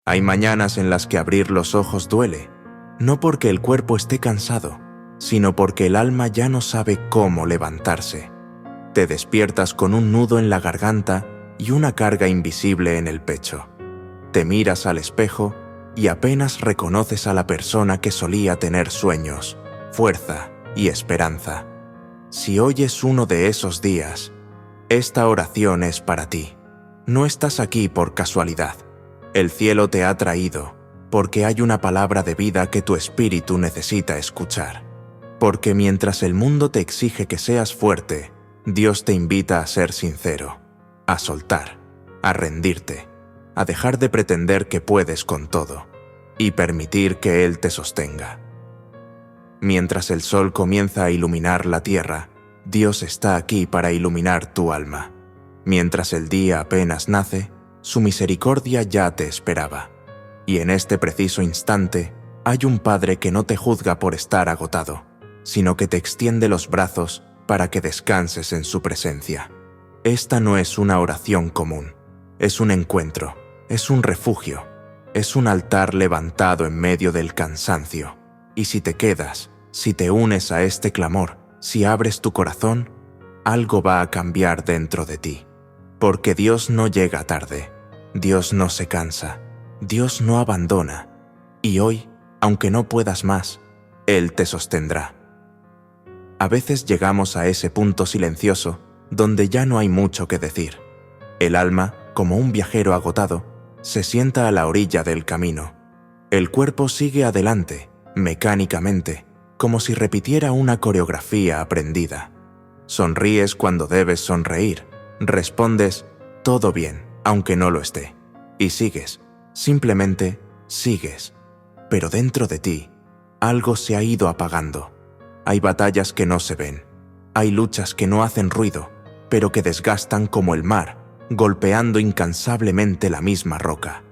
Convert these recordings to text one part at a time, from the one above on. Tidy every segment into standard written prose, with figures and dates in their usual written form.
Hay mañanas en las que abrir los ojos duele, no porque el cuerpo esté cansado, sino porque el alma ya no sabe cómo levantarse. Te despiertas con un nudo en la garganta y una carga invisible en el pecho. Te miras al espejo y apenas reconoces a la persona que solía tener sueños, fuerza y esperanza. Si hoy es uno de esos días, esta oración es para ti. No estás aquí por casualidad. El cielo te ha traído porque hay una palabra de vida que tu espíritu necesita escuchar. Porque mientras el mundo te exige que seas fuerte, Dios te invita a ser sincero, a soltar, a rendirte, a dejar de pretender que puedes con todo y permitir que Él te sostenga. Mientras el sol comienza a iluminar la tierra, Dios está aquí para iluminar tu alma. Mientras el día apenas nace, su misericordia ya te esperaba. Y en este preciso instante, hay un Padre que no te juzga por estar agotado, sino que te extiende los brazos para que descanses en su presencia. Esta no es una oración común, es un encuentro, es un refugio, es un altar levantado en medio del cansancio. Y si te quedas, si te unes a este clamor, si abres tu corazón, algo va a cambiar dentro de ti. Porque Dios no llega tarde, Dios no se cansa, Dios no abandona. Y hoy, aunque no puedas más, Él te sostendrá. A veces llegamos a ese punto silencioso donde ya no hay mucho que decir. El alma, como un viajero agotado, se sienta a la orilla del camino. El cuerpo sigue adelante, mecánicamente, como si repitiera una coreografía aprendida. Sonríes cuando debes sonreír, respondes «todo bien», aunque no lo esté, y sigues, simplemente sigues. Pero dentro de ti, algo se ha ido apagando. Hay batallas que no se ven, hay luchas que no hacen ruido, pero que desgastan como el mar, golpeando incansablemente la misma roca.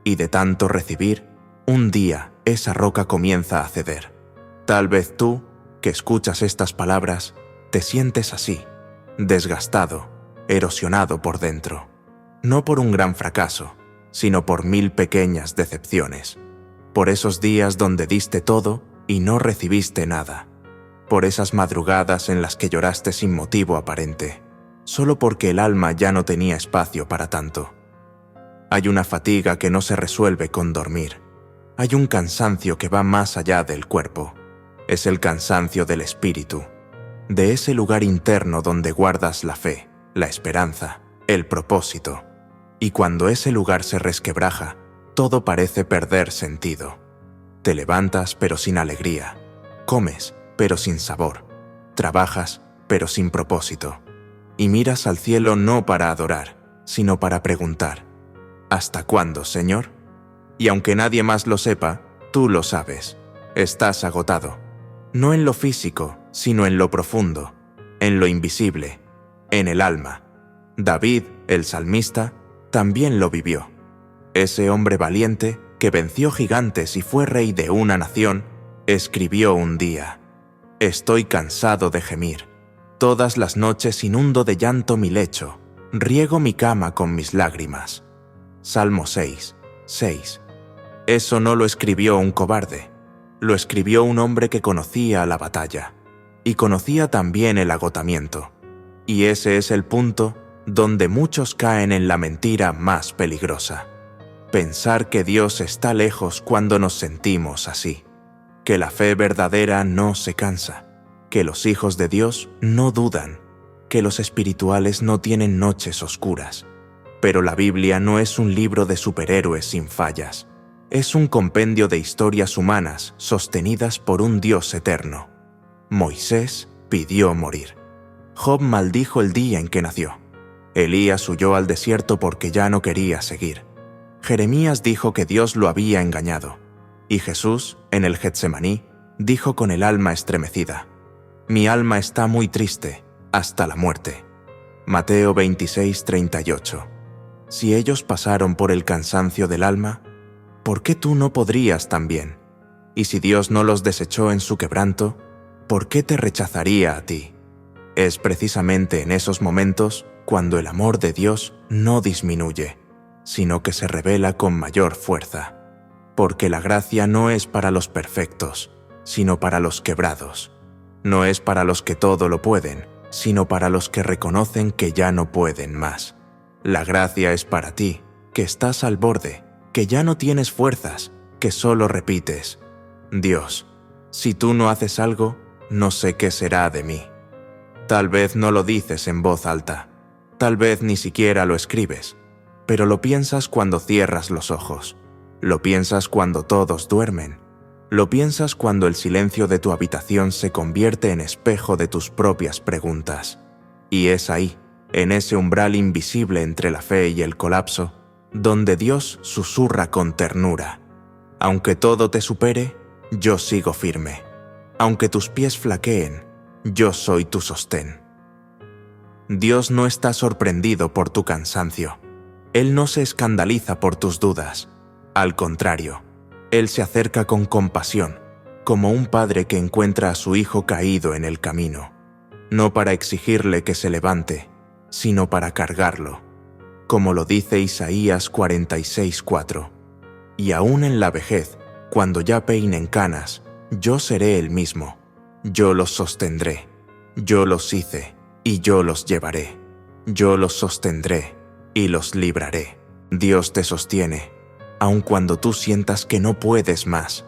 Y de tanto recibir, un día esa roca comienza a ceder. Tal vez tú, que escuchas estas palabras, te sientes así, desgastado, erosionado por dentro. No por un gran fracaso, sino por 1000 pequeñas decepciones. Por esos días donde diste todo y no recibiste nada. Por esas madrugadas en las que lloraste sin motivo aparente, solo porque el alma ya no tenía espacio para tanto. Hay una fatiga que no se resuelve con dormir. Hay un cansancio que va más allá del cuerpo. Es el cansancio del espíritu, de ese lugar interno donde guardas la fe, la esperanza, el propósito. Y cuando ese lugar se resquebraja, todo parece perder sentido. Te levantas pero sin alegría, comes pero sin sabor, trabajas pero sin propósito. Y miras al cielo no para adorar, sino para preguntar, ¿hasta cuándo, Señor? Y aunque nadie más lo sepa, tú lo sabes. Estás agotado, no en lo físico, sino en lo profundo, en lo invisible, en el alma. David, el salmista, también lo vivió. Ese hombre valiente, que venció gigantes y fue rey de una nación, escribió un día: «Estoy cansado de gemir. Todas las noches inundo de llanto mi lecho, riego mi cama con mis lágrimas». Salmo 6, 6. Eso no lo escribió un cobarde, lo escribió un hombre que conocía la batalla y conocía también el agotamiento. Y ese es el punto donde muchos caen en la mentira más peligrosa. Pensar que Dios está lejos cuando nos sentimos así, que la fe verdadera no se cansa, que los hijos de Dios no dudan, que los espirituales no tienen noches oscuras. Pero la Biblia no es un libro de superhéroes sin fallas. Es un compendio de historias humanas sostenidas por un Dios eterno. Moisés pidió morir. Job maldijo el día en que nació. Elías huyó al desierto porque ya no quería seguir. Jeremías dijo que Dios lo había engañado. Y Jesús, en el Getsemaní, dijo con el alma estremecida: «Mi alma está muy triste, hasta la muerte». Mateo 26, 38. Si ellos pasaron por el cansancio del alma, ¿por qué tú no podrías también? Y si Dios no los desechó en su quebranto, ¿por qué te rechazaría a ti? Es precisamente en esos momentos cuando el amor de Dios no disminuye, sino que se revela con mayor fuerza. Porque la gracia no es para los perfectos, sino para los quebrados. No es para los que todo lo pueden, sino para los que reconocen que ya no pueden más. La gracia es para ti, que estás al borde, que ya no tienes fuerzas, que solo repites: Dios, si tú no haces algo, no sé qué será de mí. Tal vez no lo dices en voz alta, tal vez ni siquiera lo escribes, pero lo piensas cuando cierras los ojos, lo piensas cuando todos duermen, lo piensas cuando el silencio de tu habitación se convierte en espejo de tus propias preguntas. Y es ahí, en ese umbral invisible entre la fe y el colapso, donde Dios susurra con ternura: aunque todo te supere, yo sigo firme. Aunque tus pies flaqueen, yo soy tu sostén. Dios no está sorprendido por tu cansancio. Él no se escandaliza por tus dudas. Al contrario, Él se acerca con compasión, como un padre que encuentra a su hijo caído en el camino, no para exigirle que se levante, sino para cargarlo, como lo dice Isaías 46:4. Y aún en la vejez, cuando ya peinen canas, yo seré el mismo. Yo los sostendré, yo los hice, y yo los llevaré. Yo los sostendré, y los libraré. Dios te sostiene, aun cuando tú sientas que no puedes más.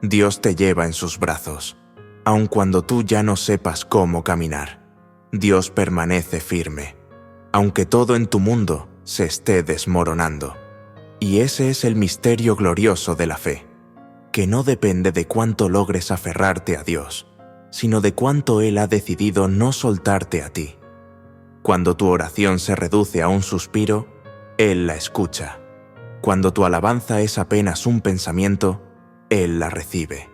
Dios te lleva en sus brazos, aun cuando tú ya no sepas cómo caminar. Dios permanece firme, aunque todo en tu mundo se esté desmoronando. Y ese es el misterio glorioso de la fe, que no depende de cuánto logres aferrarte a Dios, sino de cuánto Él ha decidido no soltarte a ti. Cuando tu oración se reduce a un suspiro, Él la escucha. Cuando tu alabanza es apenas un pensamiento, Él la recibe.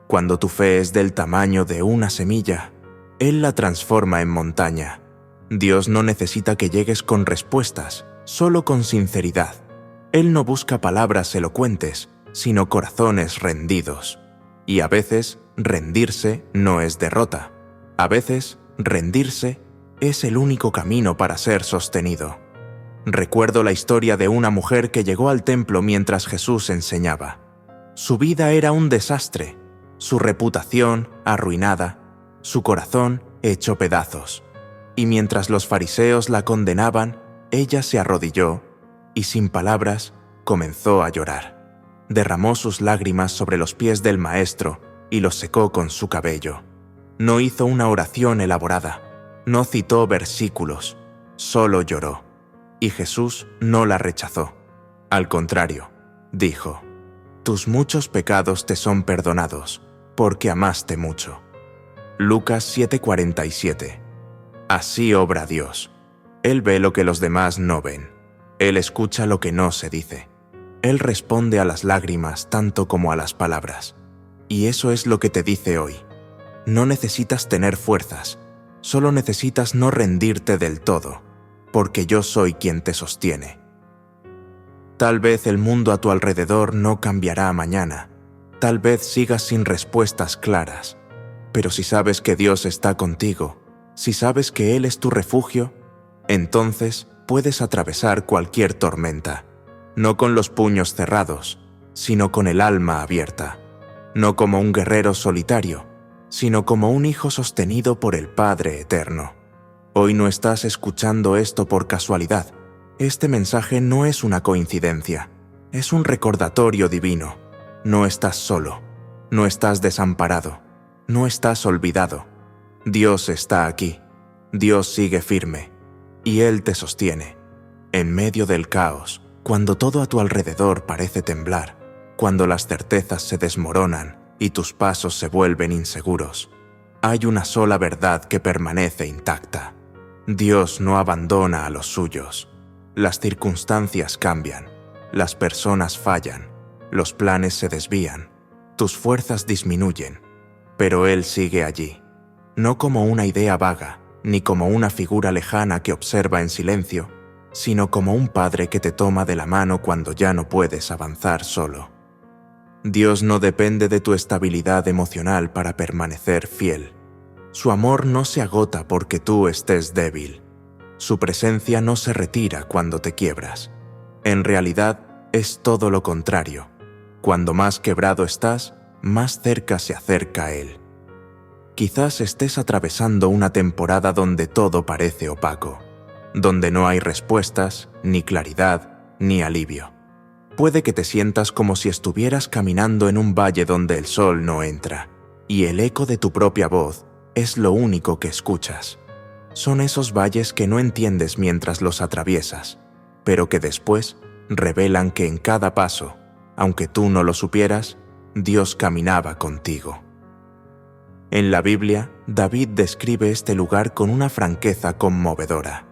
Cuando tu fe es del tamaño de una semilla, Él la transforma en montaña. Dios no necesita que llegues con respuestas, solo con sinceridad. Él no busca palabras elocuentes, sino corazones rendidos. Y a veces, rendirse no es derrota. A veces, rendirse es el único camino para ser sostenido. Recuerdo la historia de una mujer que llegó al templo mientras Jesús enseñaba. Su vida era un desastre, su reputación arruinada, su corazón hecho pedazos. Y mientras los fariseos la condenaban, ella se arrodilló y sin palabras comenzó a llorar. Derramó sus lágrimas sobre los pies del Maestro y los secó con su cabello. No hizo una oración elaborada, no citó versículos, solo lloró. Y Jesús no la rechazó. Al contrario, dijo: «Tus muchos pecados te son perdonados, porque amaste mucho». Lucas 7:47. Así obra Dios. Él ve lo que los demás no ven. Él escucha lo que no se dice. Él responde a las lágrimas tanto como a las palabras. Y eso es lo que te dice hoy. No necesitas tener fuerzas, solo necesitas no rendirte del todo, porque yo soy quien te sostiene. Tal vez el mundo a tu alrededor no cambiará mañana, tal vez sigas sin respuestas claras, pero si sabes que Dios está contigo, si sabes que Él es tu refugio, entonces puedes atravesar cualquier tormenta, no con los puños cerrados, sino con el alma abierta, no como un guerrero solitario, sino como un hijo sostenido por el Padre Eterno. Hoy no estás escuchando esto por casualidad. Este mensaje no es una coincidencia, es un recordatorio divino. No estás solo, no estás desamparado, no estás olvidado. Dios está aquí, Dios sigue firme, y Él te sostiene. En medio del caos, cuando todo a tu alrededor parece temblar, cuando las certezas se desmoronan y tus pasos se vuelven inseguros, hay una sola verdad que permanece intacta. Dios no abandona a los suyos. Las circunstancias cambian, las personas fallan, los planes se desvían, tus fuerzas disminuyen, pero Él sigue allí, no como una idea vaga, ni como una figura lejana que observa en silencio, sino como un padre que te toma de la mano cuando ya no puedes avanzar solo. Dios no depende de tu estabilidad emocional para permanecer fiel. Su amor no se agota porque tú estés débil. Su presencia no se retira cuando te quiebras. En realidad, es todo lo contrario. Cuando más quebrado estás, más cerca se acerca a Él. Quizás estés atravesando una temporada donde todo parece opaco, donde no hay respuestas, ni claridad, ni alivio. Puede que te sientas como si estuvieras caminando en un valle donde el sol no entra, y el eco de tu propia voz es lo único que escuchas. Son esos valles que no entiendes mientras los atraviesas, pero que después revelan que en cada paso, aunque tú no lo supieras, Dios caminaba contigo. En la Biblia, David describe este lugar con una franqueza conmovedora.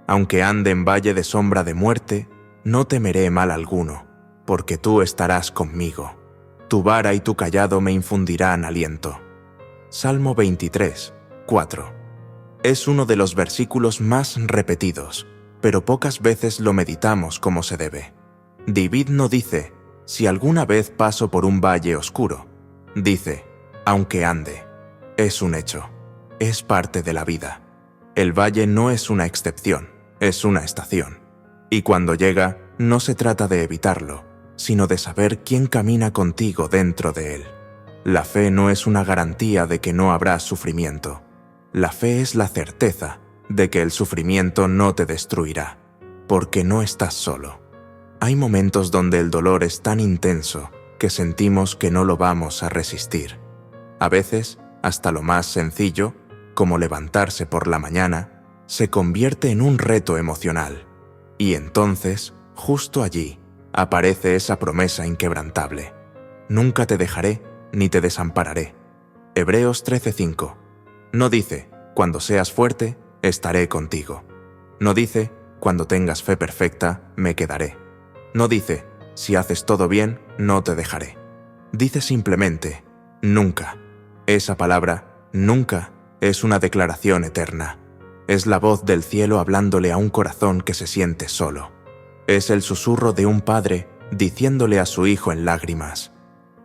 Aunque ande en valle de sombra de muerte, no temeré mal alguno, porque tú estarás conmigo. Tu vara y tu cayado me infundirán aliento. Salmo 23, 4. Es uno de los versículos más repetidos, pero pocas veces lo meditamos como se debe. David no dice, si alguna vez paso por un valle oscuro. Dice, aunque ande. Es un hecho. Es parte de la vida. El valle no es una excepción, es una estación. Y cuando llega, no se trata de evitarlo, sino de saber quién camina contigo dentro de él. La fe no es una garantía de que no habrá sufrimiento. La fe es la certeza de que el sufrimiento no te destruirá, porque no estás solo. Hay momentos donde el dolor es tan intenso que sentimos que no lo vamos a resistir. A veces, hasta lo más sencillo, como levantarse por la mañana, se convierte en un reto emocional. Y entonces, justo allí, aparece esa promesa inquebrantable. Nunca te dejaré ni te desampararé. Hebreos 13:5. No dice, cuando seas fuerte, estaré contigo. No dice, cuando tengas fe perfecta, me quedaré. No dice, si haces todo bien, no te dejaré. Dice simplemente, nunca. Esa palabra, nunca, es una declaración eterna. Es la voz del cielo hablándole a un corazón que se siente solo. Es el susurro de un padre diciéndole a su hijo en lágrimas,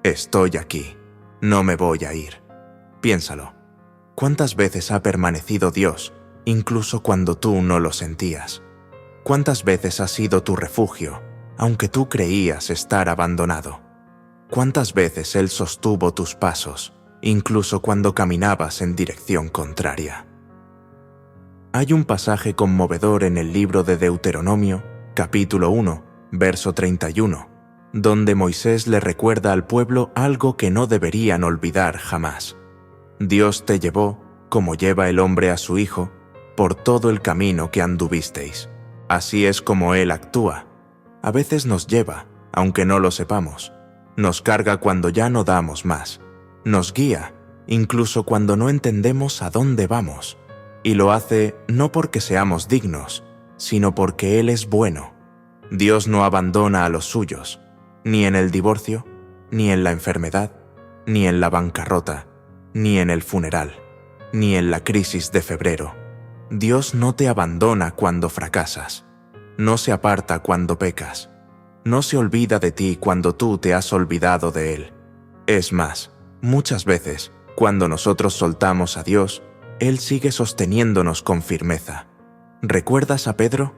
estoy aquí, no me voy a ir. Piénsalo. ¿Cuántas veces ha permanecido Dios, incluso cuando tú no lo sentías? ¿Cuántas veces ha sido tu refugio, aunque tú creías estar abandonado? ¿Cuántas veces Él sostuvo tus pasos, incluso cuando caminabas en dirección contraria? Hay un pasaje conmovedor en el libro de Deuteronomio, capítulo 1, verso 31, donde Moisés le recuerda al pueblo algo que no deberían olvidar jamás. Dios te llevó, como lleva el hombre a su hijo, por todo el camino que anduvisteis. Así es como Él actúa. A veces nos lleva, aunque no lo sepamos. Nos carga cuando ya no damos más. Nos guía, incluso cuando no entendemos a dónde vamos. Y lo hace no porque seamos dignos, sino porque Él es bueno. Dios no abandona a los suyos, ni en el divorcio, ni en la enfermedad, ni en la bancarrota, ni en el funeral, ni en la crisis de febrero. Dios no te abandona cuando fracasas. No se aparta cuando pecas. No se olvida de ti cuando tú te has olvidado de Él. Es más, muchas veces, cuando nosotros soltamos a Dios, Él sigue sosteniéndonos con firmeza. ¿Recuerdas a Pedro?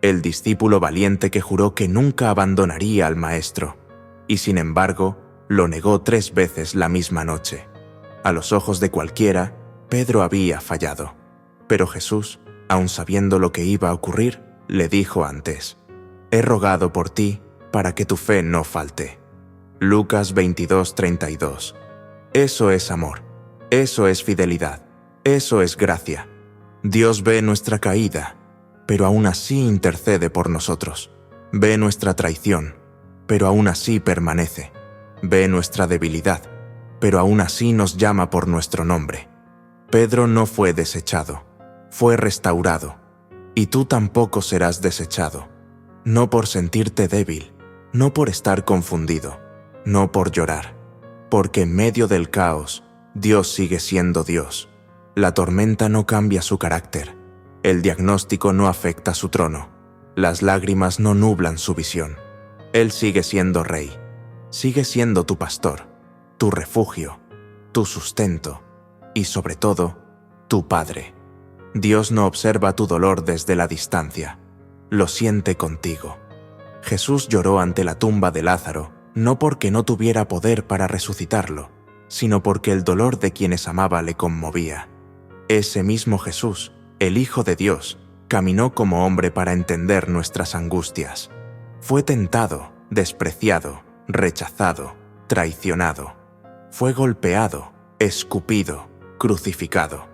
El discípulo valiente que juró que nunca abandonaría al Maestro, y sin embargo, lo negó 3 veces la misma noche. A los ojos de cualquiera, Pedro había fallado. Pero Jesús, aun sabiendo lo que iba a ocurrir, le dijo antes, «He rogado por ti para que tu fe no falte». Lucas 22:32. Eso es amor. Eso es fidelidad. Eso es gracia. Dios ve nuestra caída, pero aún así intercede por nosotros. Ve nuestra traición, pero aún así permanece. Ve nuestra debilidad, pero aún así nos llama por nuestro nombre. Pedro no fue desechado, fue restaurado, y tú tampoco serás desechado, no por sentirte débil, no por estar confundido, no por llorar, porque en medio del caos, Dios sigue siendo Dios. La tormenta no cambia su carácter, el diagnóstico no afecta su trono, las lágrimas no nublan su visión. Él sigue siendo Rey, sigue siendo tu pastor, tu refugio, tu sustento y sobre todo, tu Padre. Dios no observa tu dolor desde la distancia, lo siente contigo. Jesús lloró ante la tumba de Lázaro, no porque no tuviera poder para resucitarlo, sino porque el dolor de quienes amaba le conmovía. Ese mismo Jesús, el Hijo de Dios, caminó como hombre para entender nuestras angustias. Fue tentado, despreciado, rechazado, traicionado. Fue golpeado, escupido, crucificado.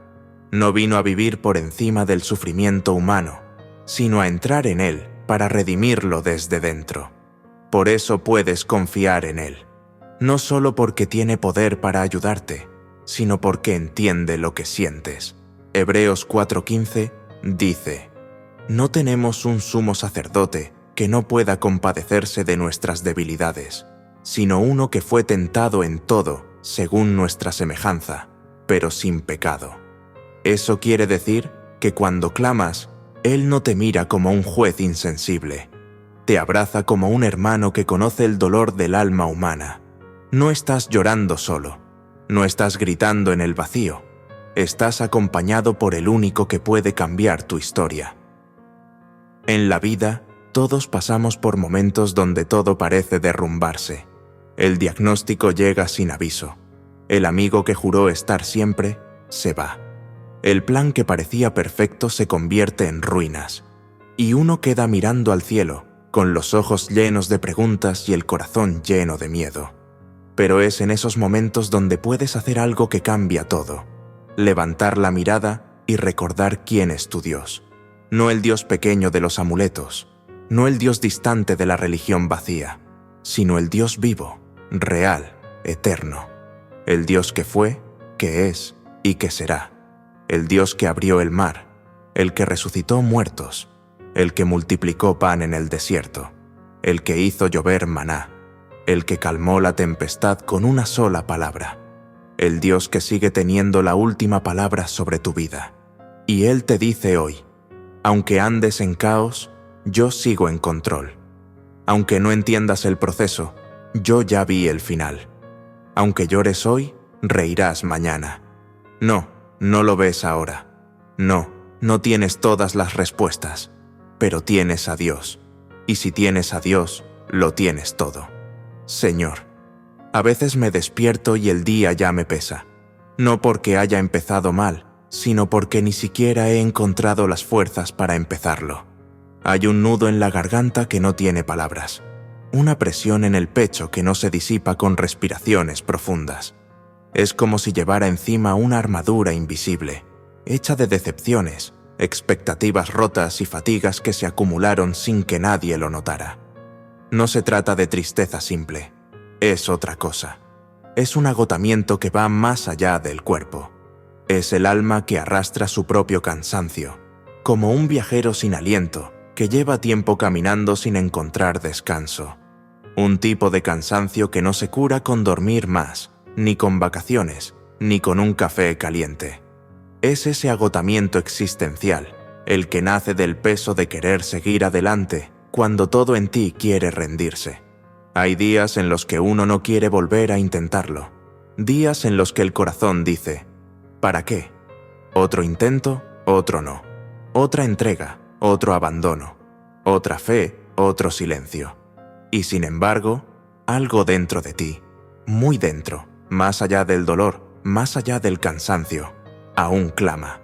No vino a vivir por encima del sufrimiento humano, sino a entrar en él para redimirlo desde dentro. Por eso puedes confiar en él, no solo porque tiene poder para ayudarte, sino porque entiende lo que sientes. Hebreos 4:15 dice: «No tenemos un sumo sacerdote que no pueda compadecerse de nuestras debilidades, sino uno que fue tentado en todo, según nuestra semejanza, pero sin pecado». Eso quiere decir que cuando clamas, Él no te mira como un juez insensible. Te abraza como un hermano que conoce el dolor del alma humana. No estás llorando solo, no estás gritando en el vacío, estás acompañado por el único que puede cambiar tu historia. En la vida, todos pasamos por momentos donde todo parece derrumbarse. El diagnóstico llega sin aviso. El amigo que juró estar siempre, se va. El plan que parecía perfecto se convierte en ruinas. Y uno queda mirando al cielo, con los ojos llenos de preguntas y el corazón lleno de miedo. Pero es en esos momentos donde puedes hacer algo que cambia todo. Levantar la mirada y recordar quién es tu Dios. No el Dios pequeño de los amuletos, no el Dios distante de la religión vacía, sino el Dios vivo, real, eterno. El Dios que fue, que es y que será. El Dios que abrió el mar, el que resucitó muertos, el que multiplicó pan en el desierto, el que hizo llover maná, el que calmó la tempestad con una sola palabra, el Dios que sigue teniendo la última palabra sobre tu vida. Y Él te dice hoy: aunque andes en caos, yo sigo en control. Aunque no entiendas el proceso, yo ya vi el final. Aunque llores hoy, reirás mañana. No lo ves ahora. No tienes todas las respuestas, pero tienes a Dios. Y si tienes a Dios, lo tienes todo. Señor, a veces me despierto y el día ya me pesa. No porque haya empezado mal, sino porque ni siquiera he encontrado las fuerzas para empezarlo. Hay un nudo en la garganta que no tiene palabras. Una presión en el pecho que no se disipa con respiraciones profundas. Es como si llevara encima una armadura invisible, hecha de decepciones, expectativas rotas y fatigas que se acumularon sin que nadie lo notara. No se trata de tristeza simple, es otra cosa. Es un agotamiento que va más allá del cuerpo. Es el alma que arrastra su propio cansancio, como un viajero sin aliento que lleva tiempo caminando sin encontrar descanso. Un tipo de cansancio que no se cura con dormir más, ni con vacaciones, ni con un café caliente. Es ese agotamiento existencial, el que nace del peso de querer seguir adelante cuando todo en ti quiere rendirse. Hay días en los que uno no quiere volver a intentarlo. Días en los que el corazón dice: ¿para qué? Otro intento, otro no. Otra entrega, otro abandono. Otra fe, otro silencio. Y sin embargo, algo dentro de ti, muy dentro, más allá del dolor, más allá del cansancio, aún clama.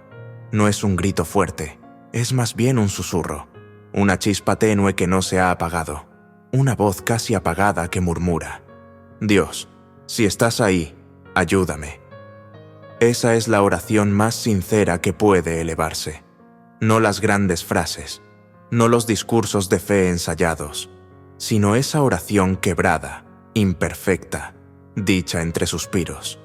No es un grito fuerte, es más bien un susurro, una chispa tenue que no se ha apagado, una voz casi apagada que murmura: Dios, si estás ahí, ayúdame. Esa es la oración más sincera que puede elevarse. No las grandes frases, no los discursos de fe ensayados, sino esa oración quebrada, imperfecta, dicha entre suspiros.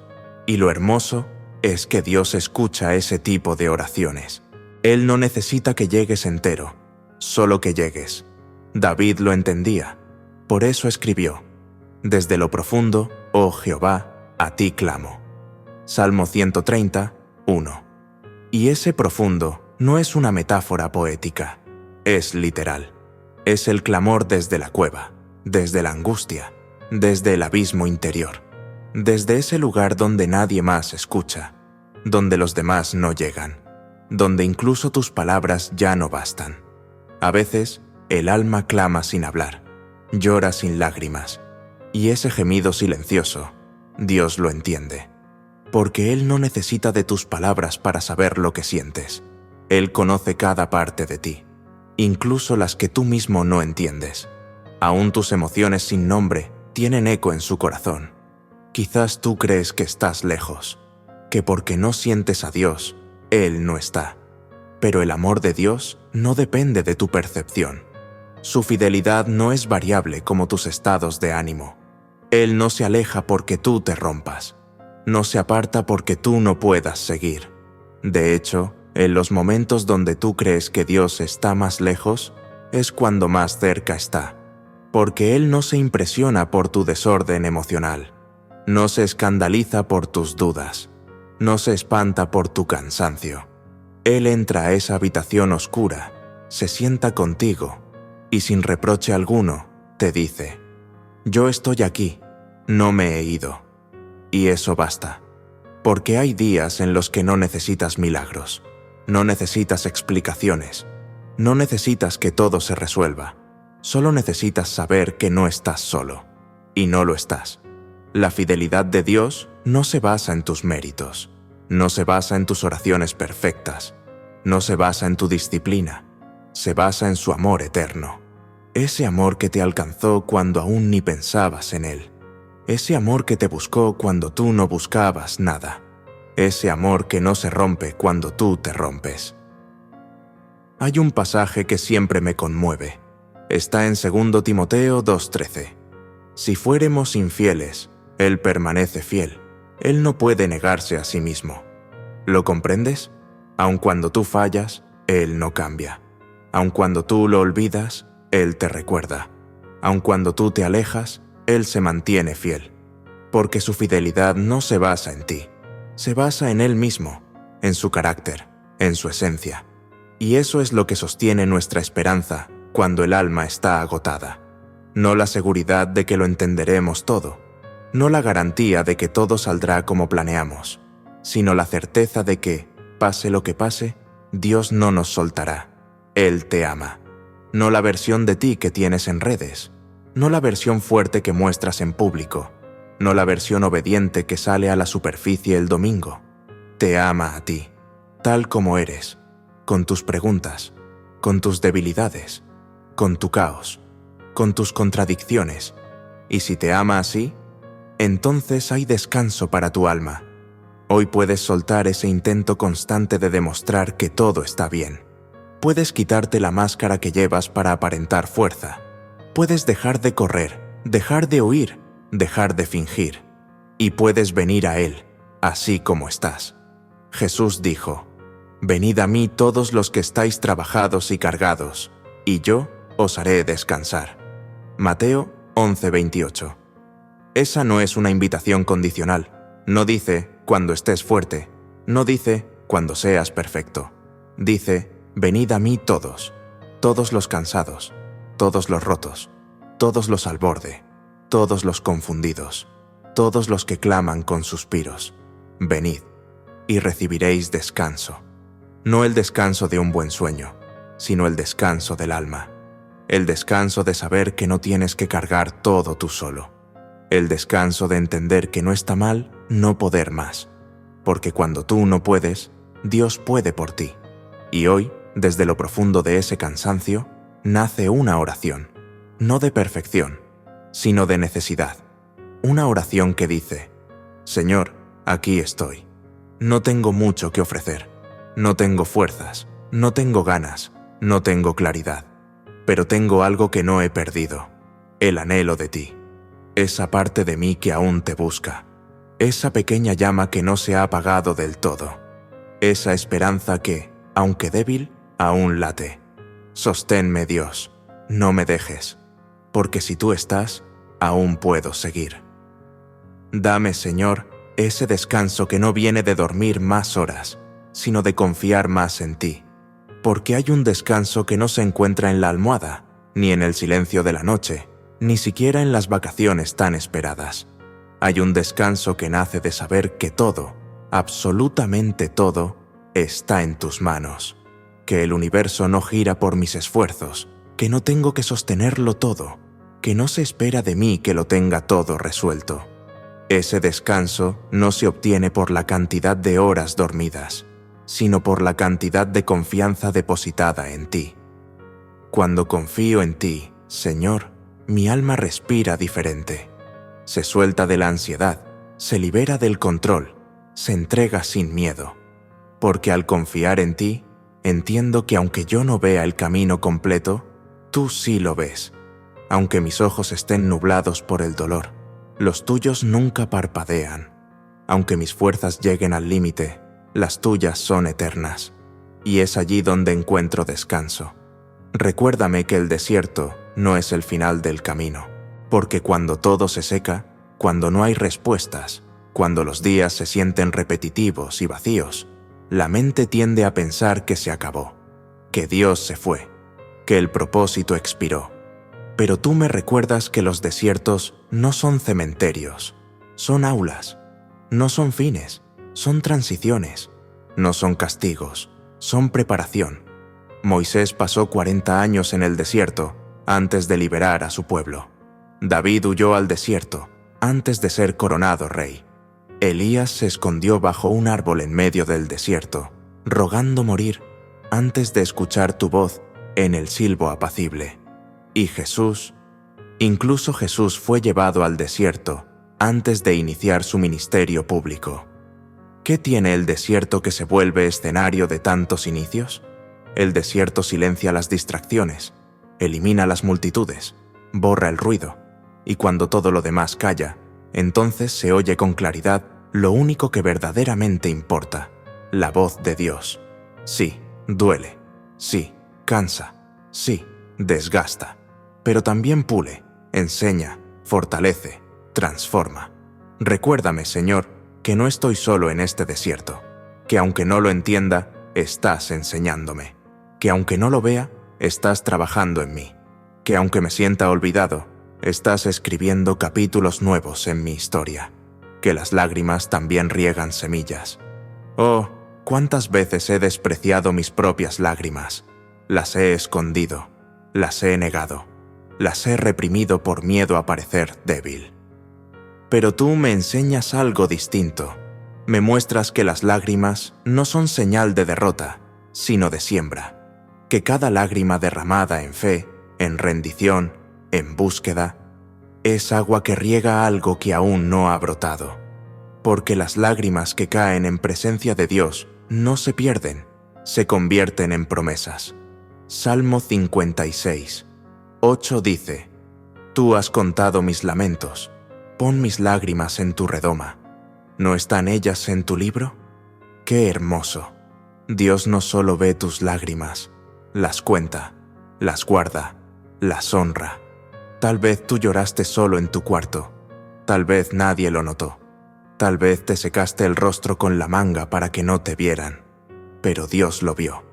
Y lo hermoso es que Dios escucha ese tipo de oraciones. Él no necesita que llegues entero, solo que llegues. David lo entendía, por eso escribió: desde lo profundo, oh Jehová, a ti clamo. Salmo 130, 1. Y ese profundo no es una metáfora poética, es literal. Es el clamor desde la cueva, desde la angustia, desde el abismo interior, desde ese lugar donde nadie más escucha, donde los demás no llegan, donde incluso tus palabras ya no bastan. A veces, el alma clama sin hablar, llora sin lágrimas, y ese gemido silencioso, Dios lo entiende, porque Él no necesita de tus palabras para saber lo que sientes. Él conoce cada parte de ti, incluso las que tú mismo no entiendes. Aún tus emociones sin nombre tienen eco en su corazón. Quizás tú crees que estás lejos, que porque no sientes a Dios, Él no está. Pero el amor de Dios no depende de tu percepción. Su fidelidad no es variable como tus estados de ánimo. Él no se aleja porque tú te rompas. No se aparta porque tú no puedas seguir. De hecho, en los momentos donde tú crees que Dios está más lejos, es cuando más cerca está. Porque Él no se impresiona por tu desorden emocional. No se escandaliza por tus dudas. No se espanta por tu cansancio. Él entra a esa habitación oscura, se sienta contigo y sin reproche alguno te dice: yo estoy aquí, no me he ido. Y eso basta, porque hay días en los que no necesitas milagros, no necesitas explicaciones, no necesitas que todo se resuelva, solo necesitas saber que no estás solo, y no lo estás. La fidelidad de Dios no se basa en tus méritos, no se basa en tus oraciones perfectas, no se basa en tu disciplina, se basa en su amor eterno. Ese amor que te alcanzó cuando aún ni pensabas en Él. Ese amor que te buscó cuando tú no buscabas nada. Ese amor que no se rompe cuando tú te rompes. Hay un pasaje que siempre me conmueve. Está en 2 Timoteo 2:13. Si fuéremos infieles, Él permanece fiel. Él no puede negarse a sí mismo. ¿Lo comprendes? Aun cuando tú fallas, Él no cambia. Aun cuando tú lo olvidas, Él te recuerda. Aun cuando tú te alejas, Él se mantiene fiel. Porque su fidelidad no se basa en ti, se basa en Él mismo, en su carácter, en su esencia. Y eso es lo que sostiene nuestra esperanza cuando el alma está agotada. No la seguridad de que lo entenderemos todo, no la garantía de que todo saldrá como planeamos, sino la certeza de que, pase lo que pase, Dios no nos soltará. Él te ama. No la versión de ti que tienes en redes, no la versión fuerte que muestras en público, no la versión obediente que sale a la superficie el domingo. Te ama a ti, tal como eres, con tus preguntas, con tus debilidades, con tu caos, con tus contradicciones. Y si te ama así, entonces hay descanso para tu alma. Hoy puedes soltar ese intento constante de demostrar que todo está bien. Puedes quitarte la máscara que llevas para aparentar fuerza. Puedes dejar de correr, dejar de huir, dejar de fingir. Y puedes venir a Él, así como estás. Jesús dijo: «Venid a mí todos los que estáis trabajados y cargados, y yo os haré descansar». Mateo 11:28. Esa no es una invitación condicional. No dice, cuando estés fuerte. No dice, cuando seas perfecto. Dice, venid a mí todos, todos los cansados, todos los rotos, todos los al borde, todos los confundidos, todos los que claman con suspiros. Venid, y recibiréis descanso. No el descanso de un buen sueño, sino el descanso del alma. El descanso de saber que no tienes que cargar todo tú solo. El descanso de entender que no está mal no poder más, porque cuando tú no puedes, Dios puede por ti. Y hoy, desde lo profundo de ese cansancio, nace una oración, no de perfección, sino de necesidad. Una oración que dice: Señor, aquí estoy. No tengo mucho que ofrecer, no tengo fuerzas, no tengo ganas, no tengo claridad, pero tengo algo que no he perdido, el anhelo de ti. Esa parte de mí que aún te busca, esa pequeña llama que no se ha apagado del todo, esa esperanza que, aunque débil, aún late. Sosténme, Dios, no me dejes, porque si tú estás, aún puedo seguir. Dame, Señor, ese descanso que no viene de dormir más horas, sino de confiar más en ti, porque hay un descanso que no se encuentra en la almohada, ni en el silencio de la noche, ni siquiera en las vacaciones tan esperadas. Hay un descanso que nace de saber que todo, absolutamente todo, está en tus manos, que el universo no gira por mis esfuerzos, que no tengo que sostenerlo todo, que no se espera de mí que lo tenga todo resuelto. Ese descanso no se obtiene por la cantidad de horas dormidas, sino por la cantidad de confianza depositada en ti. Cuando confío en ti, Señor, mi alma respira diferente. Se suelta de la ansiedad, se libera del control, se entrega sin miedo. Porque al confiar en ti, entiendo que aunque yo no vea el camino completo, tú sí lo ves. Aunque mis ojos estén nublados por el dolor, los tuyos nunca parpadean. Aunque mis fuerzas lleguen al límite, las tuyas son eternas. Y es allí donde encuentro descanso. Recuérdame que el desierto no es el final del camino, porque cuando todo se seca, cuando no hay respuestas, cuando los días se sienten repetitivos y vacíos, la mente tiende a pensar que se acabó, que Dios se fue, que el propósito expiró. Pero tú me recuerdas que los desiertos no son cementerios, son aulas, no son fines, son transiciones, no son castigos, son preparación. Moisés pasó 40 años en el desierto antes de liberar a su pueblo. David huyó al desierto antes de ser coronado rey. Elías se escondió bajo un árbol en medio del desierto, rogando morir antes de escuchar tu voz en el silbo apacible. Y Jesús, incluso Jesús fue llevado al desierto antes de iniciar su ministerio público. ¿Qué tiene el desierto que se vuelve escenario de tantos inicios? El desierto silencia las distracciones, elimina las multitudes, borra el ruido, y cuando todo lo demás calla, entonces se oye con claridad lo único que verdaderamente importa, la voz de Dios. Sí, duele, sí, cansa, sí, desgasta, pero también pule, enseña, fortalece, transforma. Recuérdame, Señor, que no estoy solo en este desierto, que aunque no lo entienda, estás enseñándome, que aunque no lo vea, estás trabajando en mí, que aunque me sienta olvidado, estás escribiendo capítulos nuevos en mi historia, que las lágrimas también riegan semillas. Oh, cuántas veces he despreciado mis propias lágrimas, las he escondido, las he negado, las he reprimido por miedo a parecer débil. Pero tú me enseñas algo distinto, me muestras que las lágrimas no son señal de derrota, sino de siembra, que cada lágrima derramada en fe, en rendición, en búsqueda, es agua que riega algo que aún no ha brotado. Porque las lágrimas que caen en presencia de Dios no se pierden, se convierten en promesas. Salmo 56, 8 dice: Tú has contado mis lamentos, pon mis lágrimas en tu redoma. ¿No están ellas en tu libro? ¡Qué hermoso! Dios no solo ve tus lágrimas, las cuenta, las guarda, las honra. Tal vez tú lloraste solo en tu cuarto, tal vez nadie lo notó, tal vez te secaste el rostro con la manga para que no te vieran, pero Dios lo vio.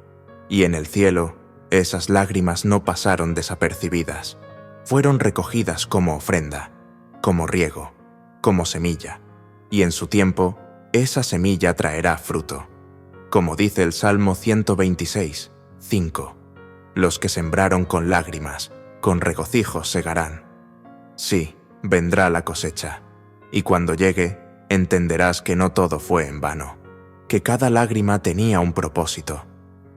Y en el cielo, esas lágrimas no pasaron desapercibidas, fueron recogidas como ofrenda, como riego, como semilla, y en su tiempo, esa semilla traerá fruto. Como dice el Salmo 126, 5, los que sembraron con lágrimas, con regocijo segarán. Sí, vendrá la cosecha, y cuando llegue, entenderás que no todo fue en vano, que cada lágrima tenía un propósito,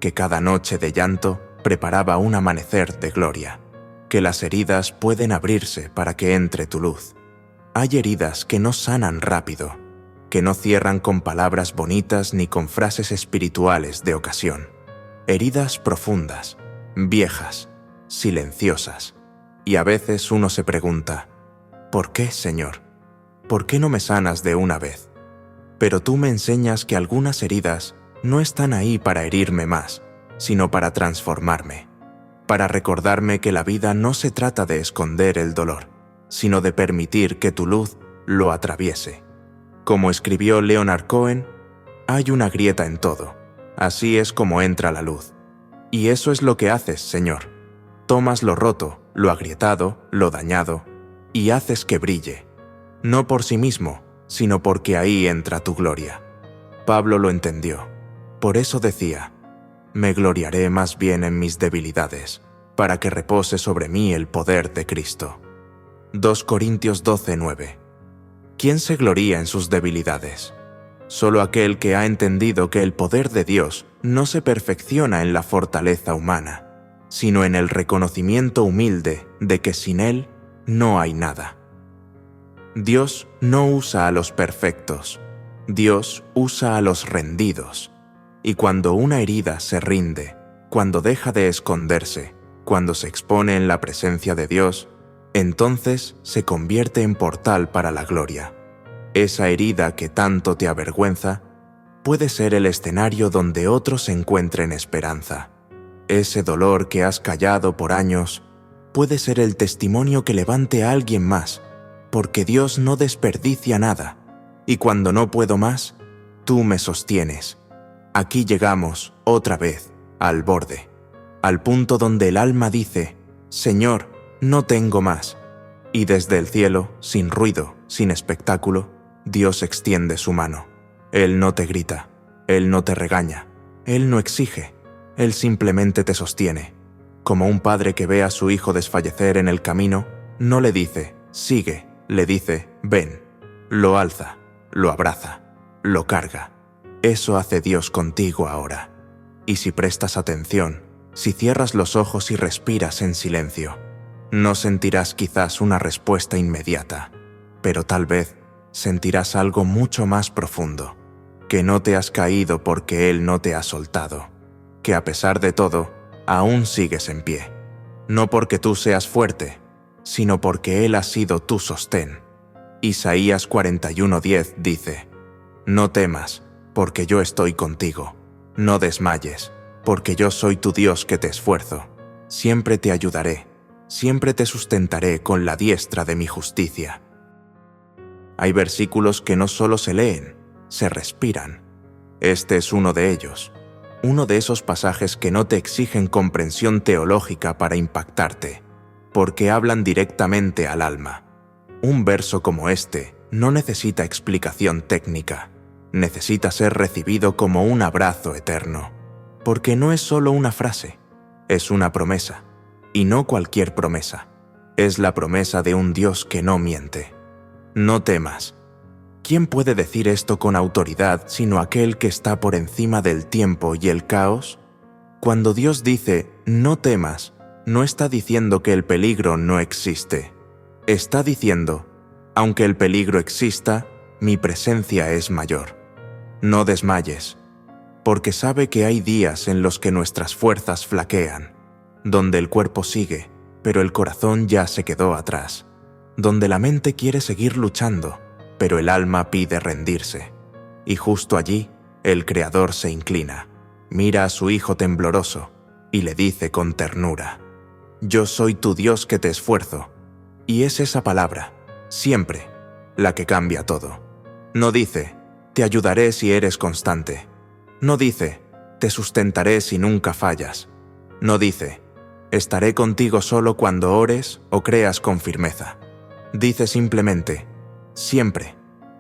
que cada noche de llanto preparaba un amanecer de gloria, que las heridas pueden abrirse para que entre tu luz. Hay heridas que no sanan rápido, que no cierran con palabras bonitas ni con frases espirituales de ocasión. Heridas profundas, viejas, silenciosas. Y a veces uno se pregunta: ¿por qué, Señor? ¿Por qué no me sanas de una vez? Pero tú me enseñas que algunas heridas no están ahí para herirme más, sino para transformarme, para recordarme que la vida no se trata de esconder el dolor, sino de permitir que tu luz lo atraviese. Como escribió Leonard Cohen, hay una grieta en todo, así es como entra la luz. Y eso es lo que haces, Señor. Tomas lo roto, lo agrietado, lo dañado, y haces que brille, no por sí mismo, sino porque ahí entra tu gloria. Pablo lo entendió. Por eso decía: me gloriaré más bien en mis debilidades, para que repose sobre mí el poder de Cristo. 2 Corintios 12:9. ¿Quién se gloría en sus debilidades? Solo aquel que ha entendido que el poder de Dios no se perfecciona en la fortaleza humana, sino en el reconocimiento humilde de que sin Él no hay nada. Dios no usa a los perfectos, Dios usa a los rendidos. Y cuando una herida se rinde, cuando deja de esconderse, cuando se expone en la presencia de Dios, entonces se convierte en portal para la gloria. Esa herida que tanto te avergüenza puede ser el escenario donde otros encuentren esperanza. Ese dolor que has callado por años puede ser el testimonio que levante a alguien más, porque Dios no desperdicia nada, y cuando no puedo más, tú me sostienes. Aquí llegamos, otra vez, al borde, al punto donde el alma dice, Señor, no tengo más. Y desde el cielo, sin ruido, sin espectáculo, Dios extiende su mano. Él no te grita, Él no te regaña, Él no exige, Él simplemente te sostiene. Como un padre que ve a su hijo desfallecer en el camino, no le dice, sigue, le dice, ven. Lo alza, lo abraza, lo carga. Eso hace Dios contigo ahora. Y si prestas atención, si cierras los ojos y respiras en silencio, no sentirás quizás una respuesta inmediata, pero tal vez sentirás algo mucho más profundo, que no te has caído porque Él no te ha soltado, que a pesar de todo, aún sigues en pie, no porque tú seas fuerte, sino porque Él ha sido tu sostén. Isaías 41:10 dice, no temas, porque yo estoy contigo, no desmayes, porque yo soy tu Dios que te esfuerzo, siempre te ayudaré, siempre te sustentaré con la diestra de mi justicia. Hay versículos que no solo se leen, se respiran. Este es uno de ellos, uno de esos pasajes que no te exigen comprensión teológica para impactarte, porque hablan directamente al alma. Un verso como este no necesita explicación técnica, necesita ser recibido como un abrazo eterno, porque no es solo una frase, es una promesa, y no cualquier promesa, es la promesa de un Dios que no miente. No temas. ¿Quién puede decir esto con autoridad sino aquel que está por encima del tiempo y el caos? Cuando Dios dice, no temas, no está diciendo que el peligro no existe. Está diciendo, aunque el peligro exista, mi presencia es mayor. No desmayes, porque sabe que hay días en los que nuestras fuerzas flaquean, donde el cuerpo sigue, pero el corazón ya se quedó atrás, donde la mente quiere seguir luchando, pero el alma pide rendirse. Y justo allí, el Creador se inclina, mira a su Hijo tembloroso y le dice con ternura, yo soy tu Dios que te esfuerzo. Y es esa palabra, siempre, la que cambia todo. No dice, te ayudaré si eres constante. No dice, te sustentaré si nunca fallas. No dice, estaré contigo solo cuando ores o creas con firmeza. Dice simplemente, siempre,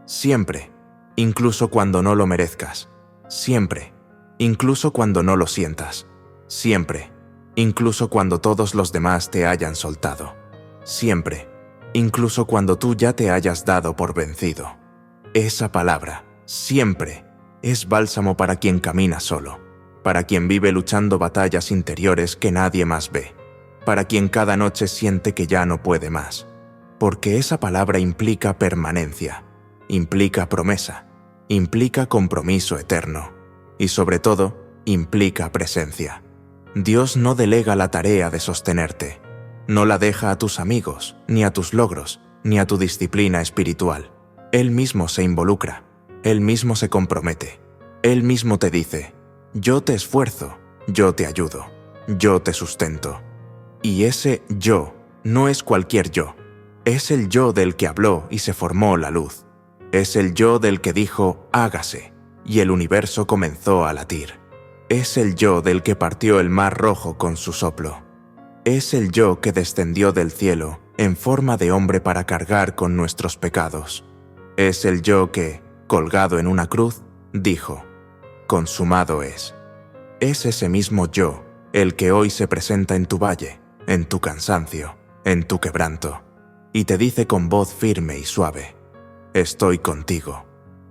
siempre, incluso cuando no lo merezcas. Siempre, incluso cuando no lo sientas. Siempre, incluso cuando todos los demás te hayan soltado. Siempre, incluso cuando tú ya te hayas dado por vencido. Esa palabra, siempre, es bálsamo para quien camina solo, para quien vive luchando batallas interiores que nadie más ve, para quien cada noche siente que ya no puede más. Porque esa palabra implica permanencia, implica promesa, implica compromiso eterno y sobre todo, implica presencia. Dios no delega la tarea de sostenerte, no la deja a tus amigos, ni a tus logros, ni a tu disciplina espiritual. Él mismo se involucra, Él mismo se compromete, Él mismo te dice, yo te esfuerzo, yo te ayudo, yo te sustento. Y ese yo no es cualquier yo, es el yo del que habló y se formó la luz. Es el yo del que dijo, hágase, y el universo comenzó a latir. Es el yo del que partió el mar rojo con su soplo. Es el yo que descendió del cielo en forma de hombre para cargar con nuestros pecados. Es el yo que, colgado en una cruz, dijo, consumado es. Es ese mismo yo el que hoy se presenta en tu valle, en tu cansancio, en tu quebranto. y te dice con voz firme y suave: estoy contigo.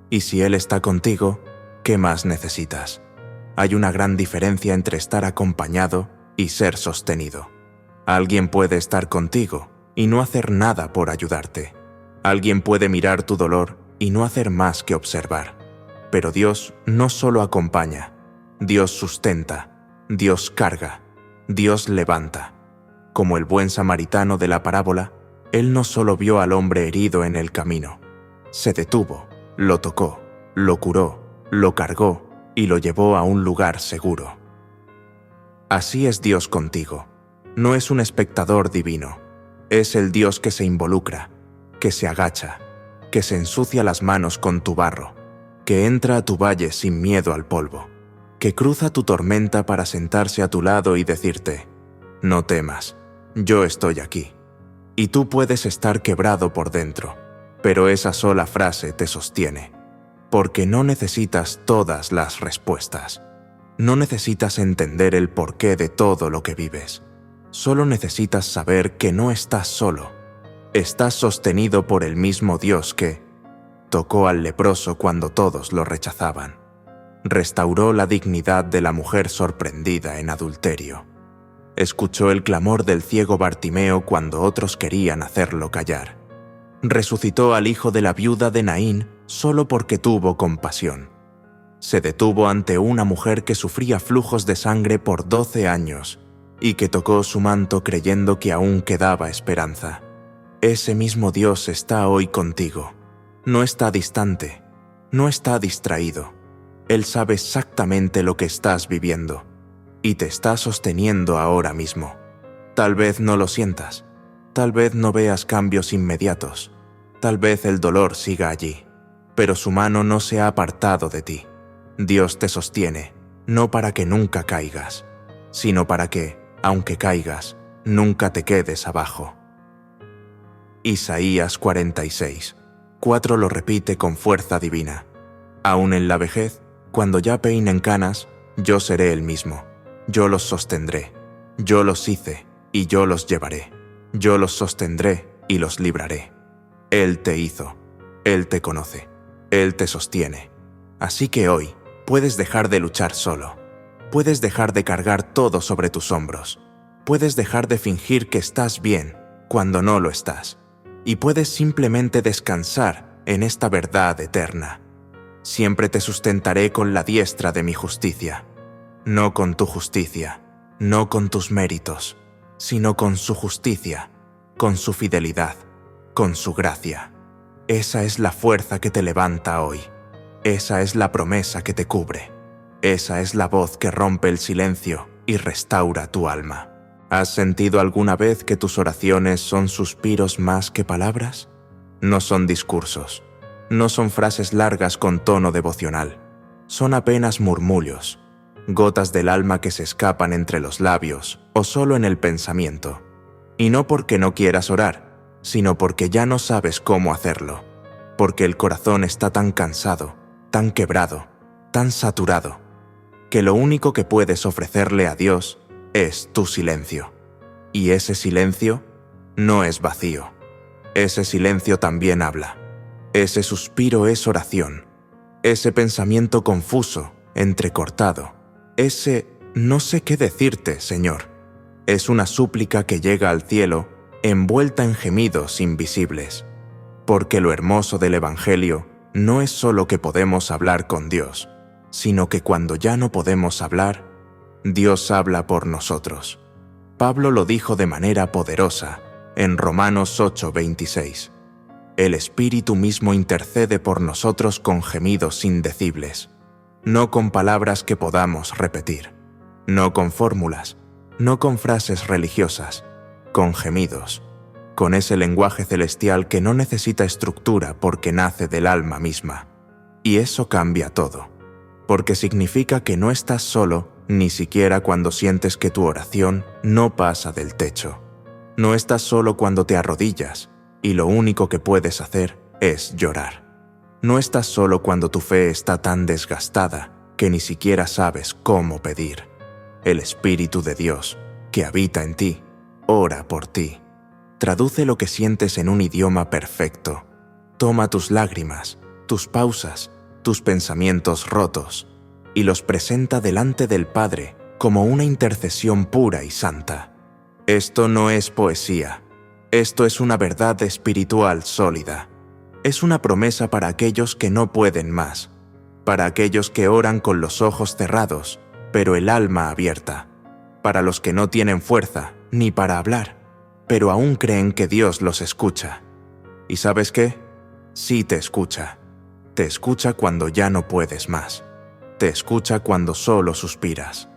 Y si Él está contigo, ¿qué más necesitas? Hay una gran diferencia entre estar acompañado y ser sostenido. Alguien puede estar contigo y no hacer nada por ayudarte. Alguien puede mirar tu dolor y no hacer más que observar. Pero Dios no solo acompaña, Dios sustenta, Dios carga, Dios levanta. Como el buen samaritano de la parábola, Él no solo vio al hombre herido en el camino, se detuvo, lo tocó, lo curó, lo cargó y lo llevó a un lugar seguro. Así es Dios contigo. No es un espectador divino, es el Dios que se involucra, que se agacha, que se ensucia las manos con tu barro, que entra a tu valle sin miedo al polvo, que cruza tu tormenta para sentarse a tu lado y decirte: no temas, yo estoy aquí. Y tú puedes estar quebrado por dentro, pero esa sola frase te sostiene, porque no necesitas todas las respuestas. No necesitas entender el porqué de todo lo que vives. Solo necesitas saber que no estás solo. Estás sostenido por el mismo Dios que tocó al leproso cuando todos lo rechazaban. Restauró la dignidad de la mujer sorprendida en adulterio. Escuchó el clamor del ciego Bartimeo cuando otros querían hacerlo callar. Resucitó al hijo de la viuda de Naín solo porque tuvo compasión. Se detuvo ante una mujer que sufría flujos de sangre por 12 años y que tocó su manto creyendo que aún quedaba esperanza. Ese mismo Dios está hoy contigo. No está distante, no está distraído. Él sabe exactamente lo que estás viviendo y te está sosteniendo ahora mismo. Tal vez no lo sientas, tal vez no veas cambios inmediatos, tal vez el dolor siga allí, pero su mano no se ha apartado de ti. Dios te sostiene, no para que nunca caigas, sino para que, aunque caigas, nunca te quedes abajo. Isaías 46:4 lo repite con fuerza divina. Aún en la vejez, cuando ya peinen canas, yo seré el mismo. Yo los sostendré, yo los hice y yo los llevaré. Yo los sostendré y los libraré. Él te hizo, Él te conoce, Él te sostiene. Así que hoy puedes dejar de luchar solo. Puedes dejar de cargar todo sobre tus hombros. Puedes dejar de fingir que estás bien cuando no lo estás. Y puedes simplemente descansar en esta verdad eterna. Siempre te sustentaré con la diestra de mi justicia. No con tu justicia, no con tus méritos, sino con su justicia, con su fidelidad, con su gracia. Esa es la fuerza que te levanta hoy. Esa es la promesa que te cubre. Esa es la voz que rompe el silencio y restaura tu alma. ¿Has sentido alguna vez que tus oraciones son suspiros más que palabras? No son discursos, no son frases largas con tono devocional, son apenas murmullos, gotas del alma que se escapan entre los labios o solo en el pensamiento. Y no porque no quieras orar, sino porque ya no sabes cómo hacerlo, porque el corazón está tan cansado, tan quebrado, tan saturado, que lo único que puedes ofrecerle a Dios es tu silencio. Y ese silencio no es vacío. Ese silencio también habla. Ese suspiro es oración. Ese pensamiento confuso, entrecortado. Ese no sé qué decirte, Señor. Es una súplica que llega al cielo envuelta en gemidos invisibles. Porque lo hermoso del Evangelio no es solo que podemos hablar con Dios, sino que cuando ya no podemos hablar, Dios habla por nosotros. Pablo lo dijo de manera poderosa en Romanos 8:26. El Espíritu mismo intercede por nosotros con gemidos indecibles, no con palabras que podamos repetir, no con fórmulas, no con frases religiosas, con gemidos, con ese lenguaje celestial que no necesita estructura porque nace del alma misma. Y eso cambia todo, porque significa que no estás solo ni siquiera cuando sientes que tu oración no pasa del techo. No estás solo cuando te arrodillas y lo único que puedes hacer es llorar. No estás solo cuando tu fe está tan desgastada que ni siquiera sabes cómo pedir. El Espíritu de Dios, que habita en ti, ora por ti. traduce lo que sientes en un idioma perfecto. Toma tus lágrimas, tus pausas, tus pensamientos rotos, y los presenta delante del Padre como una intercesión pura y santa. Esto no es poesía. Esto es una verdad espiritual sólida. Es una promesa para aquellos que no pueden más, para aquellos que oran con los ojos cerrados, pero el alma abierta, para los que no tienen fuerza ni para hablar, pero aún creen que Dios los escucha. ¿Y sabes qué? Sí te escucha. Te escucha cuando ya no puedes más. Te escucha cuando solo suspiras.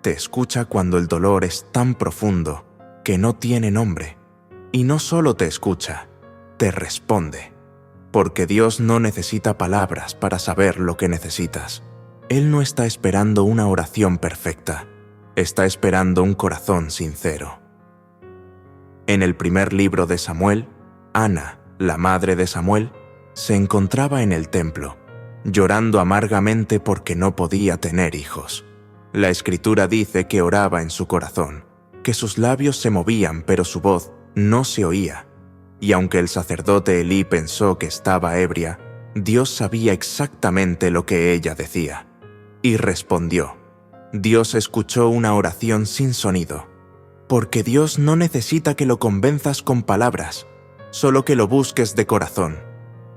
Te escucha cuando el dolor es tan profundo que no tiene nombre. Y no solo te escucha, te responde. Porque Dios no necesita palabras para saber lo que necesitas. Él no está esperando una oración perfecta, está esperando un corazón sincero. En el primer libro de Samuel, Ana, la madre de Samuel, se encontraba en el templo, llorando amargamente porque no podía tener hijos. La Escritura dice que oraba en su corazón, que sus labios se movían pero su voz no se oía. Y aunque el sacerdote Elí pensó que estaba ebria, Dios sabía exactamente lo que ella decía. Y respondió. Dios escuchó una oración sin sonido, porque Dios no necesita que lo convenzas con palabras, solo que lo busques de corazón.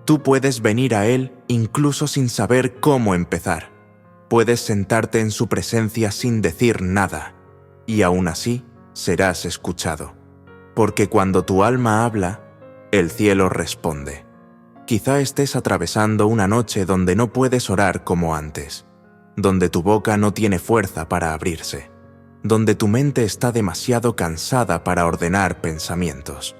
Tú puedes venir a Él incluso sin saber cómo empezar. Puedes sentarte en su presencia sin decir nada, y aún así serás escuchado. Porque cuando tu alma habla, el cielo responde. Quizá estés atravesando una noche donde no puedes orar como antes, donde tu boca no tiene fuerza para abrirse, donde tu mente está demasiado cansada para ordenar pensamientos.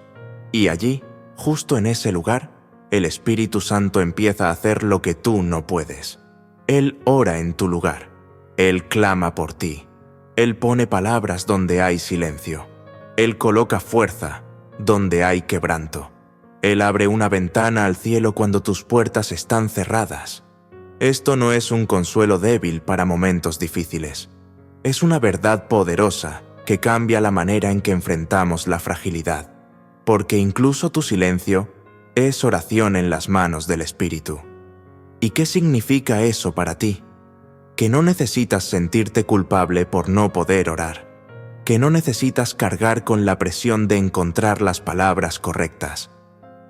Y allí, justo en ese lugar, el Espíritu Santo empieza a hacer lo que tú no puedes. Él ora en tu lugar. Él clama por ti. Él pone palabras donde hay silencio. Él coloca fuerza donde hay quebranto. Él abre una ventana al cielo cuando tus puertas están cerradas. Esto no es un consuelo débil para momentos difíciles. Es una verdad poderosa que cambia la manera en que enfrentamos la fragilidad. Porque incluso tu silencio es oración en las manos del Espíritu. ¿Y qué significa eso para ti? Que no necesitas sentirte culpable por no poder orar. Que no necesitas cargar con la presión de encontrar las palabras correctas.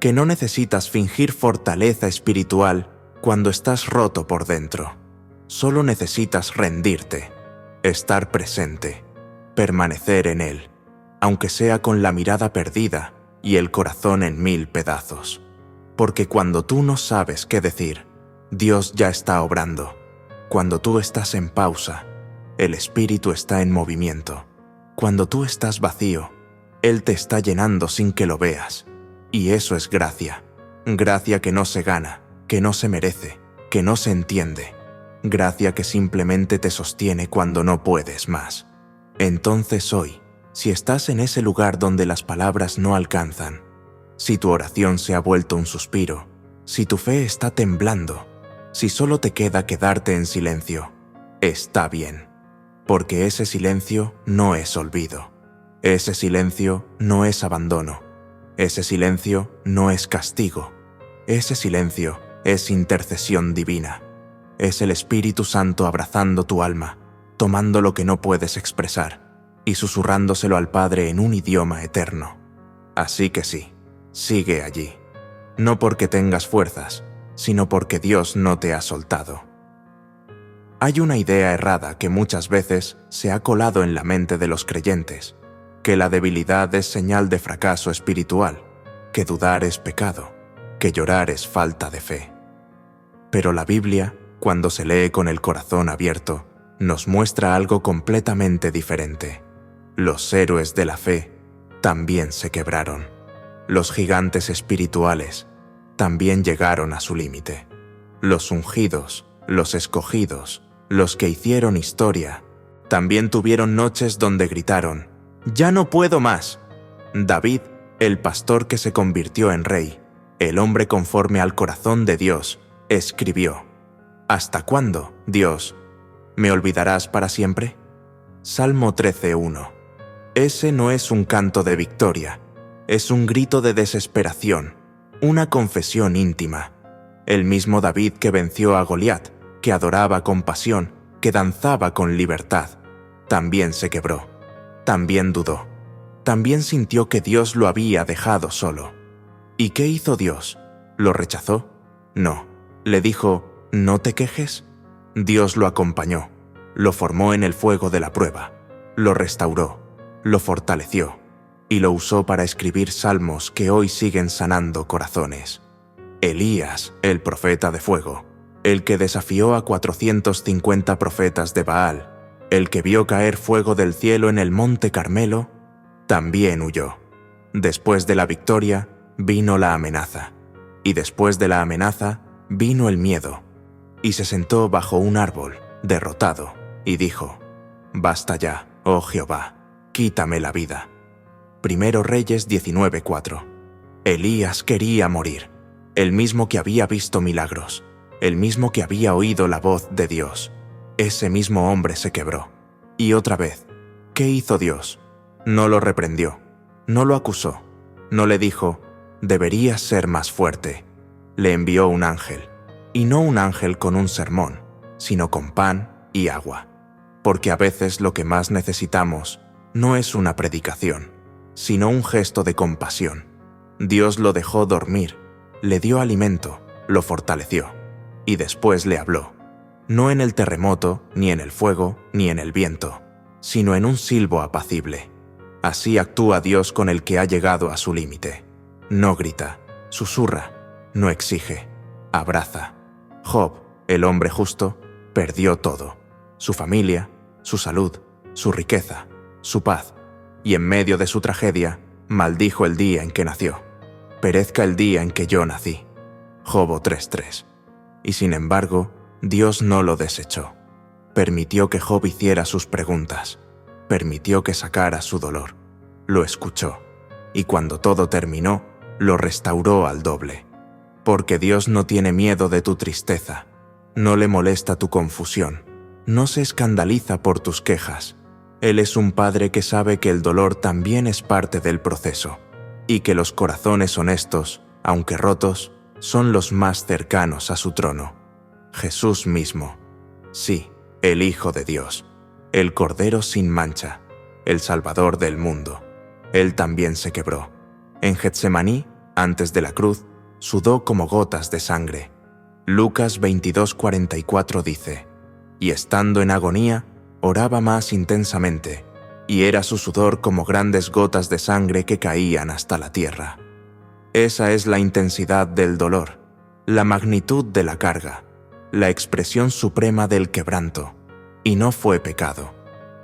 Que no necesitas fingir fortaleza espiritual cuando estás roto por dentro. Solo necesitas rendirte, estar presente, permanecer en Él, aunque sea con la mirada perdida y el corazón en 1000 pedazos. Porque cuando tú no sabes qué decir, Dios ya está obrando. Cuando tú estás en pausa, el Espíritu está en movimiento. Cuando tú estás vacío, Él te está llenando sin que lo veas. Y eso es gracia. Gracia que no se gana, que no se merece, que no se entiende. Gracia que simplemente te sostiene cuando no puedes más. Entonces hoy, si estás en ese lugar donde las palabras no alcanzan, si tu oración se ha vuelto un suspiro, si tu fe está temblando, si solo te queda quedarte en silencio, está bien, porque ese silencio no es olvido. Ese silencio no es abandono. Ese silencio no es castigo. Ese silencio es intercesión divina. Es el Espíritu Santo abrazando tu alma, tomando lo que no puedes expresar y susurrándoselo al Padre en un idioma eterno. Así que sí, sigue allí. No porque tengas fuerzas, sino porque Dios no te ha soltado. Hay una idea errada que muchas veces se ha colado en la mente de los creyentes, que la debilidad es señal de fracaso espiritual, que dudar es pecado, que llorar es falta de fe. Pero la Biblia, cuando se lee con el corazón abierto, nos muestra algo completamente diferente. Los héroes de la fe también se quebraron. Los gigantes espirituales también llegaron a su límite. Los ungidos, los escogidos, los que hicieron historia, también tuvieron noches donde gritaron: «¡Ya no puedo más!». David, el pastor que se convirtió en rey, el hombre conforme al corazón de Dios, escribió: «¿Hasta cuándo, Dios? ¿Me olvidarás para siempre?». Salmo 13:1. Ese no es un canto de victoria. Es un grito de desesperación, una confesión íntima. El mismo David que venció a Goliat, que adoraba con pasión, que danzaba con libertad, también se quebró, también dudó, también sintió que Dios lo había dejado solo. ¿Y qué hizo Dios? ¿Lo rechazó? No. Le dijo, «¿No te quejes?» Dios lo acompañó, lo formó en el fuego de la prueba, lo restauró, lo fortaleció y lo usó para escribir salmos que hoy siguen sanando corazones. Elías, el profeta de fuego, el que desafió a 450 profetas de Baal, el que vio caer fuego del cielo en el monte Carmelo, también huyó. Después de la victoria vino la amenaza, y después de la amenaza vino el miedo, y se sentó bajo un árbol, derrotado, y dijo, «Basta ya, oh Jehová, quítame la vida». Primero Reyes 19:4. Elías quería morir, el mismo que había visto milagros, el mismo que había oído la voz de Dios. Ese mismo hombre se quebró. Y otra vez, ¿qué hizo Dios? No lo reprendió, no lo acusó, no le dijo, «Deberías ser más fuerte». Le envió un ángel, y no un ángel con un sermón, sino con pan y agua. Porque a veces lo que más necesitamos no es una predicación, sino un gesto de compasión. Dios lo dejó dormir, le dio alimento, lo fortaleció, y después le habló, no en el terremoto, ni en el fuego, ni en el viento, sino en un silbo apacible. Así actúa Dios con el que ha llegado a su límite. No grita, susurra, no exige, abraza. Job, el hombre justo, perdió todo, su familia, su salud, su riqueza, su paz, y en medio de su tragedia, maldijo el día en que nació. Perezca el día en que yo nací. Job 3:3. Y sin embargo, Dios no lo desechó. Permitió que Job hiciera sus preguntas, permitió que sacara su dolor, lo escuchó, y cuando todo terminó, lo restauró al doble. Porque Dios no tiene miedo de tu tristeza, no le molesta tu confusión, no se escandaliza por tus quejas. Él es un padre que sabe que el dolor también es parte del proceso, y que los corazones honestos, aunque rotos, son los más cercanos a su trono. Jesús mismo, sí, el Hijo de Dios, el Cordero sin mancha, el Salvador del mundo. Él también se quebró. En Getsemaní, antes de la cruz, sudó como gotas de sangre. Lucas 22:44 dice, «Y estando en agonía, oraba más intensamente, y era su sudor como grandes gotas de sangre que caían hasta la tierra». Esa es la intensidad del dolor, la magnitud de la carga, la expresión suprema del quebranto, y no fue pecado.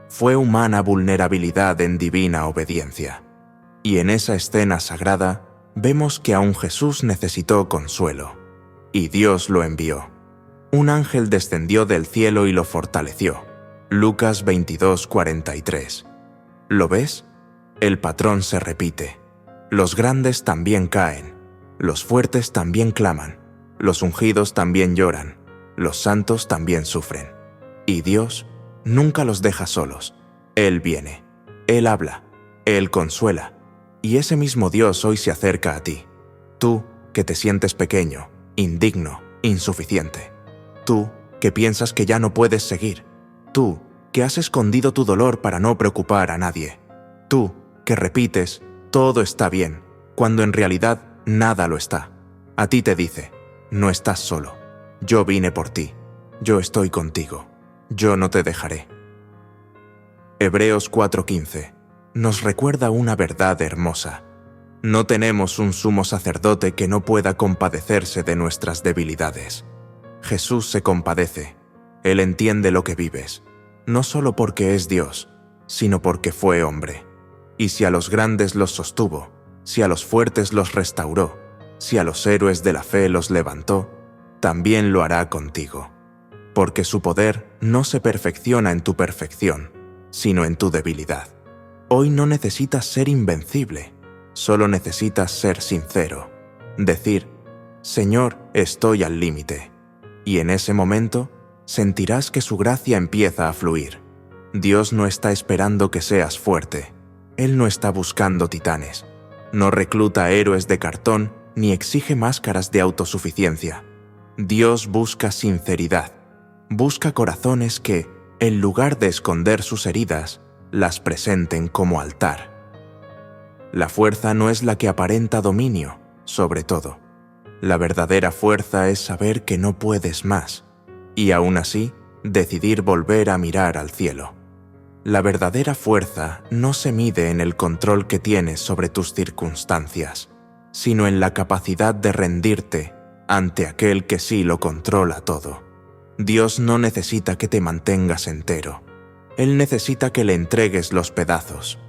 Fue humana vulnerabilidad en divina obediencia. Y en esa escena sagrada vemos que aún Jesús necesitó consuelo, y Dios lo envió. Un ángel descendió del cielo y lo fortaleció. Lucas 22:43. ¿Lo ves? El patrón se repite. Los grandes también caen, los fuertes también claman, los ungidos también lloran, los santos también sufren. Y Dios nunca los deja solos. Él viene, Él habla, Él consuela. Y ese mismo Dios hoy se acerca a ti. Tú que te sientes pequeño, indigno, insuficiente. Tú que piensas que ya no puedes seguir. Tú que has escondido tu dolor para no preocupar a nadie. Tú que repites, todo está bien, cuando en realidad nada lo está. A ti te dice, no estás solo. Yo vine por ti. Yo estoy contigo. Yo no te dejaré. Hebreos 4:15 nos recuerda una verdad hermosa. No tenemos un sumo sacerdote que no pueda compadecerse de nuestras debilidades. Jesús se compadece. Él entiende lo que vives, no solo porque es Dios, sino porque fue hombre. Y si a los grandes los sostuvo, si a los fuertes los restauró, si a los héroes de la fe los levantó, también lo hará contigo. Porque su poder no se perfecciona en tu perfección, sino en tu debilidad. Hoy no necesitas ser invencible, solo necesitas ser sincero. Decir, Señor, estoy al límite. Y en ese momento sentirás que su gracia empieza a fluir. Dios no está esperando que seas fuerte. Él no está buscando titanes. No recluta héroes de cartón ni exige máscaras de autosuficiencia. Dios busca sinceridad. Busca corazones que, en lugar de esconder sus heridas, las presenten como altar. La fuerza no es la que aparenta dominio, sobre todo. La verdadera fuerza es saber que no puedes más, y aún así, decidir volver a mirar al cielo. La verdadera fuerza no se mide en el control que tienes sobre tus circunstancias, sino en la capacidad de rendirte ante aquel que sí lo controla todo. Dios no necesita que te mantengas entero. Él necesita que le entregues los pedazos,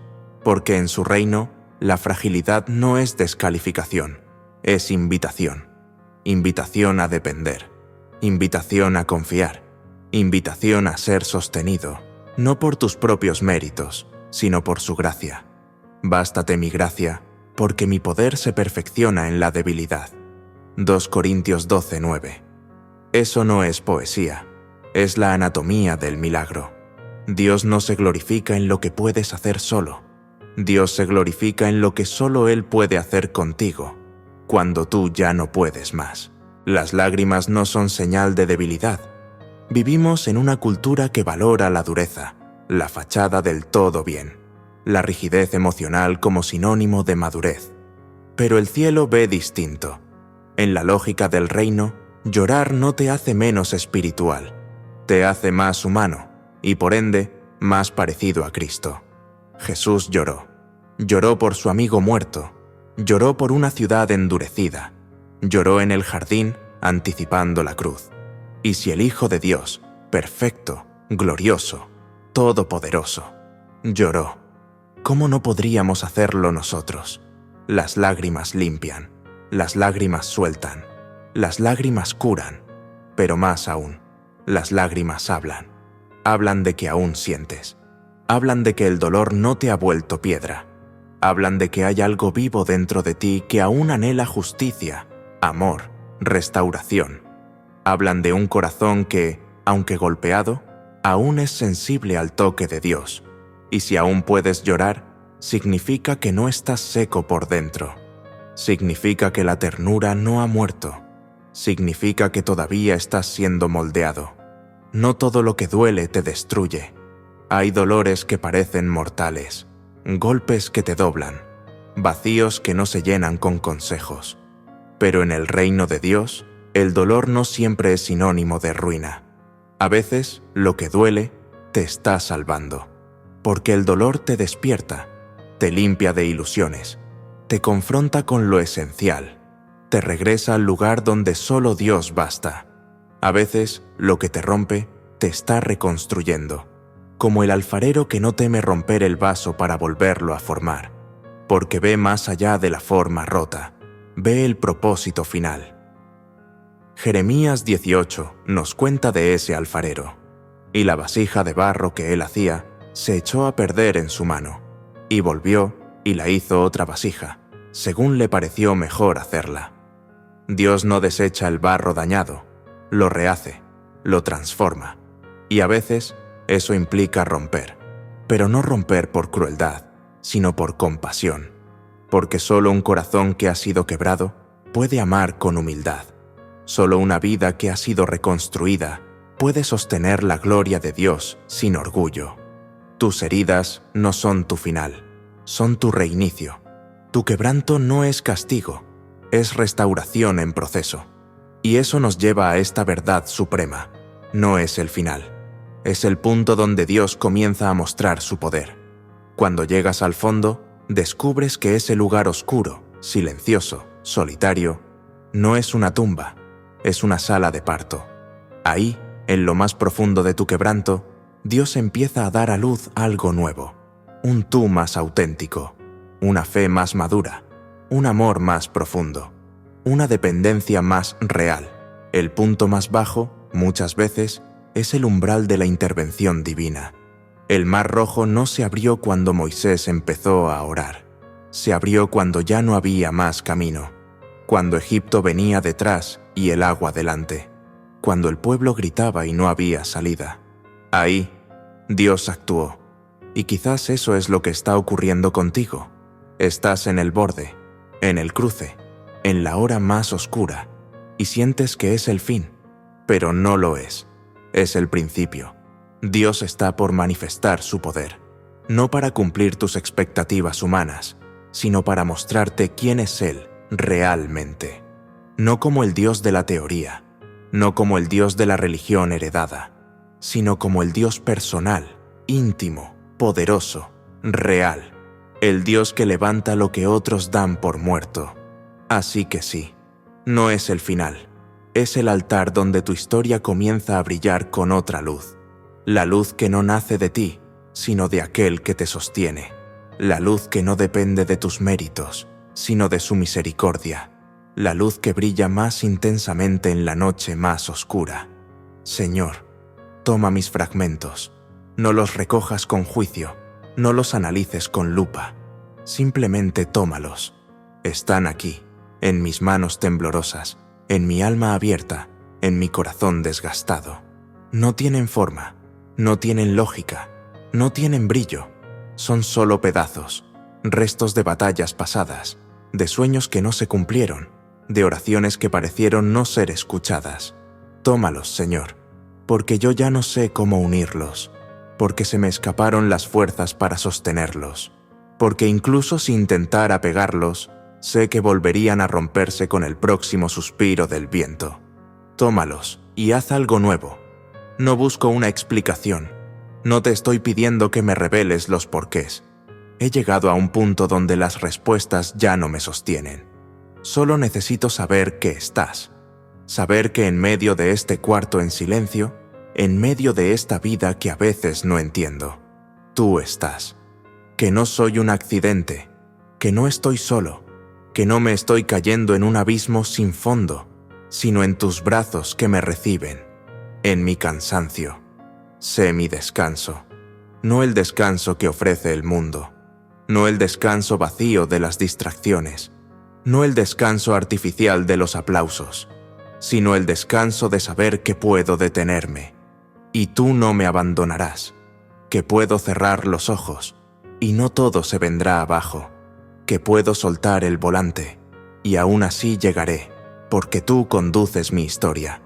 porque en su reino la fragilidad no es descalificación, es invitación. Invitación a depender, invitación a confiar, invitación a ser sostenido, no por tus propios méritos, sino por su gracia. Bástate mi gracia, porque mi poder se perfecciona en la debilidad. 2 Corintios 12:9. Eso no es poesía, es la anatomía del milagro. Dios no se glorifica en lo que puedes hacer solo. Dios se glorifica en lo que solo Él puede hacer contigo, cuando tú ya no puedes más. Las lágrimas no son señal de debilidad. Vivimos en una cultura que valora la dureza, la fachada del todo bien, la rigidez emocional como sinónimo de madurez. Pero el cielo ve distinto. En la lógica del reino, llorar no te hace menos espiritual, te hace más humano y por ende más parecido a Cristo. Jesús lloró. Lloró por su amigo muerto. Lloró por una ciudad endurecida. Lloró en el jardín anticipando la cruz. Y si el Hijo de Dios, perfecto, glorioso, todopoderoso, lloró, ¿cómo no podríamos hacerlo nosotros? Las lágrimas limpian, las lágrimas sueltan, las lágrimas curan, pero más aún, las lágrimas hablan. Hablan de que aún sientes. Hablan de que el dolor no te ha vuelto piedra. Hablan de que hay algo vivo dentro de ti que aún anhela justicia, amor, restauración. Hablan de un corazón que, aunque golpeado, aún es sensible al toque de Dios. Y si aún puedes llorar, significa que no estás seco por dentro. Significa que la ternura no ha muerto. Significa que todavía estás siendo moldeado. No todo lo que duele te destruye. Hay dolores que parecen mortales, golpes que te doblan, vacíos que no se llenan con consejos. Pero en el reino de Dios, el dolor no siempre es sinónimo de ruina. A veces, lo que duele te está salvando, porque el dolor te despierta, te limpia de ilusiones, te confronta con lo esencial, te regresa al lugar donde solo Dios basta. A veces, lo que te rompe te está reconstruyendo, como el alfarero que no teme romper el vaso para volverlo a formar, porque ve más allá de la forma rota, ve el propósito final. Jeremías 18 nos cuenta de ese alfarero, y la vasija de barro que él hacía se echó a perder en su mano, y volvió y la hizo otra vasija, según le pareció mejor hacerla. Dios no desecha el barro dañado, lo rehace, lo transforma, y a veces eso implica romper, pero no romper por crueldad, sino por compasión, porque solo un corazón que ha sido quebrado puede amar con humildad. Solo una vida que ha sido reconstruida puede sostener la gloria de Dios sin orgullo. Tus heridas no son tu final, son tu reinicio. Tu quebranto no es castigo, es restauración en proceso. Y eso nos lleva a esta verdad suprema. No es el final. Es el punto donde Dios comienza a mostrar su poder. Cuando llegas al fondo, descubres que ese lugar oscuro, silencioso, solitario, no es una tumba, es una sala de parto. Ahí, en lo más profundo de tu quebranto, Dios empieza a dar a luz algo nuevo, un tú más auténtico, una fe más madura, un amor más profundo, una dependencia más real. El punto más bajo, muchas veces, es el umbral de la intervención divina. El mar rojo no se abrió cuando Moisés empezó a orar. Se abrió cuando ya no había más camino, cuando Egipto venía detrás y el agua delante, cuando el pueblo gritaba y no había salida. Ahí, Dios actuó, y quizás eso es lo que está ocurriendo contigo. Estás en el borde, en el cruce, en la hora más oscura, y sientes que es el fin, pero no lo es. Es el principio. Dios está por manifestar su poder, no para cumplir tus expectativas humanas, sino para mostrarte quién es Él realmente. No como el Dios de la teoría, no como el Dios de la religión heredada, sino como el Dios personal, íntimo, poderoso, real, el Dios que levanta lo que otros dan por muerto. Así que sí, no es el final, es el altar donde tu historia comienza a brillar con otra luz, la luz que no nace de ti, sino de aquel que te sostiene, la luz que no depende de tus méritos, sino de su misericordia, la luz que brilla más intensamente en la noche más oscura. Señor, toma mis fragmentos, no los recojas con juicio, no los analices con lupa, simplemente tómalos. Están aquí, en mis manos temblorosas, en mi alma abierta, en mi corazón desgastado. No tienen forma, no tienen lógica, no tienen brillo, son solo pedazos, restos de batallas pasadas, de sueños que no se cumplieron, de oraciones que parecieron no ser escuchadas. Tómalos, Señor, porque yo ya no sé cómo unirlos, porque se me escaparon las fuerzas para sostenerlos, porque incluso si intentara pegarlos, sé que volverían a romperse con el próximo suspiro del viento. Tómalos y haz algo nuevo. No busco una explicación. No te estoy pidiendo que me reveles los porqués. He llegado a un punto donde las respuestas ya no me sostienen. Solo necesito saber que estás. Saber que en medio de este cuarto en silencio, en medio de esta vida que a veces no entiendo, tú estás. Que no soy un accidente, que no estoy solo, que no me estoy cayendo en un abismo sin fondo, sino en tus brazos que me reciben, en mi cansancio. Sé mi descanso, no el descanso que ofrece el mundo, no el descanso vacío de las distracciones, no el descanso artificial de los aplausos, sino el descanso de saber que puedo detenerme, y tú no me abandonarás, que puedo cerrar los ojos, y no todo se vendrá abajo, que puedo soltar el volante, y aún así llegaré, porque tú conduces mi historia.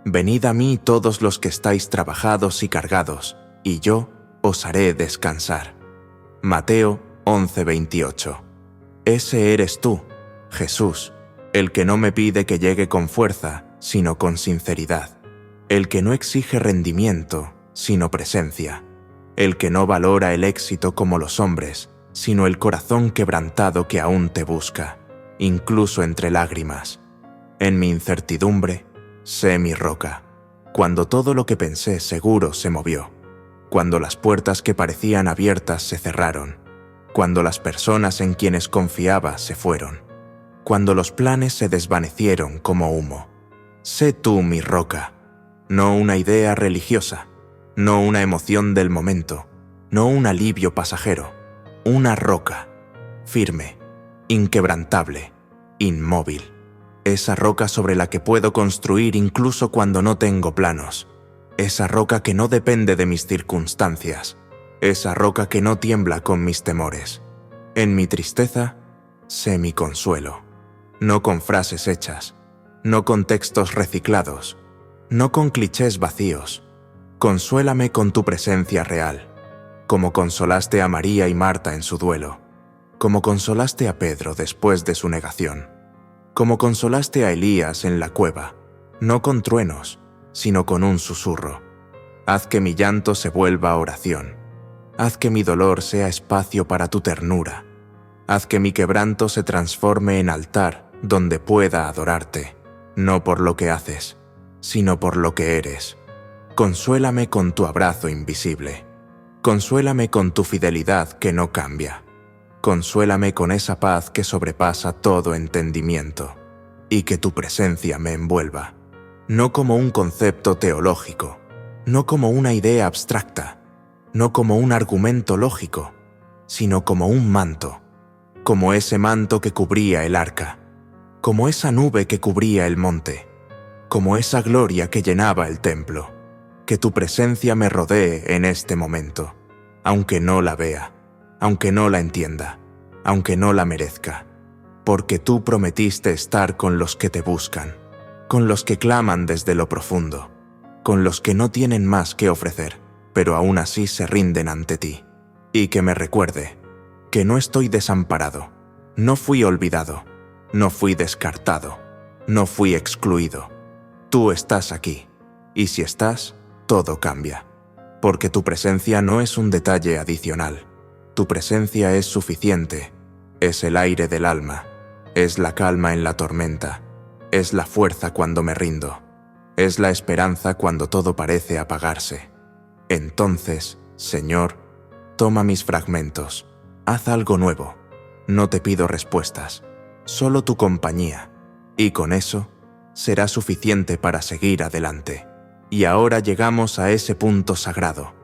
Venid a mí todos los que estáis trabajados y cargados, y yo os haré descansar. Mateo 11:28. Ese eres tú, Jesús, el que no me pide que llegue con fuerza, sino con sinceridad, el que no exige rendimiento, sino presencia, el que no valora el éxito como los hombres, sino el corazón quebrantado que aún te busca, incluso entre lágrimas. En mi incertidumbre, sé mi roca, cuando todo lo que pensé seguro se movió, cuando las puertas que parecían abiertas se cerraron, cuando las personas en quienes confiaba se fueron, cuando los planes se desvanecieron como humo. Sé tú mi roca, no una idea religiosa, no una emoción del momento, no un alivio pasajero, una roca, firme, inquebrantable, inmóvil. Esa roca sobre la que puedo construir incluso cuando no tengo planos. Esa roca que no depende de mis circunstancias. Esa roca que no tiembla con mis temores. En mi tristeza, sé mi consuelo. No con frases hechas, no con textos reciclados, no con clichés vacíos. Consuélame con tu presencia real, como consolaste a María y Marta en su duelo, como consolaste a Pedro después de su negación, como consolaste a Elías en la cueva, no con truenos, sino con un susurro. Haz que mi llanto se vuelva oración. Haz que mi dolor sea espacio para tu ternura. Haz que mi quebranto se transforme en altar donde pueda adorarte, no por lo que haces, sino por lo que eres. Consuélame con tu abrazo invisible. Consuélame con tu fidelidad que no cambia. Consuélame con esa paz que sobrepasa todo entendimiento, y que tu presencia me envuelva, no como un concepto teológico, no como una idea abstracta, no como un argumento lógico, sino como un manto, como ese manto que cubría el arca, como esa nube que cubría el monte, como esa gloria que llenaba el templo. Que tu presencia me rodee en este momento, aunque no la vea, aunque no la entienda, aunque no la merezca, porque tú prometiste estar con los que te buscan, con los que claman desde lo profundo, con los que no tienen más que ofrecer, pero aún así se rinden ante ti. Y que me recuerde que no estoy desamparado, no fui olvidado, no fui descartado, no fui excluido. Tú estás aquí, y si estás, todo cambia, porque tu presencia no es un detalle adicional. Tu presencia es suficiente, es el aire del alma, es la calma en la tormenta, es la fuerza cuando me rindo, es la esperanza cuando todo parece apagarse. Entonces, Señor, toma mis fragmentos, haz algo nuevo. No te pido respuestas, solo tu compañía, y con eso será suficiente para seguir adelante. Y ahora llegamos a ese punto sagrado,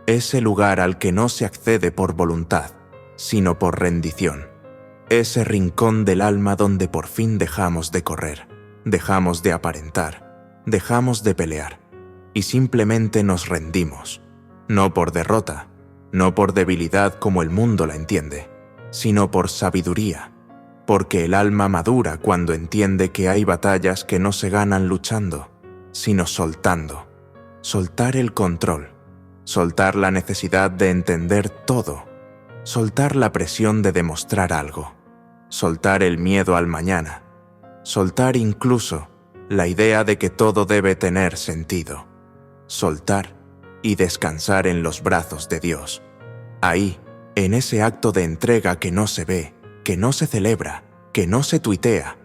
ese lugar al que no se accede por voluntad, sino por rendición. Ese rincón del alma donde por fin dejamos de correr, dejamos de aparentar, dejamos de pelear, y simplemente nos rendimos, no por derrota, no por debilidad como el mundo la entiende, sino por sabiduría, porque el alma madura cuando entiende que hay batallas que no se ganan luchando, sino soltando. Soltar el control, soltar la necesidad de entender todo, soltar la presión de demostrar algo, soltar el miedo al mañana, soltar incluso la idea de que todo debe tener sentido, soltar y descansar en los brazos de Dios. Ahí, en ese acto de entrega que no se ve, que no se celebra, que no se tuitea,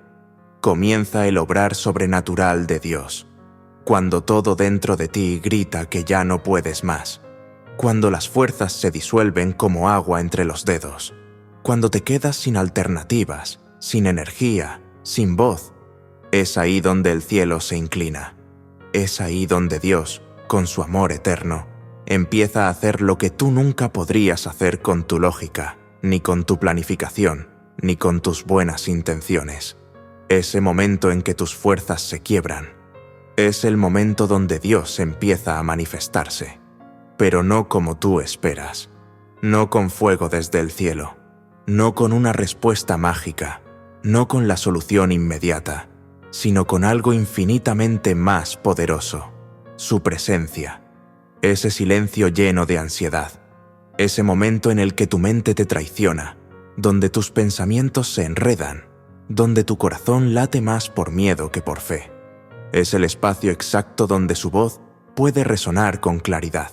comienza el obrar sobrenatural de Dios. Cuando todo dentro de ti grita que ya no puedes más, cuando las fuerzas se disuelven como agua entre los dedos, cuando te quedas sin alternativas, sin energía, sin voz, es ahí donde el cielo se inclina. Es ahí donde Dios, con su amor eterno, empieza a hacer lo que tú nunca podrías hacer con tu lógica, ni con tu planificación, ni con tus buenas intenciones. Ese momento en que tus fuerzas se quiebran, es el momento donde Dios empieza a manifestarse, pero no como tú esperas, no con fuego desde el cielo, no con una respuesta mágica, no con la solución inmediata, sino con algo infinitamente más poderoso, su presencia. Ese silencio lleno de ansiedad, ese momento en el que tu mente te traiciona, donde tus pensamientos se enredan, donde tu corazón late más por miedo que por fe. Es el espacio exacto donde su voz puede resonar con claridad.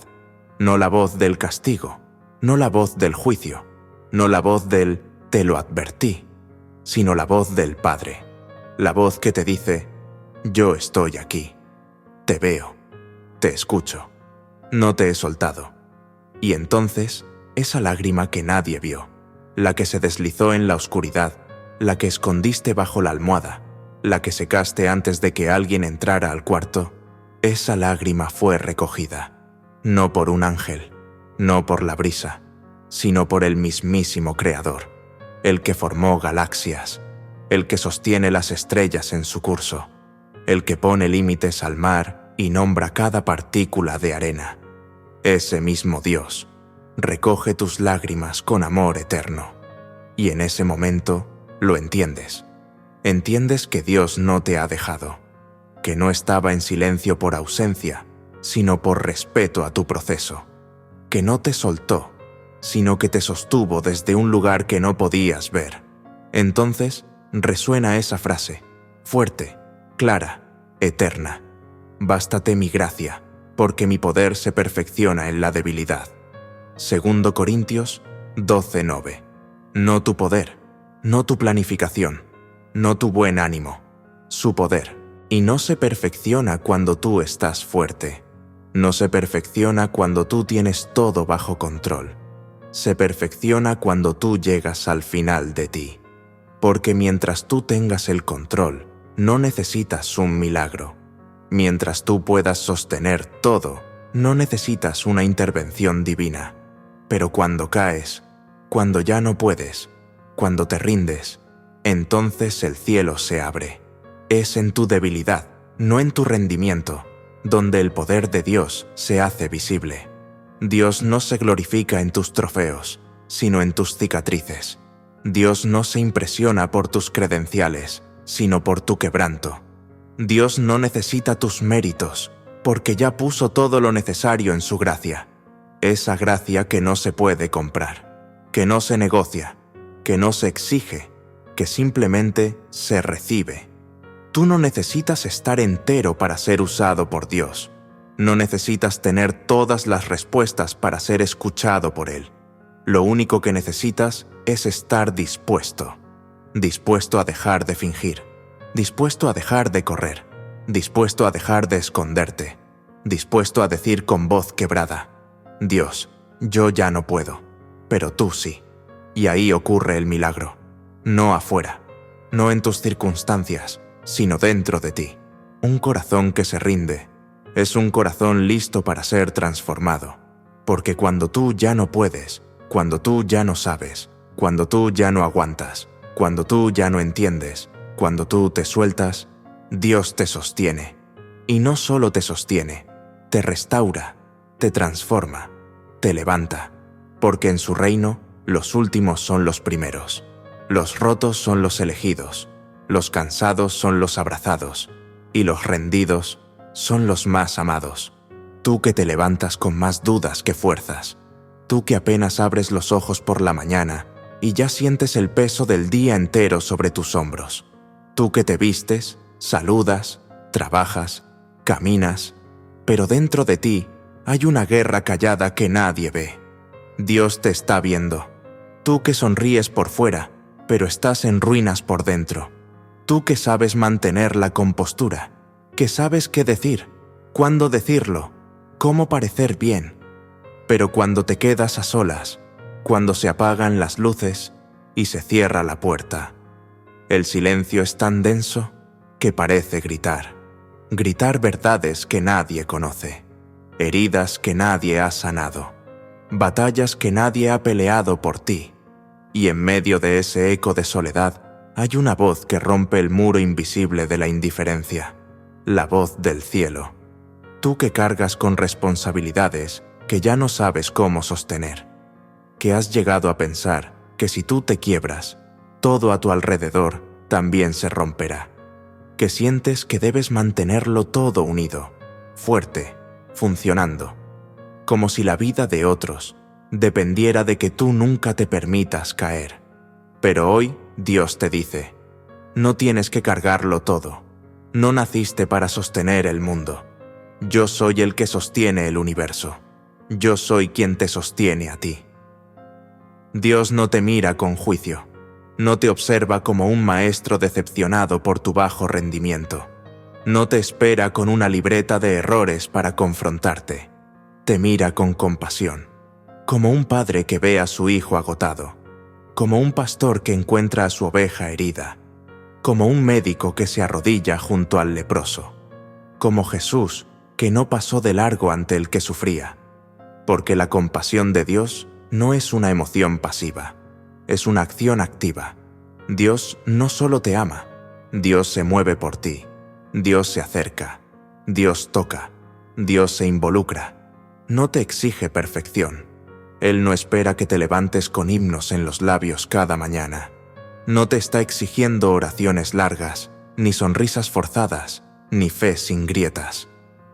No la voz del castigo, no la voz del juicio, no la voz del «te lo advertí», sino la voz del Padre. La voz que te dice «yo estoy aquí, te veo, te escucho, no te he soltado». Y entonces, esa lágrima que nadie vio, la que se deslizó en la oscuridad, la que escondiste bajo la almohada, la que secaste antes de que alguien entrara al cuarto, esa lágrima fue recogida, no por un ángel, no por la brisa, sino por el mismísimo Creador, el que formó galaxias, el que sostiene las estrellas en su curso, el que pone límites al mar y nombra cada partícula de arena. Ese mismo Dios recoge tus lágrimas con amor eterno, y en ese momento lo entiendes. Entiendes que Dios no te ha dejado, que no estaba en silencio por ausencia, sino por respeto a tu proceso, que no te soltó, sino que te sostuvo desde un lugar que no podías ver. Entonces resuena esa frase, fuerte, clara, eterna: «Bástate mi gracia, porque mi poder se perfecciona en la debilidad». 2 Corintios 12:9. No tu poder, no tu planificación, no tu buen ánimo, su poder. Y no se perfecciona cuando tú estás fuerte. No se perfecciona cuando tú tienes todo bajo control. Se perfecciona cuando tú llegas al final de ti. Porque mientras tú tengas el control, no necesitas un milagro. Mientras tú puedas sostener todo, no necesitas una intervención divina. Pero cuando caes, cuando ya no puedes, cuando te rindes, entonces el cielo se abre. Es en tu debilidad, no en tu rendimiento, donde el poder de Dios se hace visible. Dios no se glorifica en tus trofeos, sino en tus cicatrices. Dios no se impresiona por tus credenciales, sino por tu quebranto. Dios no necesita tus méritos, porque ya puso todo lo necesario en su gracia. Esa gracia que no se puede comprar, que no se negocia, que no se exige, que simplemente se recibe. Tú no necesitas estar entero para ser usado por Dios. No necesitas tener todas las respuestas para ser escuchado por Él. Lo único que necesitas es estar dispuesto. Dispuesto a dejar de fingir. Dispuesto a dejar de correr. Dispuesto a dejar de esconderte. Dispuesto a decir con voz quebrada: Dios, yo ya no puedo, pero tú sí. Y ahí ocurre el milagro. No afuera, no en tus circunstancias, sino dentro de ti. Un corazón que se rinde es un corazón listo para ser transformado. Porque cuando tú ya no puedes, cuando tú ya no sabes, cuando tú ya no aguantas, cuando tú ya no entiendes, cuando tú te sueltas, Dios te sostiene. Y no solo te sostiene, te restaura, te transforma, te levanta. Porque en su reino, los últimos son los primeros. Los rotos son los elegidos, los cansados son los abrazados, y los rendidos son los más amados. Tú que te levantas con más dudas que fuerzas, tú que apenas abres los ojos por la mañana y ya sientes el peso del día entero sobre tus hombros. Tú que te vistes, saludas, trabajas, caminas, pero dentro de ti hay una guerra callada que nadie ve. Dios te está viendo. Tú que sonríes por fuera, pero estás en ruinas por dentro. Tú que sabes mantener la compostura, que sabes qué decir, cuándo decirlo, cómo parecer bien. Pero cuando te quedas a solas, cuando se apagan las luces y se cierra la puerta, el silencio es tan denso que parece gritar. Gritar verdades que nadie conoce, heridas que nadie ha sanado, batallas que nadie ha peleado por ti. Y en medio de ese eco de soledad hay una voz que rompe el muro invisible de la indiferencia, la voz del cielo. Tú que cargas con responsabilidades que ya no sabes cómo sostener, que has llegado a pensar que si tú te quiebras, todo a tu alrededor también se romperá, que sientes que debes mantenerlo todo unido, fuerte, funcionando, como si la vida de otros dependiera de que tú nunca te permitas caer. Pero hoy Dios te dice: no tienes que cargarlo todo, no naciste para sostener el mundo. Yo soy el que sostiene el universo. Yo soy quien te sostiene a ti. Dios no te mira con juicio, no te observa como un maestro decepcionado por tu bajo rendimiento. No te espera con una libreta de errores para confrontarte. Te mira con compasión, como un padre que ve a su hijo agotado, como un pastor que encuentra a su oveja herida, como un médico que se arrodilla junto al leproso, como Jesús que no pasó de largo ante el que sufría. Porque la compasión de Dios no es una emoción pasiva, es una acción activa. Dios no solo te ama, Dios se mueve por ti, Dios se acerca, Dios toca, Dios se involucra. No te exige perfección. Él no espera que te levantes con himnos en los labios cada mañana. No te está exigiendo oraciones largas, ni sonrisas forzadas, ni fe sin grietas.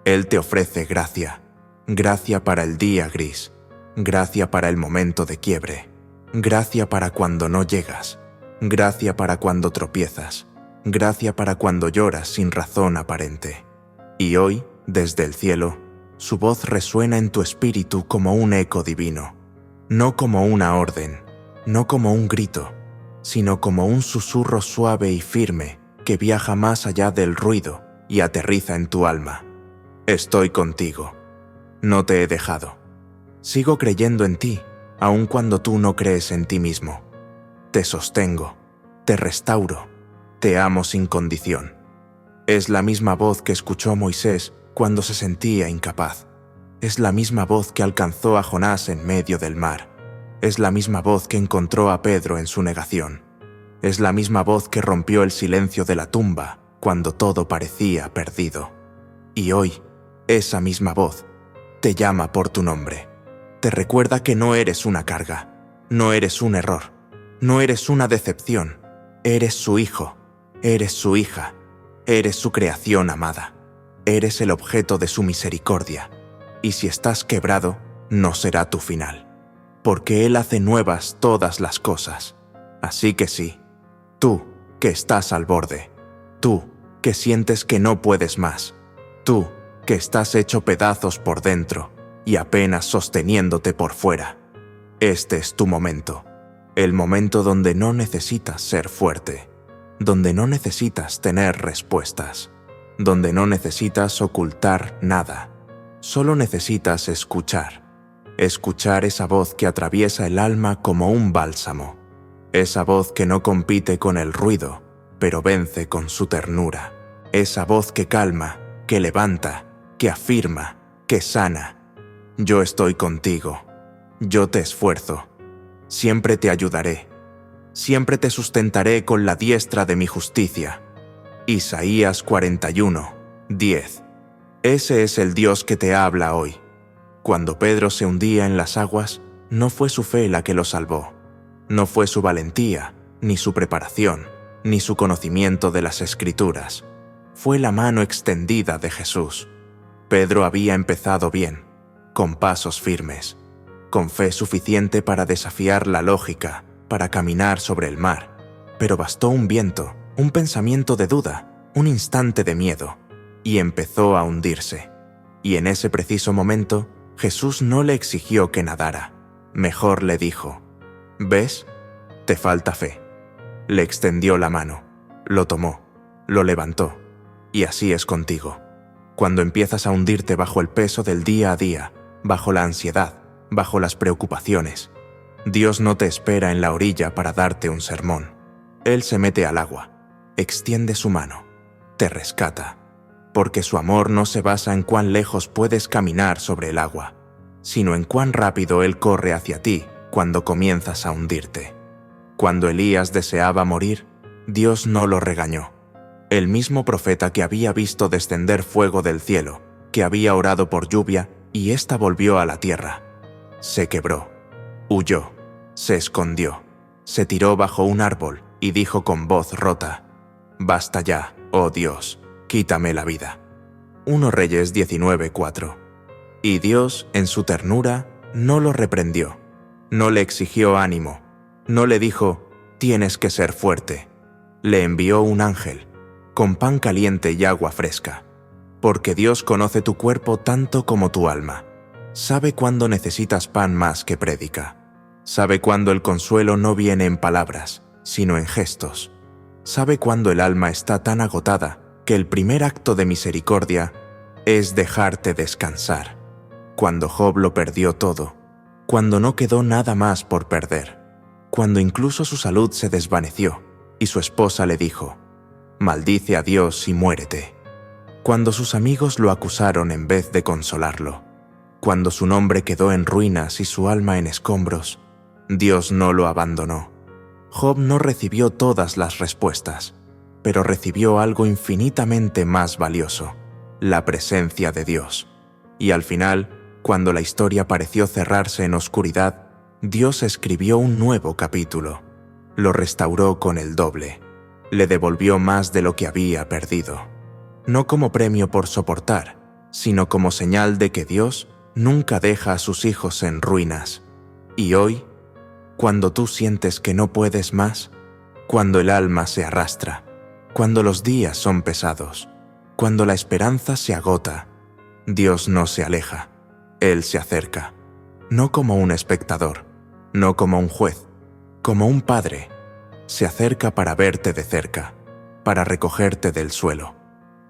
Él te ofrece gracia, gracia para el día gris, gracia para el momento de quiebre, gracia para cuando no llegas, gracia para cuando tropiezas, gracia para cuando lloras sin razón aparente. Y hoy, desde el cielo, su voz resuena en tu espíritu como un eco divino, no como una orden, no como un grito, sino como un susurro suave y firme que viaja más allá del ruido y aterriza en tu alma. Estoy contigo. No te he dejado. Sigo creyendo en ti, aun cuando tú no crees en ti mismo. Te sostengo, te restauro, te amo sin condición. Es la misma voz que escuchó Moisés cuando se sentía incapaz. Es la misma voz que alcanzó a Jonás en medio del mar. Es la misma voz que encontró a Pedro en su negación. Es la misma voz que rompió el silencio de la tumba cuando todo parecía perdido. Y hoy, esa misma voz te llama por tu nombre. Te recuerda que no eres una carga, no eres un error, No eres una decepción. Eres su hijo. Eres su hija. Eres su creación amada. Eres el objeto de su misericordia. Y si estás quebrado, no será tu final. Porque Él hace nuevas todas las cosas. Así que sí, tú que estás al borde, tú que sientes que no puedes más, tú que estás hecho pedazos por dentro y apenas sosteniéndote por fuera, este es tu momento. El momento donde no necesitas ser fuerte, donde no necesitas tener respuestas, donde no necesitas ocultar nada, solo necesitas escuchar. Escuchar esa voz que atraviesa el alma como un bálsamo, esa voz que no compite con el ruido, pero vence con su ternura, esa voz que calma, que levanta, que afirma, que sana. Yo estoy contigo, yo te esfuerzo, siempre te ayudaré, siempre te sustentaré con la diestra de mi justicia. Isaías 41, 10. Ese es el Dios que te habla hoy. Cuando Pedro se hundía en las aguas, no fue su fe la que lo salvó. No fue su valentía, ni su preparación, ni su conocimiento de las Escrituras. Fue la mano extendida de Jesús. Pedro había empezado bien, con pasos firmes, con fe suficiente para desafiar la lógica, para caminar sobre el mar. Pero bastó un viento, un pensamiento de duda, un instante de miedo, y empezó a hundirse. Y en ese preciso momento, Jesús no le exigió que nadara. Mejor le dijo: ¿ves? Te falta fe. Le extendió la mano, lo tomó, lo levantó. Y así es contigo. Cuando empiezas a hundirte bajo el peso del día a día, bajo la ansiedad, bajo las preocupaciones, Dios no te espera en la orilla para darte un sermón. Él se mete al agua, extiende su mano, te rescata, porque su amor no se basa en cuán lejos puedes caminar sobre el agua, sino en cuán rápido Él corre hacia ti cuando comienzas a hundirte. Cuando Elías deseaba morir, Dios no lo regañó. El mismo profeta que había visto descender fuego del cielo, que había orado por lluvia y ésta volvió a la tierra, se quebró, huyó, se escondió, se tiró bajo un árbol y dijo con voz rota: «Basta ya, oh Dios, quítame la vida». 1 Reyes 19:4. Y Dios, en su ternura, no lo reprendió, no le exigió ánimo, no le dijo: «Tienes que ser fuerte». Le envió un ángel, con pan caliente y agua fresca, porque Dios conoce tu cuerpo tanto como tu alma. Sabe cuándo necesitas pan más que prédica. Sabe cuándo el consuelo no viene en palabras, sino en gestos. Sabe cuándo el alma está tan agotada que el primer acto de misericordia es dejarte descansar. Cuando Job lo perdió todo, cuando no quedó nada más por perder, cuando incluso su salud se desvaneció y su esposa le dijo: «Maldice a Dios y muérete». Cuando sus amigos lo acusaron en vez de consolarlo, cuando su nombre quedó en ruinas y su alma en escombros, Dios no lo abandonó. Job no recibió todas las respuestas, pero recibió algo infinitamente más valioso: la presencia de Dios. Y al final, cuando la historia pareció cerrarse en oscuridad, Dios escribió un nuevo capítulo. Lo restauró con el doble. Le devolvió más de lo que había perdido. No como premio por soportar, sino como señal de que Dios nunca deja a sus hijos en ruinas. Y hoy, cuando tú sientes que no puedes más, cuando el alma se arrastra, cuando los días son pesados, cuando la esperanza se agota, Dios no se aleja, Él se acerca, no como un espectador, no como un juez, como un padre. Se acerca para verte de cerca, para recogerte del suelo,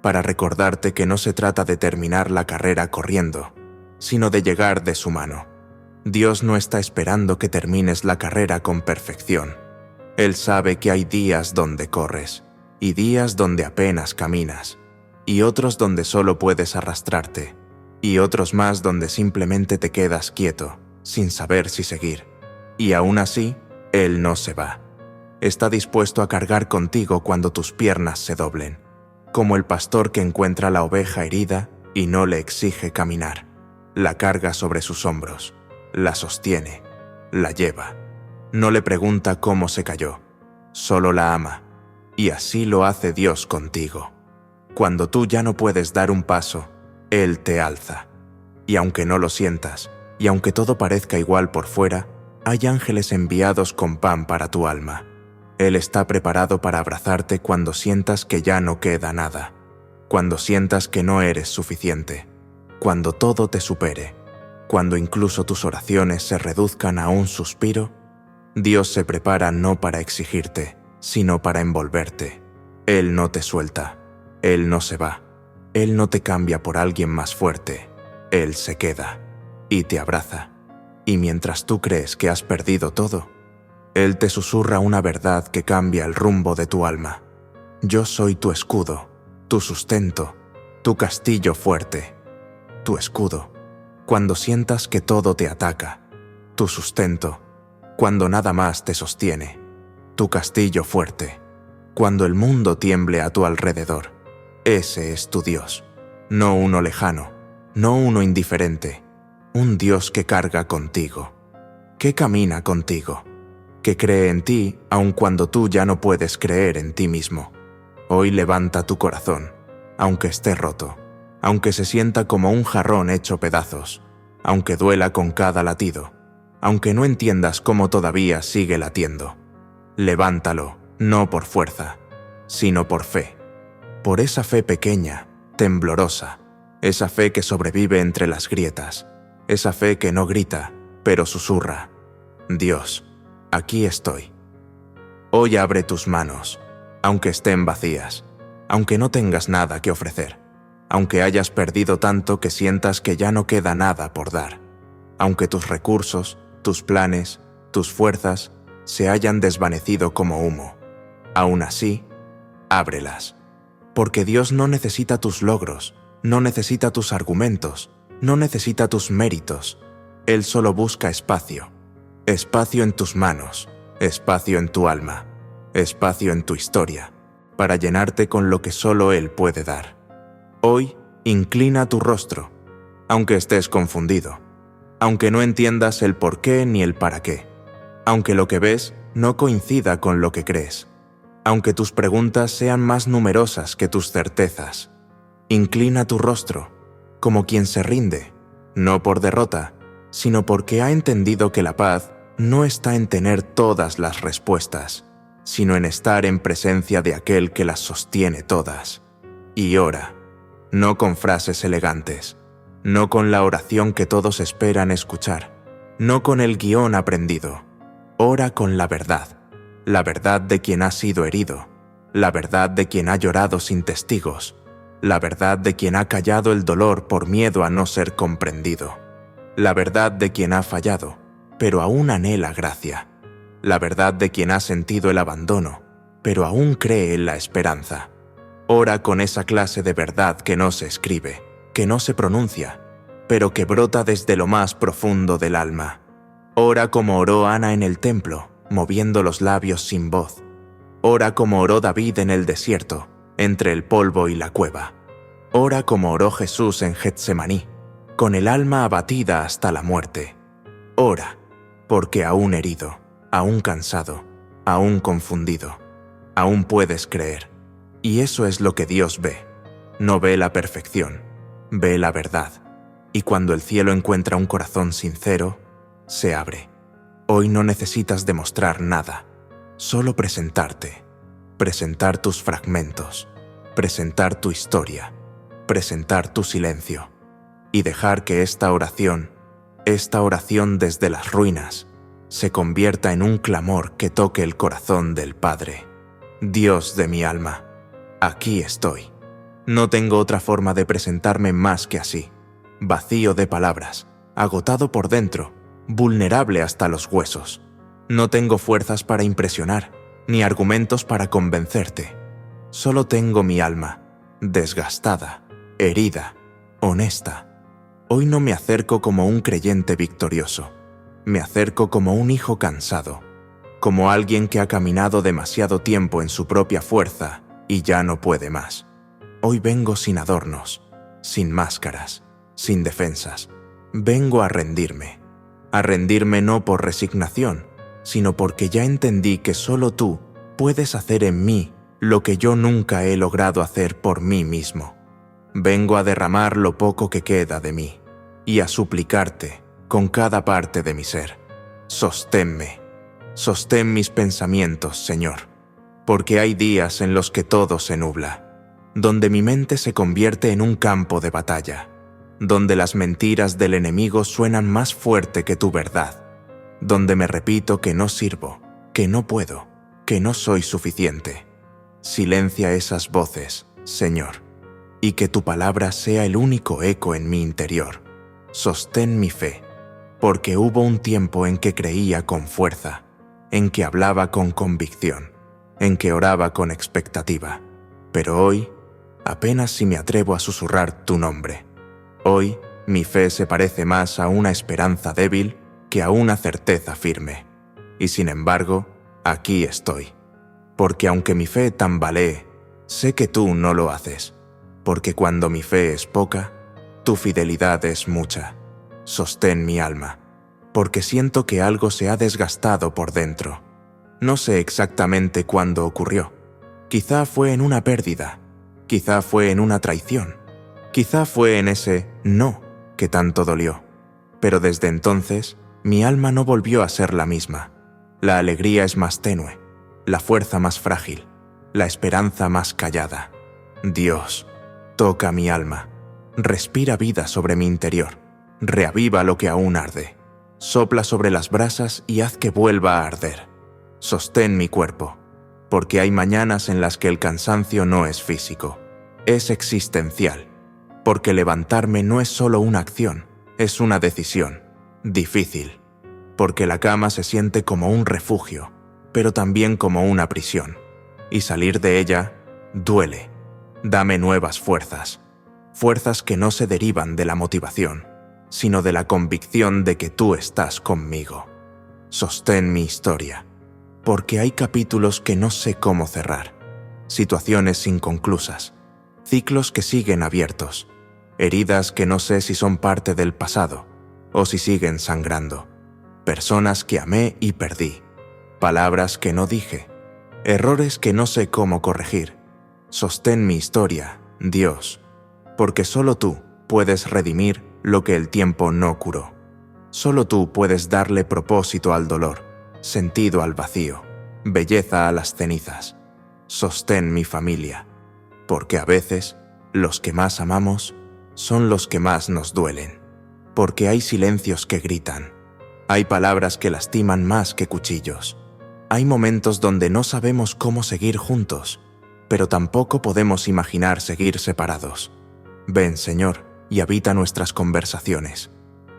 para recordarte que no se trata de terminar la carrera corriendo, sino de llegar de su mano. Dios no está esperando que termines la carrera con perfección. Él sabe que hay días donde corres, y días donde apenas caminas, y otros donde solo puedes arrastrarte, y otros más donde simplemente te quedas quieto, sin saber si seguir. Y aún así, Él no se va. Está dispuesto a cargar contigo cuando tus piernas se doblen, como el pastor que encuentra la oveja herida y no le exige caminar. La carga sobre sus hombros, la sostiene, la lleva. No le pregunta cómo se cayó, solo la ama. Y así lo hace Dios contigo. Cuando tú ya no puedes dar un paso, Él te alza. Y aunque no lo sientas, y aunque todo parezca igual por fuera, hay ángeles enviados con pan para tu alma. Él está preparado para abrazarte cuando sientas que ya no queda nada, cuando sientas que no eres suficiente, cuando todo te supere, cuando incluso tus oraciones se reduzcan a un suspiro. Dios se prepara no para exigirte, sino para envolverte. Él no te suelta, Él no se va, Él no te cambia por alguien más fuerte, Él se queda y te abraza. Y mientras tú crees que has perdido todo, Él te susurra una verdad que cambia el rumbo de tu alma. Yo soy tu escudo, tu sustento, tu castillo fuerte, tu escudo, cuando sientas que todo te ataca, tu sustento, cuando nada más te sostiene, tu castillo fuerte, cuando el mundo tiemble a tu alrededor. Ese es tu Dios, no uno lejano, no uno indiferente, un Dios que carga contigo, que camina contigo, que cree en ti aun cuando tú ya no puedes creer en ti mismo. Hoy levanta tu corazón, aunque esté roto, aunque se sienta como un jarrón hecho pedazos, aunque duela con cada latido, aunque no entiendas cómo todavía sigue latiendo. Levántalo, no por fuerza, sino por fe. Por esa fe pequeña, temblorosa, esa fe que sobrevive entre las grietas, esa fe que no grita, pero susurra: Dios, aquí estoy. Hoy abre tus manos, aunque estén vacías, aunque no tengas nada que ofrecer, aunque hayas perdido tanto que sientas que ya no queda nada por dar, aunque tus recursos, tus planes, tus fuerzas se hayan desvanecido como humo. Aún así, ábrelas, porque Dios no necesita tus logros, no necesita tus argumentos, no necesita tus méritos. Él solo busca espacio, espacio en tus manos, espacio en tu alma, espacio en tu historia, para llenarte con lo que solo Él puede dar. Hoy, inclina tu rostro, aunque estés confundido, aunque no entiendas el por qué ni el para qué, aunque lo que ves no coincida con lo que crees, aunque tus preguntas sean más numerosas que tus certezas. Inclina tu rostro, como quien se rinde, no por derrota, sino porque ha entendido que la paz no está en tener todas las respuestas, sino en estar en presencia de aquel que las sostiene todas. Y ora, no con frases elegantes, no con la oración que todos esperan escuchar, no con el guión aprendido. Ora con la verdad de quien ha sido herido, la verdad de quien ha llorado sin testigos, la verdad de quien ha callado el dolor por miedo a no ser comprendido, la verdad de quien ha fallado, pero aún anhela gracia, la verdad de quien ha sentido el abandono, pero aún cree en la esperanza. Ora con esa clase de verdad que no se escribe, que no se pronuncia, pero que brota desde lo más profundo del alma. Ora como oró Ana en el templo, moviendo los labios sin voz. Ora como oró David en el desierto, entre el polvo y la cueva. Ora como oró Jesús en Getsemaní, con el alma abatida hasta la muerte. Ora, porque aún herido, aún cansado, aún confundido, aún puedes creer. Y eso es lo que Dios ve. No ve la perfección, ve la verdad. Y cuando el cielo encuentra un corazón sincero, se abre. Hoy no necesitas demostrar nada, solo presentarte, presentar tus fragmentos, presentar tu historia, presentar tu silencio y dejar que esta oración desde las ruinas, se convierta en un clamor que toque el corazón del Padre. Dios de mi alma, aquí estoy. No tengo otra forma de presentarme más que así, vacío de palabras, agotado por dentro, vulnerable hasta los huesos. No tengo fuerzas para impresionar, ni argumentos para convencerte. Solo tengo mi alma, desgastada, herida, honesta. Hoy no me acerco como un creyente victorioso. Me acerco como un hijo cansado, como alguien que ha caminado demasiado tiempo en su propia fuerza y ya no puede más. Hoy vengo sin adornos, sin máscaras, sin defensas. Vengo a rendirme no por resignación, sino porque ya entendí que solo tú puedes hacer en mí lo que yo nunca he logrado hacer por mí mismo. Vengo a derramar lo poco que queda de mí y a suplicarte con cada parte de mi ser. Sosténme, sostén mis pensamientos, Señor, porque hay días en los que todo se nubla, donde mi mente se convierte en un campo de batalla, donde las mentiras del enemigo suenan más fuerte que tu verdad, donde me repito que no sirvo, que no puedo, que no soy suficiente. Silencia esas voces, Señor, y que tu palabra sea el único eco en mi interior. Sostén mi fe, porque hubo un tiempo en que creía con fuerza, en que hablaba con convicción, en que oraba con expectativa. Pero hoy, apenas si me atrevo a susurrar tu nombre. Hoy, mi fe se parece más a una esperanza débil que a una certeza firme. Y sin embargo, aquí estoy. Porque aunque mi fe tambalee, sé que tú no lo haces. Porque cuando mi fe es poca, tu fidelidad es mucha. Sostén mi alma, porque siento que algo se ha desgastado por dentro. No sé exactamente cuándo ocurrió. Quizá fue en una pérdida, quizá fue en una traición, quizá fue en ese no que tanto dolió. Pero desde entonces, mi alma no volvió a ser la misma. La alegría es más tenue, la fuerza más frágil, la esperanza más callada. Dios, toca mi alma, respira vida sobre mi interior, reaviva lo que aún arde, sopla sobre las brasas y haz que vuelva a arder. Sostén mi cuerpo, porque hay mañanas en las que el cansancio no es físico, es existencial, porque levantarme no es solo una acción, es una decisión, difícil, porque la cama se siente como un refugio, pero también como una prisión, y salir de ella duele. Dame nuevas fuerzas, fuerzas que no se derivan de la motivación, sino de la convicción de que tú estás conmigo. Sostén mi historia, porque hay capítulos que no sé cómo cerrar, situaciones inconclusas, ciclos que siguen abiertos, heridas que no sé si son parte del pasado o si siguen sangrando, personas que amé y perdí, palabras que no dije, errores que no sé cómo corregir. Sostén mi historia, Dios, porque solo tú puedes redimir lo que el tiempo no curó. Solo tú puedes darle propósito al dolor, sentido al vacío, belleza a las cenizas. Sostén mi familia, porque a veces los que más amamos son los que más nos duelen, porque hay silencios que gritan, hay palabras que lastiman más que cuchillos, hay momentos donde no sabemos cómo seguir juntos, pero tampoco podemos imaginar seguir separados. Ven, Señor, y habita nuestras conversaciones,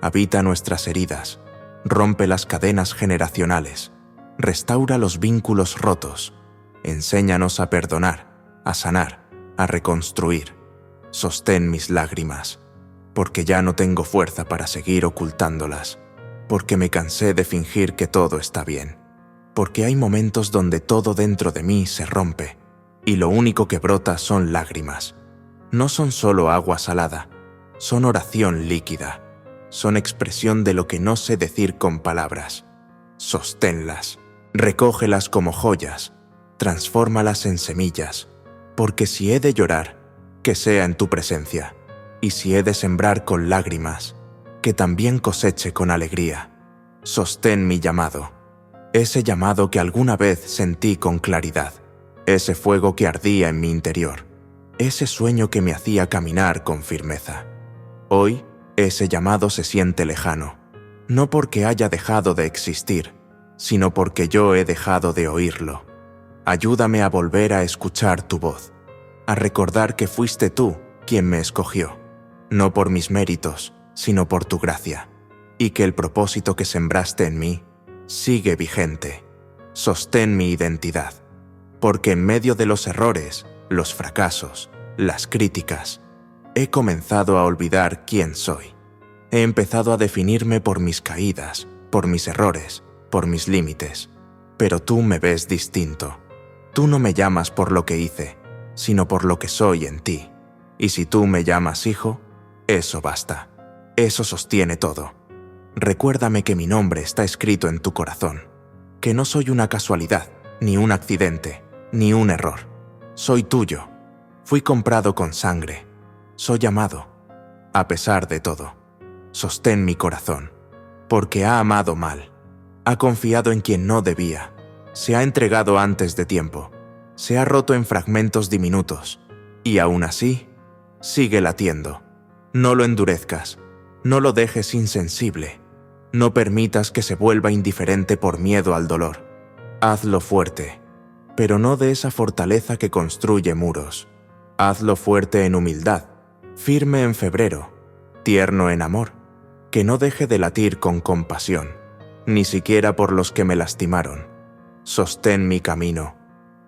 habita nuestras heridas, rompe las cadenas generacionales, restaura los vínculos rotos, enséñanos a perdonar, a sanar, a reconstruir. Sostén mis lágrimas, porque ya no tengo fuerza para seguir ocultándolas, porque me cansé de fingir que todo está bien, porque hay momentos donde todo dentro de mí se rompe, y lo único que brota son lágrimas. No son solo agua salada, son oración líquida, son expresión de lo que no sé decir con palabras. Sosténlas, recógelas como joyas, transfórmalas en semillas, porque si he de llorar, que sea en tu presencia, y si he de sembrar con lágrimas, que también coseche con alegría. Sostén mi llamado, ese llamado que alguna vez sentí con claridad, ese fuego que ardía en mi interior, ese sueño que me hacía caminar con firmeza. Hoy, ese llamado se siente lejano, no porque haya dejado de existir, sino porque yo he dejado de oírlo. Ayúdame a volver a escuchar tu voz, a recordar que fuiste tú quien me escogió, no por mis méritos, sino por tu gracia, y que el propósito que sembraste en mí sigue vigente. Sostén mi identidad, porque en medio de los errores, los fracasos, las críticas, he comenzado a olvidar quién soy. He empezado a definirme por mis caídas, por mis errores, por mis límites. Pero tú me ves distinto. Tú no me llamas por lo que hice, sino por lo que soy en ti. Y si tú me llamas hijo, eso basta. Eso sostiene todo. Recuérdame que mi nombre está escrito en tu corazón, que no soy una casualidad, ni un accidente, ni un error. Soy tuyo. Fui comprado con sangre. Soy amado. A pesar de todo, sostén mi corazón, porque ha amado mal. Ha confiado en quien no debía. Se ha entregado antes de tiempo. Se ha roto en fragmentos diminutos. Y aún así, sigue latiendo. No lo endurezcas. No lo dejes insensible. No permitas que se vuelva indiferente por miedo al dolor. Hazlo fuerte, pero no de esa fortaleza que construye muros. Hazlo fuerte en humildad, firme en febrero, tierno en amor, que no deje de latir con compasión, ni siquiera por los que me lastimaron. Sostén mi camino,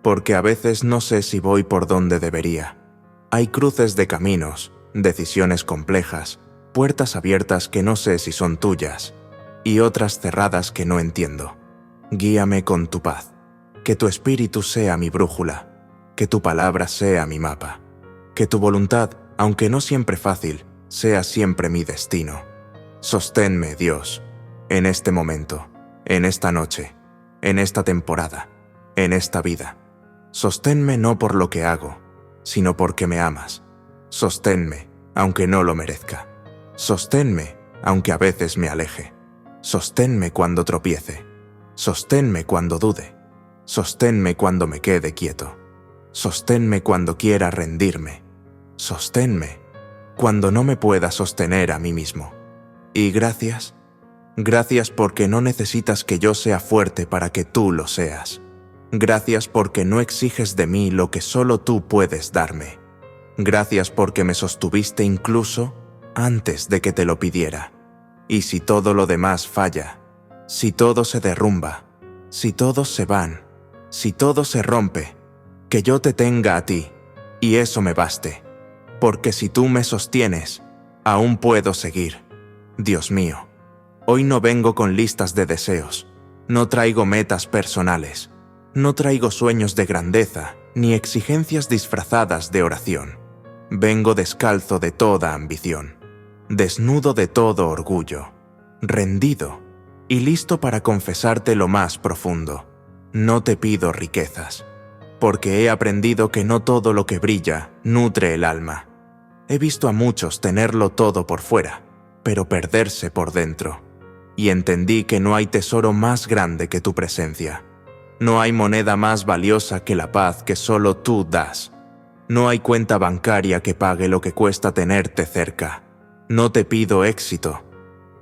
porque a veces no sé si voy por donde debería. Hay cruces de caminos, decisiones complejas, puertas abiertas que no sé si son tuyas, y otras cerradas que no entiendo. Guíame con tu paz, que tu espíritu sea mi brújula, que tu palabra sea mi mapa, que tu voluntad, aunque no siempre fácil, sea siempre mi destino. Sosténme, Dios, en este momento, en esta noche, en esta temporada, en esta vida. Sosténme no por lo que hago, sino porque me amas. Sosténme, aunque no lo merezca. Sosténme, aunque a veces me aleje. Sosténme cuando tropiece. Sosténme cuando dude. Sosténme cuando me quede quieto. Sosténme cuando quiera rendirme. Sosténme cuando no me pueda sostener a mí mismo. Y gracias porque no necesitas que yo sea fuerte para que tú lo seas. Gracias porque no exiges de mí lo que solo tú puedes darme. Gracias porque me sostuviste incluso antes de que te lo pidiera. Y si todo lo demás falla, si todo se derrumba, si todos se van, si todo se rompe, que yo te tenga a ti, y eso me baste, porque si tú me sostienes, aún puedo seguir. Dios mío, hoy no vengo con listas de deseos, no traigo metas personales, no traigo sueños de grandeza, ni exigencias disfrazadas de oración. Vengo descalzo de toda ambición, desnudo de todo orgullo, rendido y listo para confesarte lo más profundo. No te pido riquezas, porque he aprendido que no todo lo que brilla nutre el alma. He visto a muchos tenerlo todo por fuera, pero perderse por dentro, y entendí que no hay tesoro más grande que tu presencia. No hay moneda más valiosa que la paz que solo tú das. No hay cuenta bancaria que pague lo que cuesta tenerte cerca. No te pido éxito,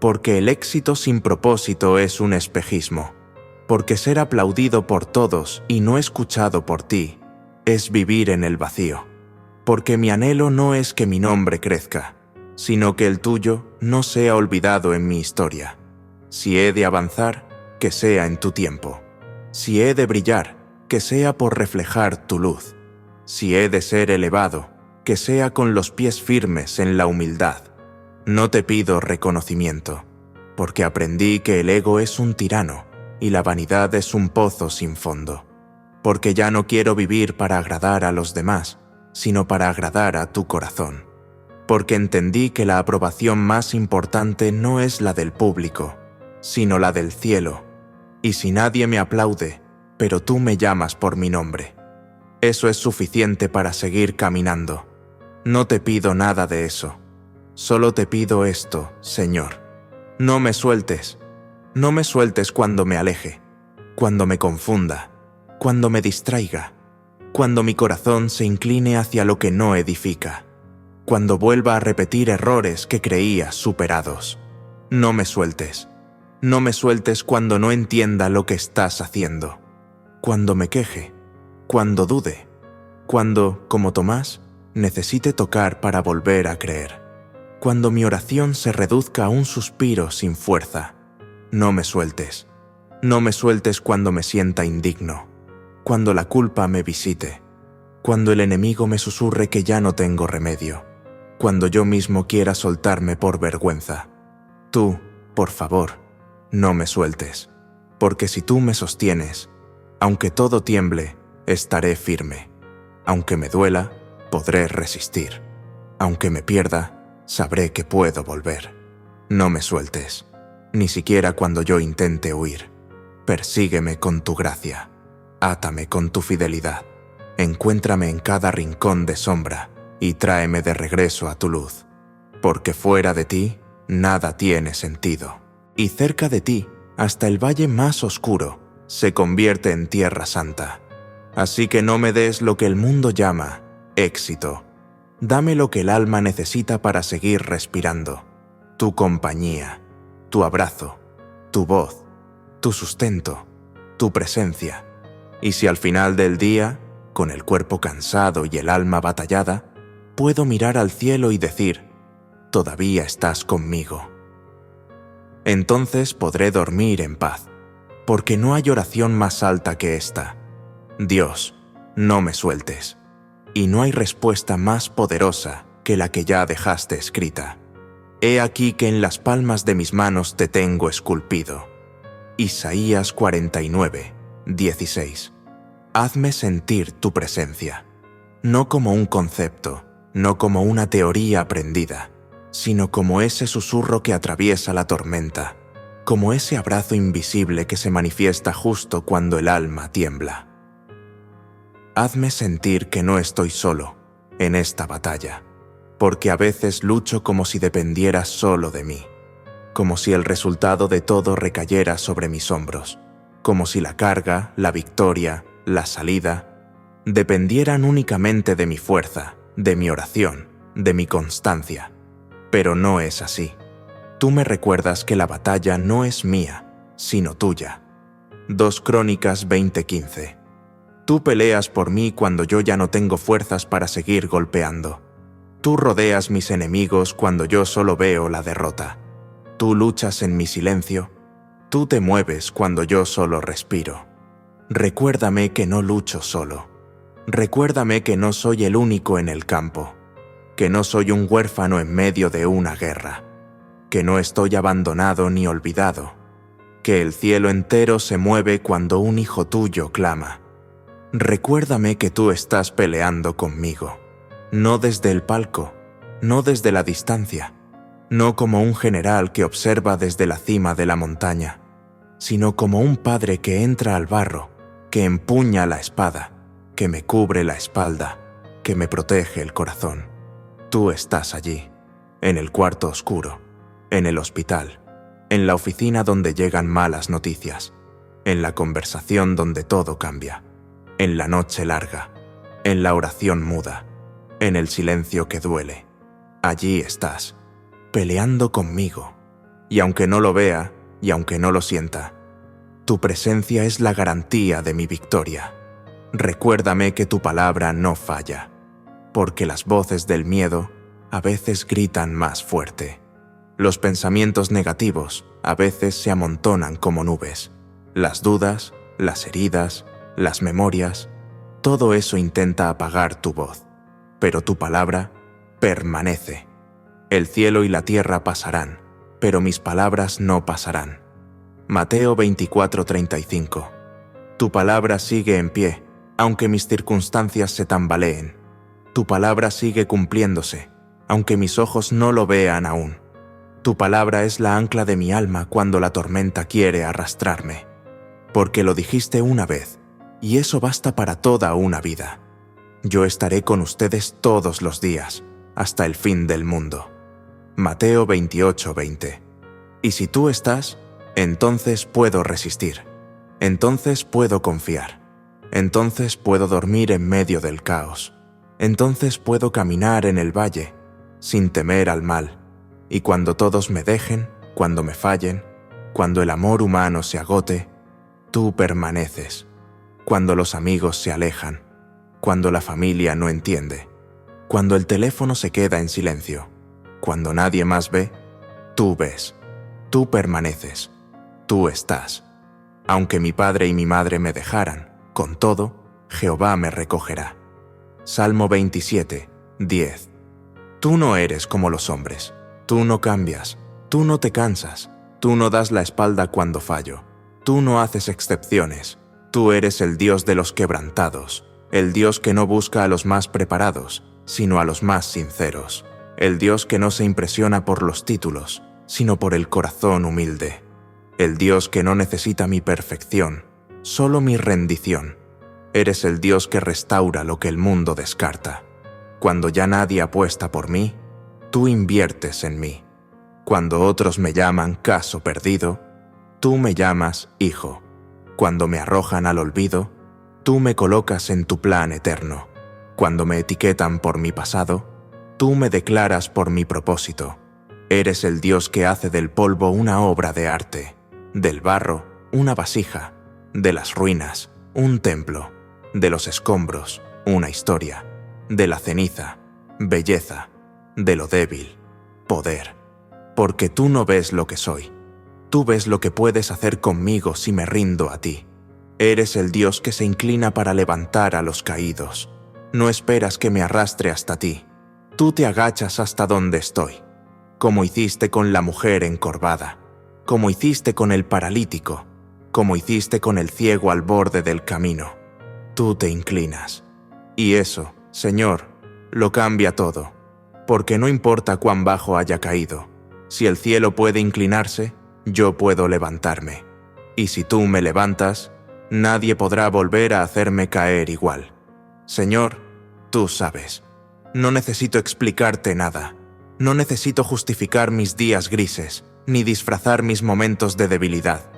porque el éxito sin propósito es un espejismo, porque ser aplaudido por todos y no escuchado por ti es vivir en el vacío, porque mi anhelo no es que mi nombre crezca, sino que el tuyo no sea olvidado en mi historia. Si he de avanzar, que sea en tu tiempo. Si he de brillar, que sea por reflejar tu luz. Si he de ser elevado, que sea con los pies firmes en la humildad. No te pido reconocimiento, porque aprendí que el ego es un tirano y la vanidad es un pozo sin fondo. Porque ya no quiero vivir para agradar a los demás, sino para agradar a tu corazón. Porque entendí que la aprobación más importante no es la del público, sino la del cielo. Y si nadie me aplaude, pero tú me llamas por mi nombre, eso es suficiente para seguir caminando. No te pido nada de eso. Solo te pido esto, Señor. No me sueltes. No me sueltes cuando me aleje, cuando me confunda, cuando me distraiga, cuando mi corazón se incline hacia lo que no edifica, cuando vuelva a repetir errores que creía superados. No me sueltes. No me sueltes cuando no entienda lo que estás haciendo, cuando me queje, cuando dude, cuando, como Tomás, necesite tocar para volver a creer, cuando mi oración se reduzca a un suspiro sin fuerza. No me sueltes. No me sueltes cuando me sienta indigno, cuando la culpa me visite, cuando el enemigo me susurre que ya no tengo remedio, cuando yo mismo quiera soltarme por vergüenza. Tú, por favor, no me sueltes, porque si tú me sostienes, aunque todo tiemble, estaré firme. Aunque me duela, podré resistir. Aunque me pierda, sabré que puedo volver. No me sueltes, ni siquiera cuando yo intente huir. Persígueme con tu gracia, átame con tu fidelidad, encuéntrame en cada rincón de sombra y tráeme de regreso a tu luz, porque fuera de ti nada tiene sentido, y cerca de ti hasta el valle más oscuro se convierte en tierra santa. Así que no me des lo que el mundo llama éxito, dame lo que el alma necesita para seguir respirando, tu compañía, tu abrazo, tu voz, tu sustento, tu presencia. Y si al final del día, con el cuerpo cansado y el alma batallada, puedo mirar al cielo y decir, todavía estás conmigo, entonces podré dormir en paz, porque no hay oración más alta que esta. Dios, no me sueltes. Y no hay respuesta más poderosa que la que ya dejaste escrita. He aquí que en las palmas de mis manos te tengo esculpido. Isaías 49, 16. Hazme sentir tu presencia, no como un concepto, no como una teoría aprendida, sino como ese susurro que atraviesa la tormenta, como ese abrazo invisible que se manifiesta justo cuando el alma tiembla. Hazme sentir que no estoy solo en esta batalla, porque a veces lucho como si dependiera solo de mí, como si el resultado de todo recayera sobre mis hombros, como si la carga, la victoria, la salida, dependieran únicamente de mi fuerza, de mi oración, de mi constancia. Pero no es así. Tú me recuerdas que la batalla no es mía, sino tuya. 2 Crónicas 20:15. Tú peleas por mí cuando yo ya no tengo fuerzas para seguir golpeando. Tú rodeas mis enemigos cuando yo solo veo la derrota. Tú luchas en mi silencio. Tú te mueves cuando yo solo respiro. Recuérdame que no lucho solo. Recuérdame que no soy el único en el campo, que no soy un huérfano en medio de una guerra, que no estoy abandonado ni olvidado, que el cielo entero se mueve cuando un hijo tuyo clama. Recuérdame que tú estás peleando conmigo, no desde el palco, no desde la distancia, no como un general que observa desde la cima de la montaña, sino como un padre que entra al barro, que empuña la espada, que me cubre la espalda, que me protege el corazón. Tú estás allí, en el cuarto oscuro, en el hospital, en la oficina donde llegan malas noticias, en la conversación donde todo cambia, en la noche larga, en la oración muda, en el silencio que duele. Allí estás, peleando conmigo, y aunque no lo vea y aunque no lo sienta, tu presencia es la garantía de mi victoria. Recuérdame que tu palabra no falla, porque las voces del miedo a veces gritan más fuerte. Los pensamientos negativos a veces se amontonan como nubes. Las dudas, las heridas, las memorias, todo eso intenta apagar tu voz, pero tu palabra permanece. El cielo y la tierra pasarán, pero mis palabras no pasarán. Mateo 24:35. Tu palabra sigue en pie, aunque mis circunstancias se tambaleen. Tu palabra sigue cumpliéndose, aunque mis ojos no lo vean aún. Tu palabra es la ancla de mi alma cuando la tormenta quiere arrastrarme. Porque lo dijiste una vez, y eso basta para toda una vida. Yo estaré con ustedes todos los días, hasta el fin del mundo. Mateo 28:20. Y si tú estás, entonces puedo resistir. Entonces puedo confiar. Entonces puedo dormir en medio del caos. Entonces puedo caminar en el valle, sin temer al mal. Y cuando todos me dejen, cuando me fallen, cuando el amor humano se agote, tú permaneces. Cuando los amigos se alejan, cuando la familia no entiende, cuando el teléfono se queda en silencio, cuando nadie más ve, tú ves, tú permaneces, tú estás. Aunque mi padre y mi madre me dejaran, con todo, Jehová me recogerá. Salmo 27, 10. Tú no eres como los hombres, tú no cambias, tú no te cansas, tú no das la espalda cuando fallo, tú no haces excepciones, tú eres el Dios de los quebrantados, el Dios que no busca a los más preparados, sino a los más sinceros, el Dios que no se impresiona por los títulos, sino por el corazón humilde. el Dios que no necesita mi perfección, solo mi rendición. Eres el Dios que restaura lo que el mundo descarta. Cuando ya nadie apuesta por mí, tú inviertes en mí. Cuando otros me llaman caso perdido, tú me llamas hijo. Cuando me arrojan al olvido, tú me colocas en tu plan eterno. Cuando me etiquetan por mi pasado, tú me declaras por mi propósito. Eres el Dios que hace del polvo una obra de arte, del barro una vasija, de las ruinas un templo, de los escombros una historia, de la ceniza belleza, de lo débil poder. Porque tú no ves lo que soy, tú ves lo que puedes hacer conmigo si me rindo a ti. Eres el Dios que se inclina para levantar a los caídos. No esperas que me arrastre hasta ti, tú te agachas hasta donde estoy, como hiciste con la mujer encorvada, como hiciste con el paralítico, como hiciste con el ciego al borde del camino. Tú te inclinas. Y eso, Señor, lo cambia todo, porque no importa cuán bajo haya caído, si el cielo puede inclinarse, yo puedo levantarme. Y si tú me levantas, nadie podrá volver a hacerme caer igual. Señor, tú sabes. No necesito explicarte nada. No necesito justificar mis días grises, ni disfrazar mis momentos de debilidad,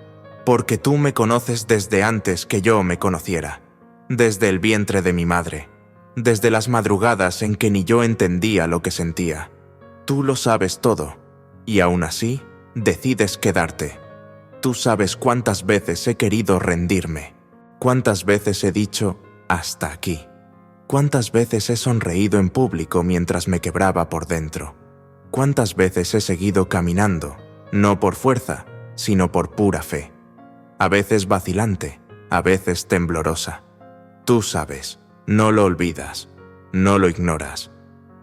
porque tú me conoces desde antes que yo me conociera, desde el vientre de mi madre, desde las madrugadas en que ni yo entendía lo que sentía. Tú lo sabes todo, y aún así decides quedarte. Tú sabes cuántas veces he querido rendirme, cuántas veces he dicho hasta aquí, cuántas veces he sonreído en público mientras me quebraba por dentro, cuántas veces he seguido caminando, no por fuerza, sino por pura fe, a veces vacilante, a veces temblorosa. Tú sabes, no lo olvidas, no lo ignoras.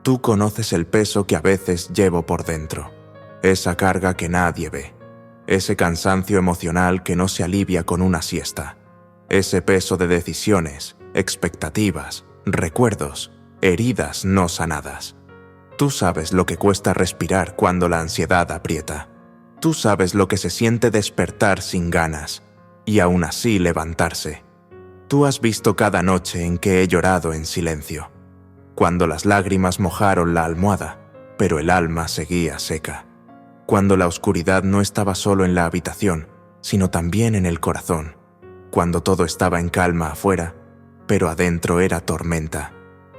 Tú conoces el peso que a veces llevo por dentro, esa carga que nadie ve, ese cansancio emocional que no se alivia con una siesta, ese peso de decisiones, expectativas, recuerdos, heridas no sanadas. Tú sabes lo que cuesta respirar cuando la ansiedad aprieta. Tú sabes lo que se siente despertar sin ganas y aún así levantarse. Tú has visto cada noche en que he llorado en silencio, cuando las lágrimas mojaron la almohada, pero el alma seguía seca, cuando la oscuridad no estaba solo en la habitación, sino también en el corazón, cuando todo estaba en calma afuera, pero adentro era tormenta,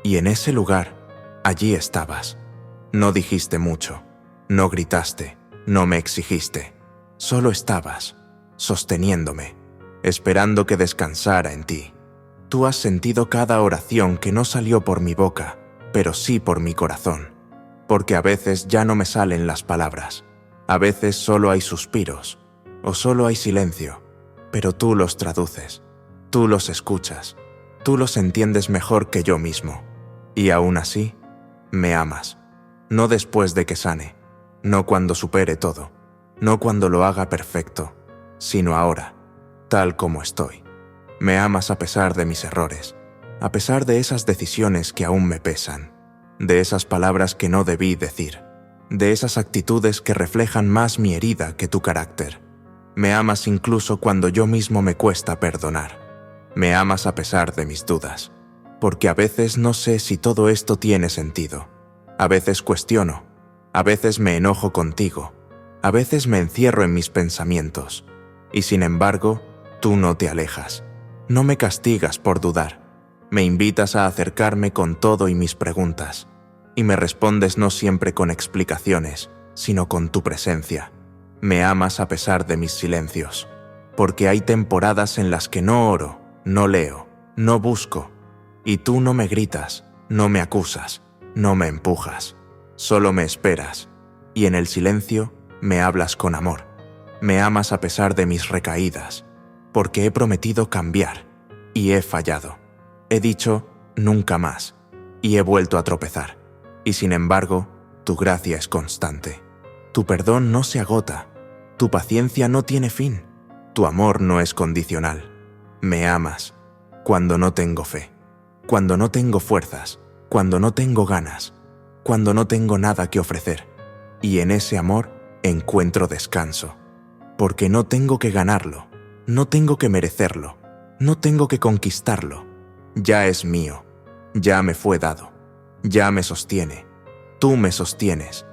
y en ese lugar, allí estabas. No dijiste mucho, no gritaste, no me exigiste, solo estabas, sosteniéndome, esperando que descansara en ti. Tú has sentido cada oración que no salió por mi boca, pero sí por mi corazón, porque a veces ya no me salen las palabras, a veces solo hay suspiros, o solo hay silencio, pero tú los traduces, tú los escuchas, tú los entiendes mejor que yo mismo, y aún así, me amas, no después de que sane, no cuando supere todo, no cuando lo haga perfecto, sino ahora, tal como estoy. Me amas a pesar de mis errores, a pesar de esas decisiones que aún me pesan, de esas palabras que no debí decir, de esas actitudes que reflejan más mi herida que tu carácter. Me amas incluso cuando yo mismo me cuesta perdonar. Me amas a pesar de mis dudas, porque a veces no sé si todo esto tiene sentido. A veces cuestiono, a veces me enojo contigo, a veces me encierro en mis pensamientos, y sin embargo, tú no te alejas. No me castigas por dudar, me invitas a acercarme con todo y mis preguntas, y me respondes no siempre con explicaciones, sino con tu presencia. Me amas a pesar de mis silencios, porque hay temporadas en las que no oro, no leo, no busco, y tú no me gritas, no me acusas, no me empujas, solo me esperas, y en el silencio me hablas con amor. Me amas a pesar de mis recaídas, porque he prometido cambiar, y he fallado. He dicho nunca más, y he vuelto a tropezar, y sin embargo, tu gracia es constante. Tu perdón no se agota, tu paciencia no tiene fin, tu amor no es condicional. Me amas cuando no tengo fe, cuando no tengo fuerzas, cuando no tengo ganas, cuando no tengo nada que ofrecer, y en ese amor encuentro descanso. porque no tengo que ganarlo, no tengo que merecerlo, no tengo que conquistarlo. Ya es mío, ya me fue dado, ya me sostiene, tú me sostienes.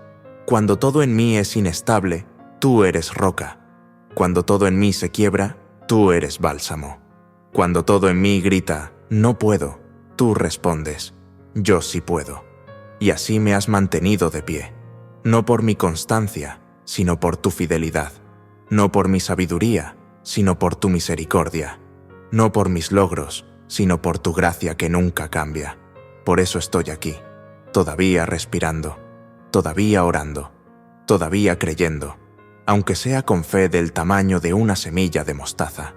Cuando todo en mí es inestable, tú eres roca. Cuando todo en mí se quiebra, tú eres bálsamo. Cuando todo en mí grita, no puedo, tú respondes, yo sí puedo. Y así me has mantenido de pie, no por mi constancia, sino por tu fidelidad, no por mi sabiduría, sino por tu misericordia, no por mis logros, sino por tu gracia que nunca cambia. Por eso estoy aquí, todavía respirando, todavía orando, todavía creyendo, aunque sea con fe del tamaño de una semilla de mostaza.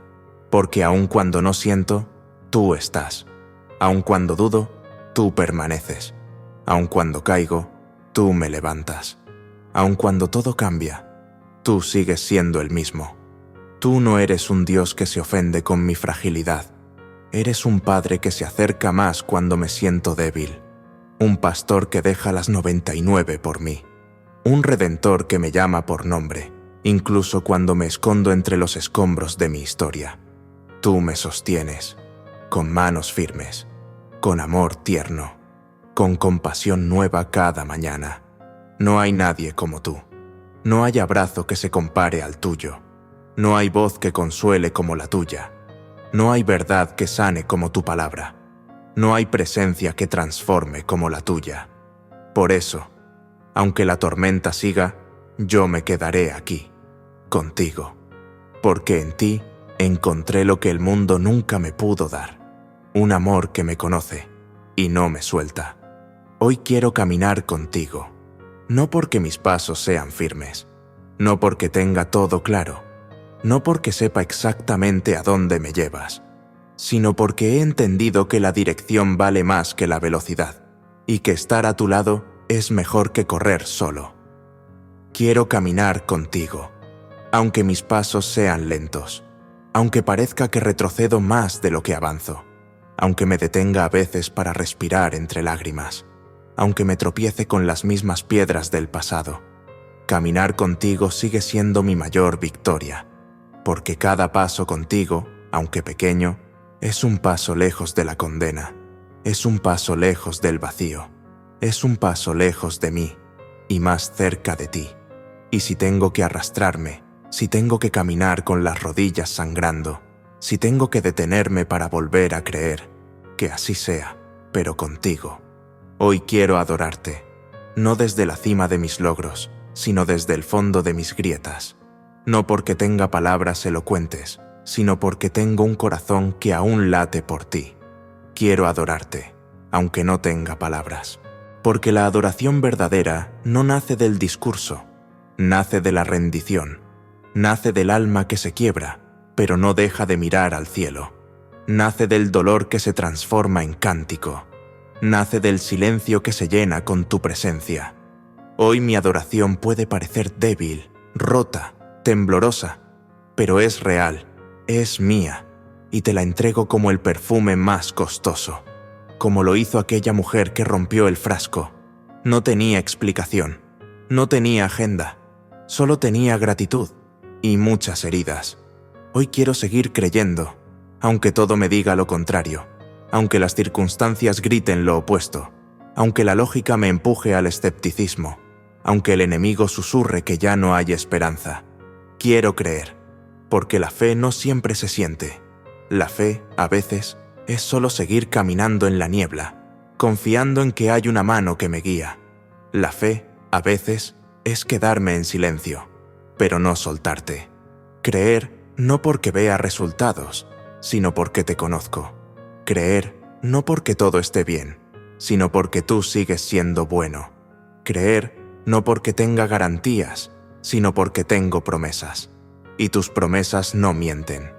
Porque aun cuando no siento, tú estás. Aun cuando dudo, tú permaneces. Aun cuando caigo, tú me levantas. Aun cuando todo cambia, tú sigues siendo el mismo. Tú no eres un Dios que se ofende con mi fragilidad. Eres un Padre que se acerca más cuando me siento débil. Un pastor que deja las 99 por mí. Un Redentor que me llama por nombre, incluso cuando me escondo entre los escombros de mi historia. Tú me sostienes, con manos firmes, con amor tierno, con compasión nueva cada mañana. No hay nadie como tú. No hay abrazo que se compare al tuyo. No hay voz que consuele como la tuya. No hay verdad que sane como tu palabra. No hay presencia que transforme como la tuya. Por eso, aunque la tormenta siga, yo me quedaré aquí, contigo, porque en ti encontré lo que el mundo nunca me pudo dar, un amor que me conoce y no me suelta. Hoy quiero caminar contigo, no porque mis pasos sean firmes, no porque tenga todo claro, no porque sepa exactamente a dónde me llevas, sino porque he entendido que la dirección vale más que la velocidad y que estar a tu lado es mejor que correr solo. Quiero caminar contigo, aunque mis pasos sean lentos, aunque parezca que retrocedo más de lo que avanzo, aunque me detenga a veces para respirar entre lágrimas, aunque me tropiece con las mismas piedras del pasado. Caminar contigo sigue siendo mi mayor victoria, porque cada paso contigo, aunque pequeño, es un paso lejos de la condena, es un paso lejos del vacío, es un paso lejos de mí y más cerca de ti. Y si tengo que arrastrarme, si tengo que caminar con las rodillas sangrando, si tengo que detenerme para volver a creer, que así sea, pero contigo. Hoy quiero adorarte, no desde la cima de mis logros, sino desde el fondo de mis grietas. No porque tenga palabras elocuentes, sino porque tengo un corazón que aún late por ti. Quiero adorarte, aunque no tenga palabras. Porque la adoración verdadera no nace del discurso, nace de la rendición, nace del alma que se quiebra, pero no deja de mirar al cielo. Nace del dolor que se transforma en cántico. Nace del silencio que se llena con tu presencia. Hoy mi adoración puede parecer débil, rota, temblorosa, pero es real, es mía, y te la entrego como el perfume más costoso, como lo hizo aquella mujer que rompió el frasco. No tenía explicación, no tenía agenda, solo tenía gratitud y muchas heridas. Hoy quiero seguir creyendo, aunque todo me diga lo contrario, aunque las circunstancias griten lo opuesto, aunque la lógica me empuje al escepticismo, aunque el enemigo susurre que ya no hay esperanza. Quiero creer, porque la fe no siempre se siente. La fe, a veces, es solo seguir caminando en la niebla, confiando en que hay una mano que me guía. La fe, a veces, es quedarme en silencio, pero no soltarte. Creer no porque vea resultados, sino porque te conozco. Creer no porque todo esté bien, sino porque tú sigues siendo bueno. Creer no porque tenga garantías, sino porque tengo promesas. Y tus promesas no mienten.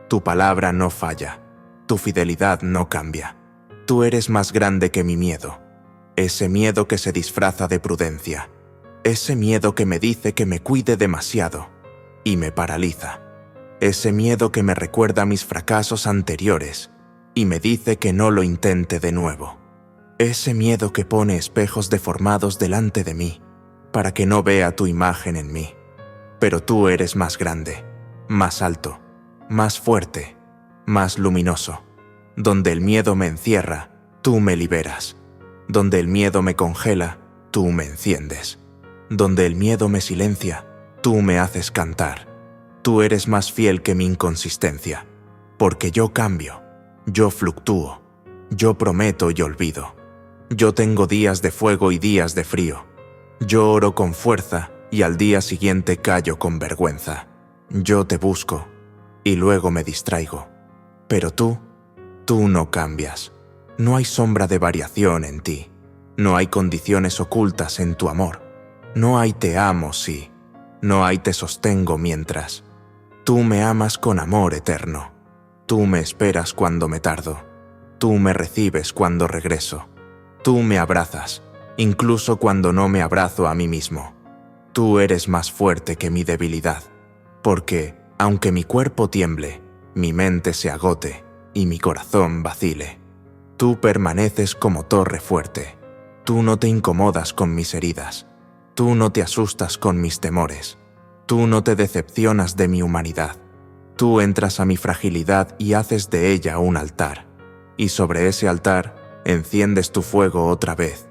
Tu palabra no falla. Tu fidelidad no cambia. Tú eres más grande que mi miedo. Ese miedo que se disfraza de prudencia. Ese miedo que me dice que me cuide demasiado y me paraliza. Ese miedo que me recuerda mis fracasos anteriores y me dice que no lo intente de nuevo. Ese miedo que pone espejos deformados delante de mí para que no vea tu imagen en mí. pero tú eres más grande, más alto, más fuerte, más luminoso. Donde el miedo me encierra, tú me liberas. Donde el miedo me congela, tú me enciendes. Donde el miedo me silencia, tú me haces cantar. Tú eres más fiel que mi inconsistencia, porque yo cambio, yo fluctúo, yo prometo y olvido. Yo tengo días de fuego y días de frío. Yo oro con fuerza y al día siguiente callo con vergüenza. Yo te busco y luego me distraigo. Pero tú no cambias. No hay sombra de variación en ti. No hay condiciones ocultas en tu amor. No hay te amo, sí. No hay te sostengo mientras. Tú me amas con amor eterno. Tú me esperas cuando me tardo. Tú me recibes cuando regreso. Tú me abrazas, incluso cuando no me abrazo a mí mismo. Tú eres más fuerte que mi debilidad, porque, aunque mi cuerpo tiemble, mi mente se agote y mi corazón vacile, tú permaneces como torre fuerte. Tú no te incomodas con mis heridas. Tú no te asustas con mis temores. Tú no te decepcionas de mi humanidad. Tú entras a mi fragilidad y haces de ella un altar. Y sobre ese altar enciendes tu fuego otra vez.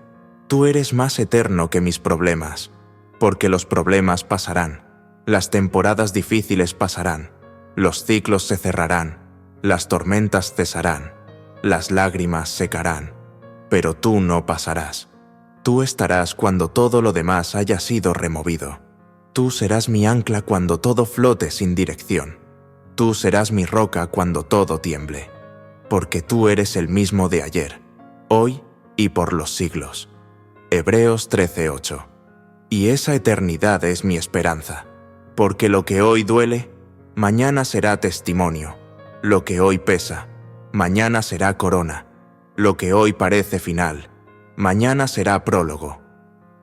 Tú eres más eterno que mis problemas, porque los problemas pasarán, las temporadas difíciles pasarán, los ciclos se cerrarán, las tormentas cesarán, las lágrimas secarán, pero tú no pasarás. Tú estarás cuando todo lo demás haya sido removido. Tú serás mi ancla cuando todo flote sin dirección. Tú serás mi roca cuando todo tiemble, porque tú eres el mismo de ayer, hoy y por los siglos. Hebreos 13:8. Y esa eternidad es mi esperanza, porque lo que hoy duele, mañana será testimonio. Lo que hoy pesa, mañana será corona. Lo que hoy parece final, mañana será prólogo.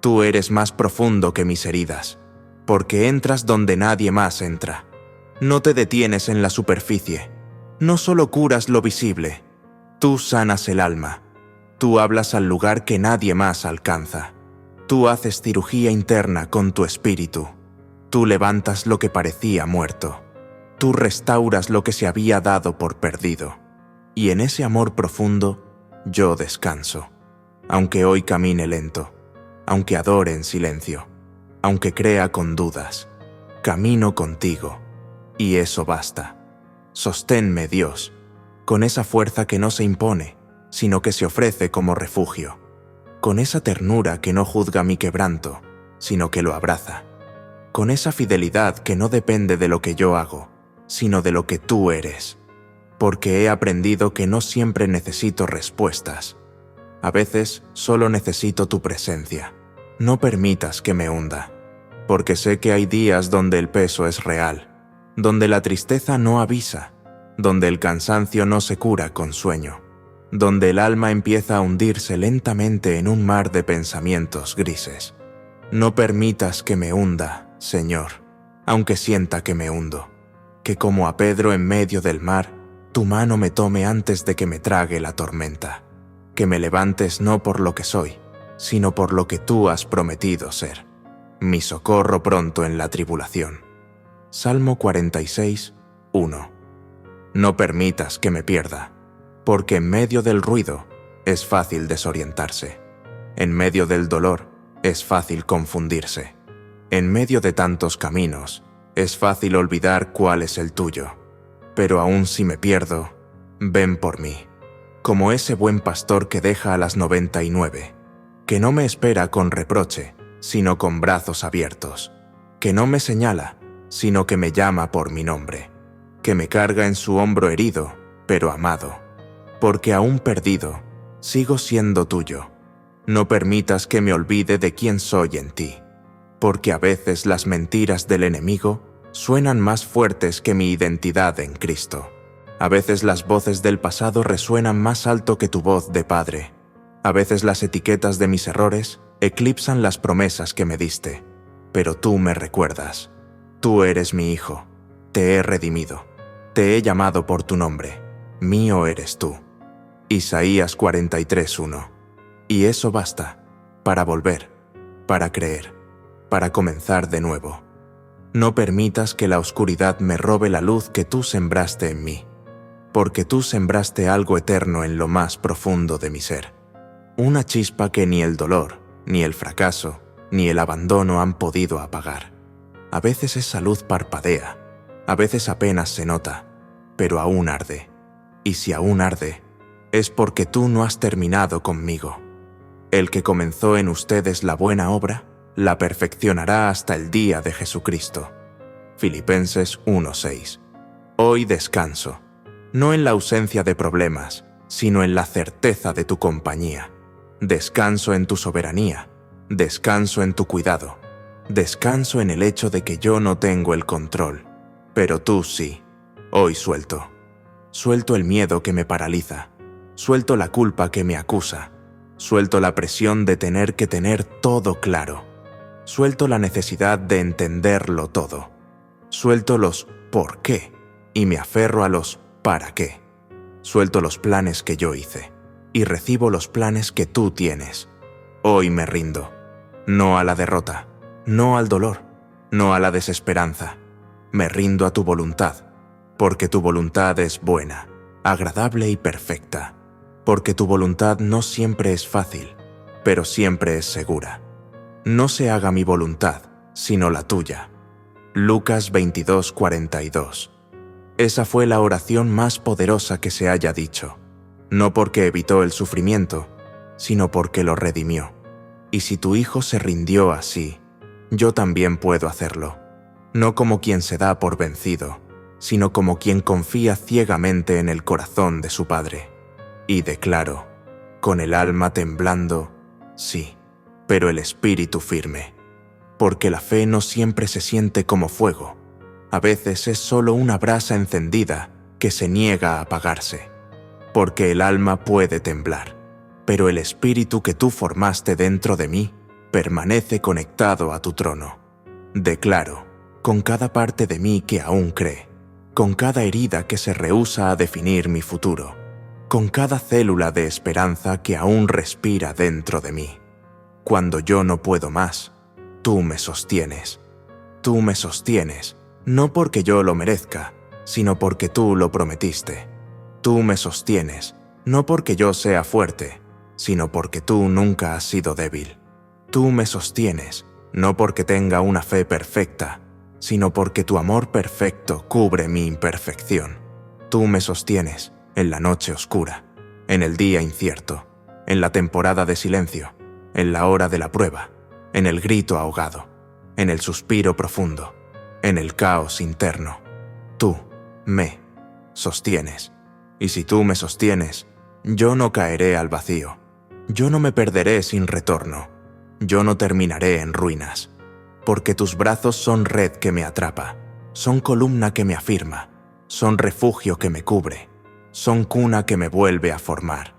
Tú eres más profundo que mis heridas, porque entras donde nadie más entra. No te detienes en la superficie. No solo curas lo visible, tú sanas el alma. Tú hablas al lugar que nadie más alcanza. Tú haces cirugía interna con tu espíritu. Tú levantas lo que parecía muerto. Tú restauras lo que se había dado por perdido. Y en ese amor profundo, yo descanso. Aunque hoy camine lento, aunque adore en silencio, aunque crea con dudas, camino contigo. Y eso basta. Sosténme, Dios, con esa fuerza que no se impone, sino que se ofrece como refugio, con esa ternura que no juzga mi quebranto, sino que lo abraza, con esa fidelidad que no depende de lo que yo hago, sino de lo que tú eres, porque he aprendido que no siempre necesito respuestas. A veces solo necesito tu presencia. No permitas que me hunda, porque sé que hay días donde el peso es real, donde la tristeza no avisa, donde el cansancio no se cura con sueño, donde el alma empieza a hundirse lentamente en un mar de pensamientos grises. No permitas que me hunda, Señor, aunque sienta que me hundo, que como a Pedro en medio del mar, tu mano me tome antes de que me trague la tormenta, que me levantes no por lo que soy, sino por lo que tú has prometido ser, mi socorro pronto en la tribulación. Salmo 46, 1. No permitas que me pierda, porque en medio del ruido es fácil desorientarse. En medio del dolor es fácil confundirse. En medio de tantos caminos es fácil olvidar cuál es el tuyo. Pero aun si me pierdo, ven por mí, como ese buen pastor que deja a las 99, que no me espera con reproche, sino con brazos abiertos, que no me señala, sino que me llama por mi nombre, que me carga en su hombro herido, pero amado, porque aún perdido, sigo siendo tuyo. No permitas que me olvide de quién soy en ti, porque a veces las mentiras del enemigo suenan más fuertes que mi identidad en Cristo. A veces las voces del pasado resuenan más alto que tu voz de Padre. A veces las etiquetas de mis errores eclipsan las promesas que me diste, pero tú me recuerdas. Tú eres mi hijo, te he redimido, te he llamado por tu nombre, mío eres tú. Isaías 43:1. Y eso basta, para volver, para creer, para comenzar de nuevo. No permitas que la oscuridad me robe la luz que tú sembraste en mí, porque tú sembraste algo eterno en lo más profundo de mi ser. Una chispa que ni el dolor, ni el fracaso, ni el abandono han podido apagar. A veces esa luz parpadea, a veces apenas se nota, pero aún arde. Y si aún arde, es porque tú no has terminado conmigo. El que comenzó en ustedes la buena obra, la perfeccionará hasta el día de Jesucristo. Filipenses 1:6. Hoy descanso, no en la ausencia de problemas, sino en la certeza de tu compañía. Descanso en tu soberanía, descanso en tu cuidado, descanso en el hecho de que yo no tengo el control, pero tú sí. Hoy suelto. Suelto el miedo que me paraliza, suelto la culpa que me acusa, suelto la presión de tener que tener todo claro, suelto la necesidad de entenderlo todo, suelto los ¿por qué? Y me aferro a los ¿para qué? Suelto los planes que yo hice y recibo los planes que tú tienes. Hoy me rindo, no a la derrota, no al dolor, no a la desesperanza. Me rindo a tu voluntad, porque tu voluntad es buena, agradable y perfecta, porque tu voluntad no siempre es fácil, pero siempre es segura. No se haga mi voluntad, sino la tuya. Lucas 22:42. Esa fue la oración más poderosa que se haya dicho, no porque evitó el sufrimiento, sino porque lo redimió. Y si tu hijo se rindió así, yo también puedo hacerlo, no como quien se da por vencido, sino como quien confía ciegamente en el corazón de su Padre. Y declaro, con el alma temblando, sí, pero el espíritu firme, porque la fe no siempre se siente como fuego. A veces es solo una brasa encendida que se niega a apagarse, porque el alma puede temblar, pero el espíritu que tú formaste dentro de mí permanece conectado a tu trono. Declaro, con cada parte de mí que aún cree, con cada herida que se rehúsa a definir mi futuro, con cada célula de esperanza que aún respira dentro de mí. Cuando yo no puedo más, tú me sostienes. Tú me sostienes, no porque yo lo merezca, sino porque tú lo prometiste. Tú me sostienes, no porque yo sea fuerte, sino porque tú nunca has sido débil. Tú me sostienes, no porque tenga una fe perfecta, sino porque tu amor perfecto cubre mi imperfección. Tú me sostienes en la noche oscura, en el día incierto, en la temporada de silencio, en la hora de la prueba, en el grito ahogado, en el suspiro profundo, en el caos interno. Tú me sostienes. Y si tú me sostienes, yo no caeré al vacío. Yo no me perderé sin retorno. Yo no terminaré en ruinas. Porque tus brazos son red que me atrapa, son columna que me afirma, son refugio que me cubre, son cuna que me vuelve a formar.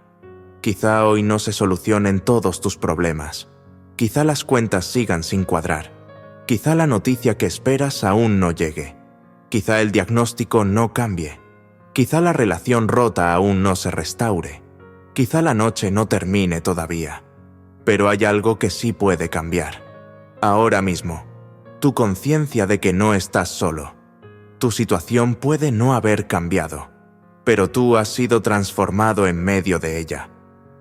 Quizá hoy no se solucionen todos tus problemas. Quizá las cuentas sigan sin cuadrar. Quizá la noticia que esperas aún no llegue. Quizá el diagnóstico no cambie. Quizá la relación rota aún no se restaure. Quizá la noche no termine todavía. Pero hay algo que sí puede cambiar. Ahora mismo, tu conciencia de que no estás solo. Tu situación puede no haber cambiado, pero tú has sido transformado en medio de ella.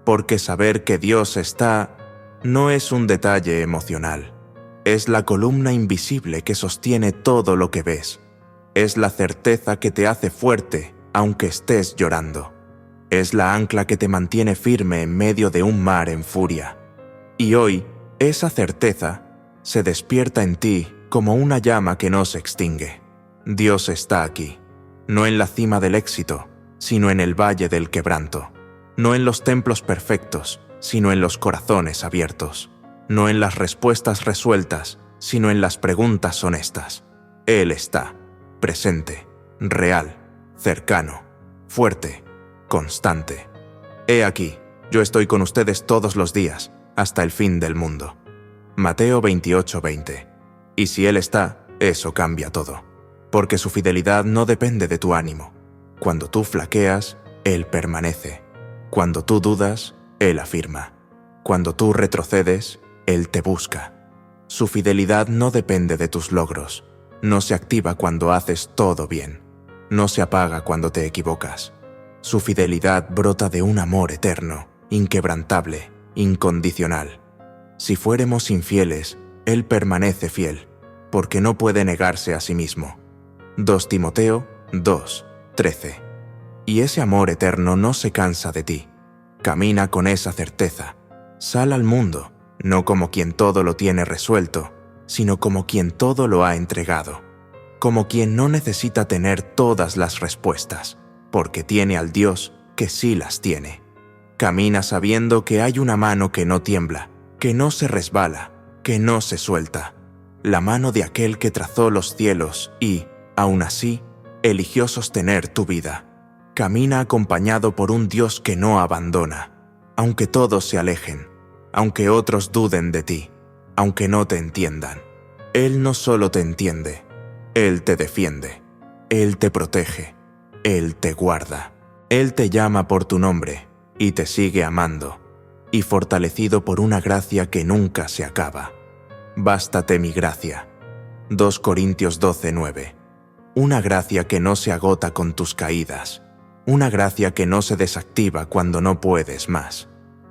Porque saber que Dios está no es un detalle emocional. Es la columna invisible que sostiene todo lo que ves. Es la certeza que te hace fuerte aunque estés llorando. Es la ancla que te mantiene firme en medio de un mar en furia. Y hoy, esa certeza se despierta en ti como una llama que no se extingue. Dios está aquí, no en la cima del éxito, sino en el valle del quebranto. No en los templos perfectos, sino en los corazones abiertos. No en las respuestas resueltas, sino en las preguntas honestas. Él está, presente, real, cercano, fuerte, constante. He aquí, yo estoy con ustedes todos los días, hasta el fin del mundo. Mateo 28:20. Y si Él está, eso cambia todo. Porque su fidelidad no depende de tu ánimo. Cuando tú flaqueas, Él permanece. Cuando tú dudas, Él afirma. Cuando tú retrocedes, Él te busca. Su fidelidad no depende de tus logros, No se activa cuando haces todo bien. No se apaga cuando te equivocas. Su fidelidad brota de un amor eterno, inquebrantable, incondicional. Si fuéramos infieles, Él permanece fiel, porque no puede negarse a sí mismo. 2 Timoteo 2:13. Y ese amor eterno no se cansa de ti. Camina con esa certeza. Sal al mundo, no como quien todo lo tiene resuelto, sino como quien todo lo ha entregado. Como quien no necesita tener todas las respuestas, porque tiene al Dios que sí las tiene. Camina sabiendo que hay una mano que no tiembla, que no se resbala, que no se suelta. La mano de aquel que trazó los cielos y, aún así, eligió sostener tu vida. Camina acompañado por un Dios que no abandona, aunque todos se alejen, aunque otros duden de ti, aunque no te entiendan. Él no solo te entiende, Él te defiende, Él te protege, Él te guarda. Él te llama por tu nombre y te sigue amando, y fortalecido por una gracia que nunca se acaba. Bástate mi gracia. 2 Corintios 12:9. Una gracia que no se agota con tus caídas. Una gracia que no se desactiva cuando no puedes más.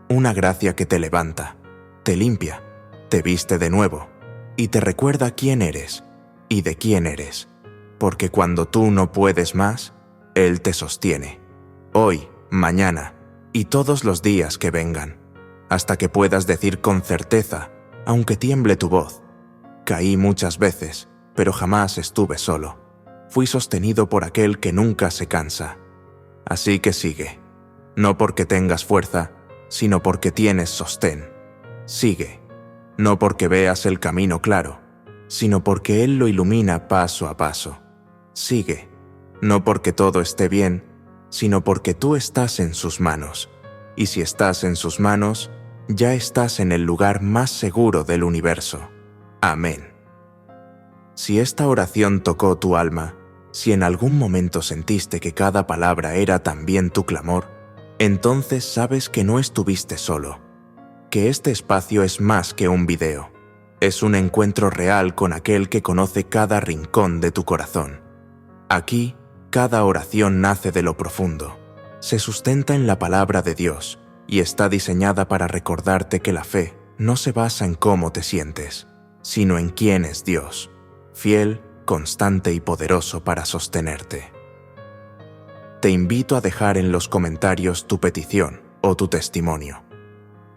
Una gracia que te levanta, te limpia, te viste de nuevo y te recuerda quién eres y de quién eres. Porque cuando tú no puedes más, Él te sostiene. Hoy, mañana y todos los días que vengan, hasta que puedas decir con certeza, aunque tiemble tu voz: caí muchas veces, pero jamás estuve solo. Fui sostenido por aquel que nunca se cansa. Así que sigue, no porque tengas fuerza, sino porque tienes sostén. Sigue, no porque veas el camino claro, sino porque Él lo ilumina paso a paso. Sigue, no porque todo esté bien, sino porque tú estás en sus manos. Y si estás en sus manos, ya estás en el lugar más seguro del universo. Amén. Si esta oración tocó tu alma, si en algún momento sentiste que cada palabra era también tu clamor, entonces sabes que no estuviste solo, que este espacio es más que un video. Es un encuentro real con aquel que conoce cada rincón de tu corazón. Aquí, cada oración nace de lo profundo, se sustenta en la palabra de Dios y está diseñada para recordarte que la fe no se basa en cómo te sientes, sino en quién es Dios, fiel, constante y poderoso para sostenerte. Te invito a dejar en los comentarios tu petición o tu testimonio.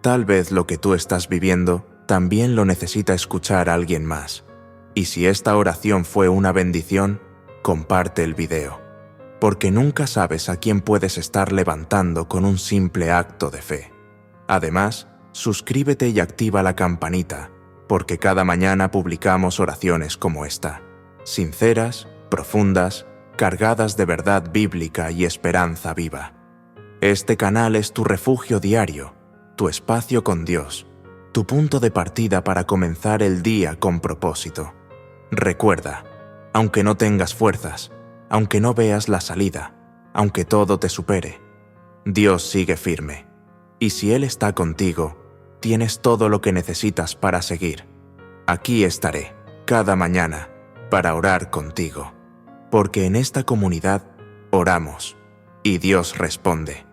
Tal vez lo que tú estás viviendo también lo necesita escuchar alguien más. Y si esta oración fue una bendición, comparte el video, porque nunca sabes a quién puedes estar levantando con un simple acto de fe. Además, suscríbete y activa la campanita, porque cada mañana publicamos oraciones como esta, sinceras, profundas, cargadas de verdad bíblica y esperanza viva. Este canal es tu refugio diario, tu espacio con Dios, tu punto de partida para comenzar el día con propósito. Recuerda, aunque no tengas fuerzas, aunque no veas la salida, aunque todo te supere, Dios sigue firme. Y si Él está contigo, tienes todo lo que necesitas para seguir. Aquí estaré, cada mañana, para orar contigo, porque en esta comunidad oramos y Dios responde.